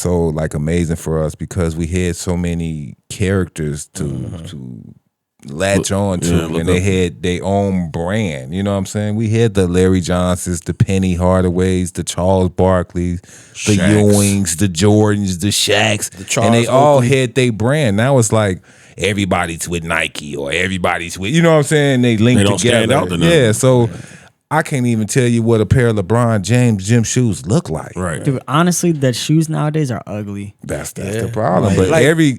like amazing for us because we had so many characters to latch on to, and they had their own brand. You know what I'm saying? We had the Larry Johnsons, the Penny Hardaways, the Charles Barkleys, the Ewings, the Jordans, the Shaqs, and they all had their brand. Now it's like everybody's with Nike or everybody's with, you know what I'm saying? They link together. Stand out yeah, so I can't even tell you what a pair of LeBron James gym shoes look like. Right. Dude, honestly, the shoes nowadays are ugly. That's the problem. But every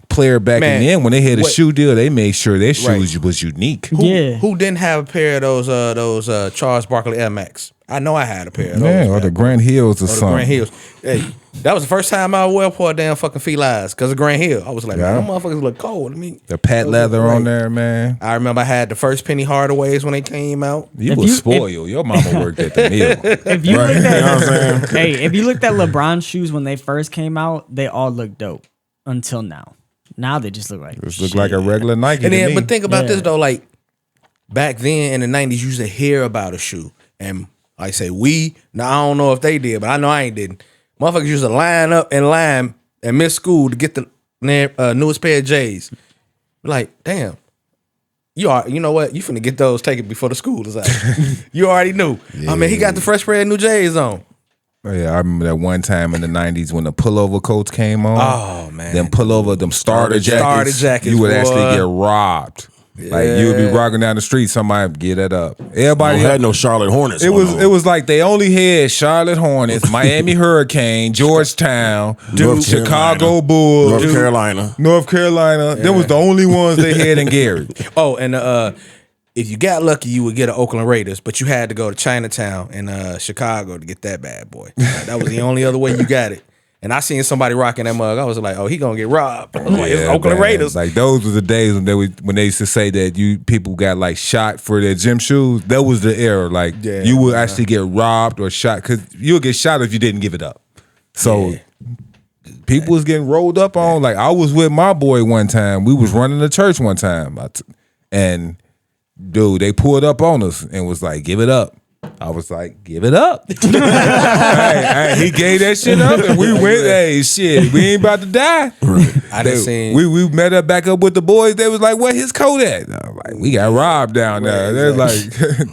player back then, when they had a shoe deal, they made sure their shoes was unique. Who didn't have a pair of those Charles Barkley Air Max? I know I had a pair of those. Yeah, or the Grand Hills or something. Grand Hills. Hey, that was the first time I wore a damn fucking Felines because of Grand Hill. I was like, man, them motherfuckers look cold. I mean, the patent leather on there, man. I remember I had the first Penny Hardaways when they came out. You was spoiled. Your mama worked at the mill. If you looked at, if you looked at LeBron's shoes when they first came out, they all looked dope until now. Now they just look like like a regular Nike. And then, but think about this though, like back then in the '90s, you used to hear about a shoe, and I say now I don't know if they did, but I know I ain't didn't. Motherfuckers used to line up in line and miss school to get the newest pair of J's. Like, damn, you know what? You finna get those taken before the school is out. You already knew. Yeah. I mean, he got the fresh pair of new J's on. Oh, yeah, I remember that one time in the '90s when the pullover coats came on. Oh man, them starter jackets. You would actually get robbed. Yeah. Like you would be rocking down the street, somebody get it up. Everybody had no Charlotte Hornets. It was like they only had Charlotte Hornets, Miami Hurricane, Georgetown, Chicago Bulls, North Carolina. Yeah. Them was the only ones they had in Gary. Oh, and if you got lucky, you would get an Oakland Raiders, but you had to go to Chinatown in Chicago to get that bad boy. That was the only other way you got it. And I seen somebody rocking that mug. I was like, "Oh, he gonna get robbed." I was like, it's Oakland Raiders. Like those were the days when they used to say that people got like shot for their gym shoes. That was the era. Like you would actually get robbed or shot because you would get shot if you didn't give it up. So people was getting rolled up on. Like I was with my boy one time. We was running the church one time, and dude, they pulled up on us and was like, "Give it up." I was like, give it up. Hey, he gave that shit up and we went, hey, shit, we ain't about to die. We met up back up with the boys. They was like, where his coat at? I was like, we got robbed down there. They're like,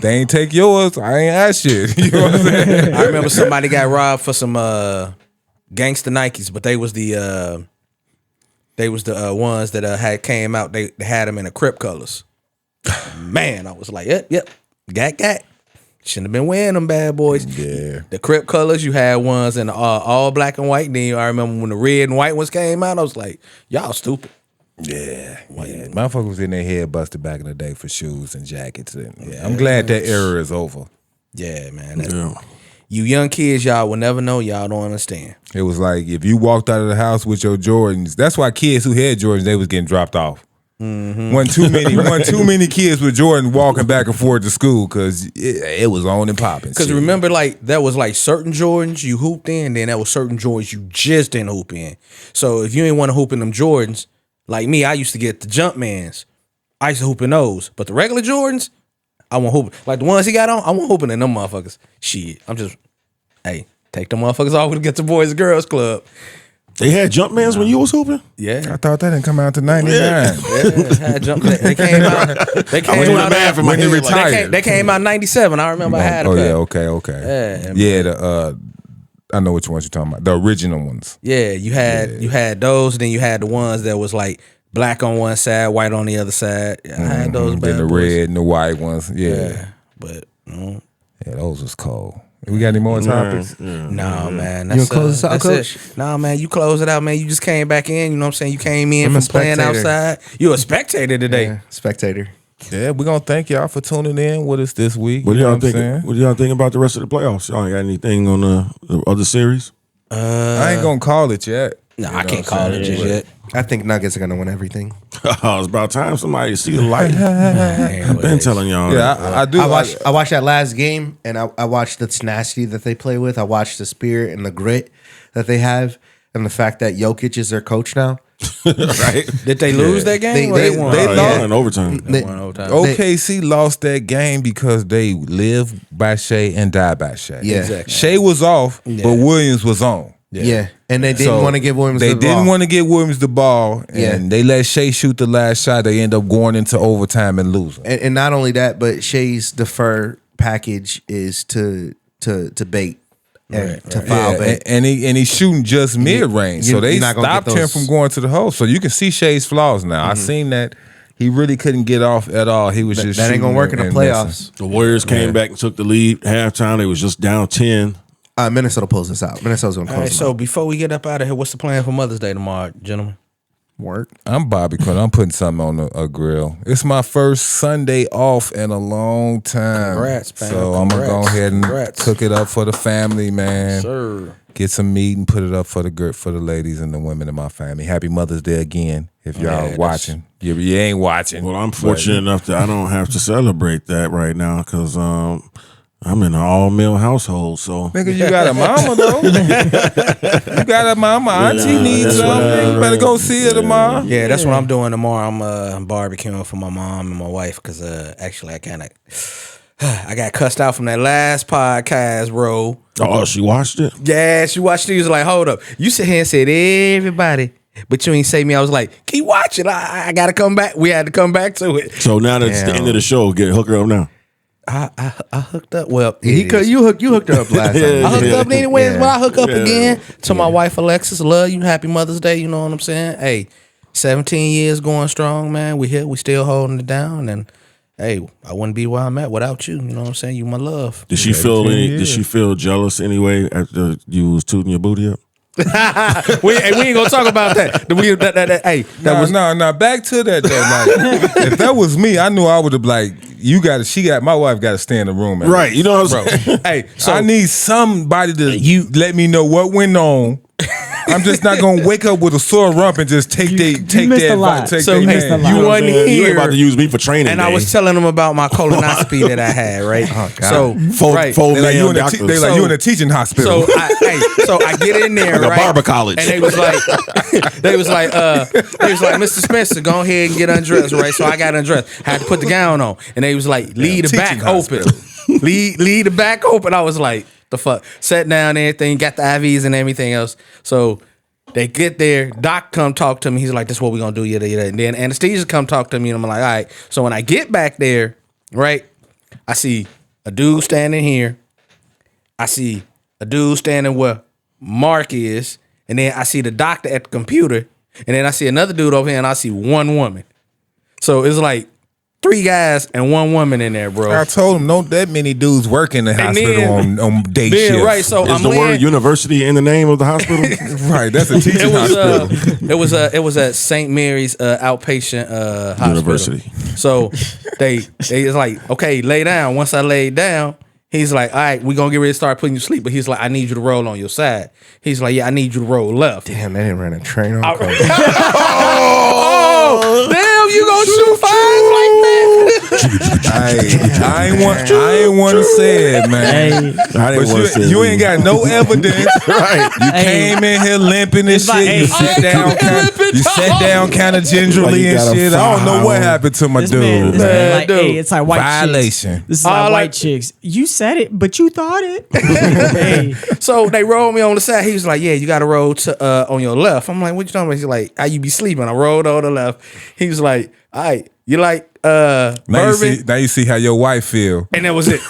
they ain't take yours. I ain't ask shit. You know what I'm saying? I remember somebody got robbed for some gangster Nikes, but they was the ones that had came out. They had them in the Crip colors. Man, I was like, yep, gat. Shouldn't have been wearing them bad boys. Yeah. The Crip colors, you had ones in all black and white. Then I remember when the red and white ones came out, I was like, y'all stupid. Yeah. Motherfuckers was in their head busted back in the day for shoes and jackets. I'm glad that era is over. Yeah, man. You young kids, y'all will never know. Y'all don't understand. It was like if you walked out of the house with your Jordans, that's why kids who had Jordans, they was getting dropped off. Mm-hmm. One too many kids with Jordan walking back and forth to school because it was on and popping. Because remember, like there was like certain Jordans you hooped in, then there was certain Jordans you just didn't hoop in. So if you ain't want to hoop in them Jordans, like me, I used to get the Jumpmans. I used to hoop in those, but the regular Jordans, I won't hoop. Like the ones he got on, I won't hooping in them motherfuckers. Shit, I'm just, hey, take them motherfuckers off and get the Boys and Girls Club. They had Jumpmans when you was hooping? Yeah. I thought that didn't come out to 99. Yeah, had They came out. They came out when they retired. They came out in 97. I remember I had a pair. Yeah, okay. Yeah, I know which ones you're talking about. The original ones. Yeah, you had those, then you had the ones that was like black on one side, white on the other side. Yeah, I had those bad then the boys. red and the white ones. Yeah. But yeah, those was cold. We got any more topics? No, man. You gonna close this out, Coach? No, man. You close it out, man. You just came back in. You know what I'm saying? You came in from playing outside. You're a spectator today. Yeah, spectator. Yeah, we're gonna thank y'all for tuning in with us this week. What do y'all think? What do y'all think about the rest of the playoffs? Y'all ain't got anything on the other series? I ain't gonna call it yet. No, I can't call it just yet. I think Nuggets are gonna win everything. It's about time somebody see the light. I've been telling y'all. Yeah, I do. I watched that last game, and I watched the tenacity that they play with. I watched the spirit and the grit that they have, and the fact that Jokic is their coach now. Right? Did they lose that game? Or They- they won. they Oh, lost. yeah, in overtime. They won overtime. OKC lost that game because they live by Shea and die by Shea. Yeah. Exactly. Shea was off, but Williams was on. Yeah. And they didn't want to give Williams They the didn't ball. want to give Williams the ball, and they let Shea shoot the last shot. They end up going into overtime and losing. And not only that, but Shea's deferred package is to bait and to foul Yeah, bait. and he's shooting just mid range, so they you're not gonna stopped get him those- from going to the hole. So you can see Shea's flaws now. I seen that he really couldn't get off at all. He was just That ain't gonna shooting work in the and playoffs. missing. The Warriors came back and took the lead halftime. They was just down 10. Minnesota pulls this out. Minnesota's gonna All close right, them so out. before we get up out of here, what's the plan for Mother's Day tomorrow, gentlemen? Work. I'm Bobby Quinn. I'm putting something on a grill. It's my first Sunday off in a long time. Congrats, man. So I'm gonna go Congrats. ahead and Congrats. cook it up for the family, man. Sir. Get some meat and put it up for the ladies and the women in my family. Happy Mother's Day again. If y'all Yeah, watching, you ain't watching. Well, I'm fortunate enough that I don't have to celebrate that right now because I'm in an all-male household. So Nigga, you got a mama though. You got a mama. Auntie needs that's what something. You better go see her tomorrow. Yeah, that's what I'm doing tomorrow. I'm barbecuing for my mom and my wife because actually I got cussed out from that last podcast, bro. oh, she watched it. Yeah, she watched it. She was like, hold up. You sit here and said everybody, but you ain't say me. I was like, keep watching. I got to come back. We had to come back to it. So now that it's the end of the show, hook her up now. I hooked up. Well, You hooked her up last time. I hooked up anyways, Yeah. but I hook up again to my wife Alexis. Love you. Happy Mother's Day. You know what I'm saying? Hey, 17 years going strong, man. We here. We still holding it down. And hey, I wouldn't be where I'm at without you. You know what I'm saying? You my love. Did she feel jealous anyway after you was tooting your booty up? we ain't gonna talk about that. No. Back to that though. Like, if that was me, I knew I would have my wife got to stay in the room. Right. You know what I'm saying? Hey, So I need somebody to let me know what went on. I'm just not gonna wake up with a sore rump and just take missed a lot. So, their hey, man. you know what wasn't I'm saying? You here. ain't about to use me for training. And I was telling them about my colonoscopy that I had, right? Oh, God. So, right. They like you in a teaching hospital. So I get in there, Like a right? barber college. And they was like, Mr. Spencer, go ahead and get undressed, right? So I got undressed. Had to put the gown on, and they was like, leave the back teaching open, leave the back open. I was like, the fuck? Sat down, and everything, got the IVs and everything else. So they get there, doc come talk to me. He's like, this is what we gonna do, yada yada. And then anesthesia come talk to me, and I'm like, all right. So when I get back there, right, I see a dude standing here. I see a dude standing where Mark is, and then I see the doctor at the computer, and then I see another dude over here, and I see one woman. So it's like 3 guys and 1 woman in there, bro. I told him, don't that many dudes work in the hospital on day Then, shift. right, so Is I'm the word laying, university in the name of the hospital? Right, that's a teaching hospital. it was at St. Mary's outpatient hospital. University. So they is like, okay, lay down. Once I laid down, he's like, all right, we gonna get ready to start putting you to sleep. But he's like, I need you to roll on your side. He's like, yeah, I need you to roll left. Damn, they didn't run a train on Kobe. Oh, damn, you gonna shoot fires like that? I ain't want to say it, man. I didn't But want to say you it. ain't got no evidence. Right. You came in here limping and It's shit. like, You hey, sit down, kind of gingerly Like you and got a shit. I don't know what file. happened to my This dude. man, man. like, dude. hey, it's like white Violation. chicks. This is I like like- white chicks. You said it, but you thought it. Hey, So they rolled me on the side. He was like, yeah, you got to roll to on your left. I'm like, what you talking about? He's like, how you be sleeping? I rolled on the left. He was like, all right, you like Now bourbon? you see how your wife feel. And that was it.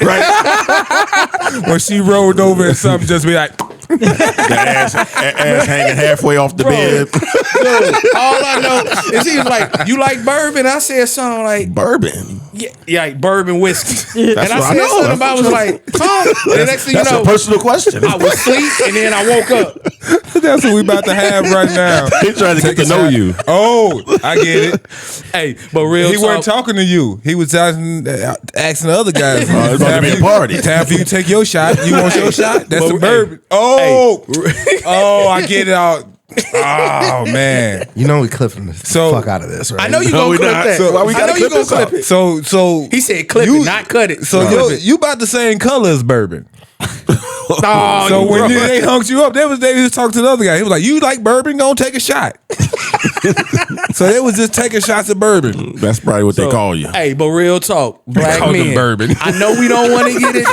When she rolled over and something just be like, Ass hanging halfway off the bed. Dude, all I know is he was like, you like bourbon? I said something like, Bourbon. yeah, like bourbon whiskey. And I what I said know. something That's about, what was like, huh? And the next thing you That's know, a personal question. I was asleep and then I woke up. that's what we about to have right now. He's trying to get to know you. Oh, I get it. Hey, but real He talk, wasn't talking to you. He was asking the other guys. Oh, it's about to be a party. Time for you to take your shot. You want your shot? That's But the bourbon. hey. Oh, I get it out. Oh man. You know we clipping the fuck out of this, right? I know you No, gonna we clip not. that. So why we I gotta know you clip gonna this clip out? it. So He said clip it, not cut it. So Clip it. you about the same color as bourbon. Oh, So you when bro. they hunked you up, they was talking to the other guy. He was like, "You like bourbon? Gonna take a shot." So they was just taking shots of bourbon. That's probably what they call you. Hey, but real talk, black call them men. bourbon. I know we don't want to get it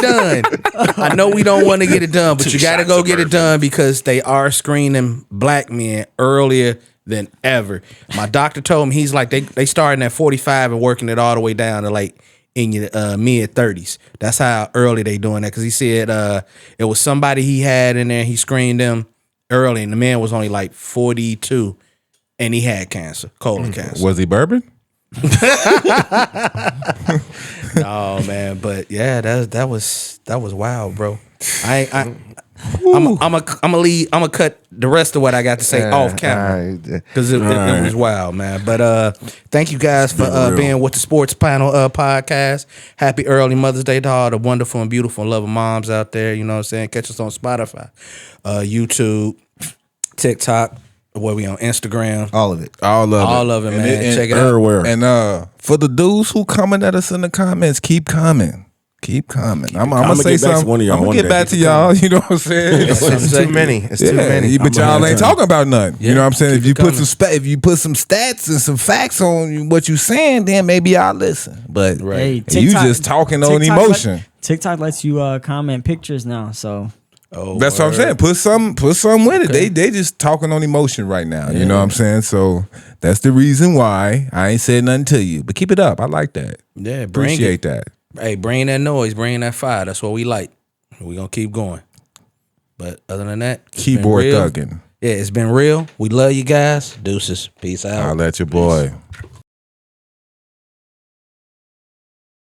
done. But you got to go get it done because they are screening black men earlier than ever. My doctor told me he's like they starting at 45 and working it all the way down to like in your mid 30s. That's how early they doing that because he said it was somebody he had in there. He screened them early, and the man was only like 42, and he had cancer, colon cancer. Was he bourbon? Oh man, but yeah, that was wild, bro. I'm gonna cut the rest of what I got to say off camera because it was wild, man. But thank you guys for being with the Sports Panel podcast. Happy early Mother's Day to all the wonderful and beautiful and loving moms out there. You know what I'm saying? Catch us on Spotify, YouTube, TikTok. Where we on Instagram? All of it. All of it, man. Check it out. Everywhere. And for the dudes who coming at us in the comments, keep coming. Keep coming. I'm gonna say get back to something. one of y'all I'm gonna one get day. back to y'all. You know what I'm saying? It's too many. It's too many. But y'all ain't talking about nothing. You know what I'm saying? keep If you it put coming. if you put some stats and some facts on what you saying, then maybe I'll listen. But Hey, you TikTok- just talking on TikTok emotion. TikTok lets you comment pictures now, so That's what I'm saying. Put some with it. They just talking on emotion right now. You know what I'm saying? So that's the reason why I ain't said nothing to you. But keep it up. I like that. Yeah, bring Appreciate it. that. Hey, bring that noise, bring that fire. That's what we like. We're gonna keep going. But other than that, it's been Keyboard real. thugging. Yeah, it's been real. We love you guys. Deuces. Peace out. I'll let your boy.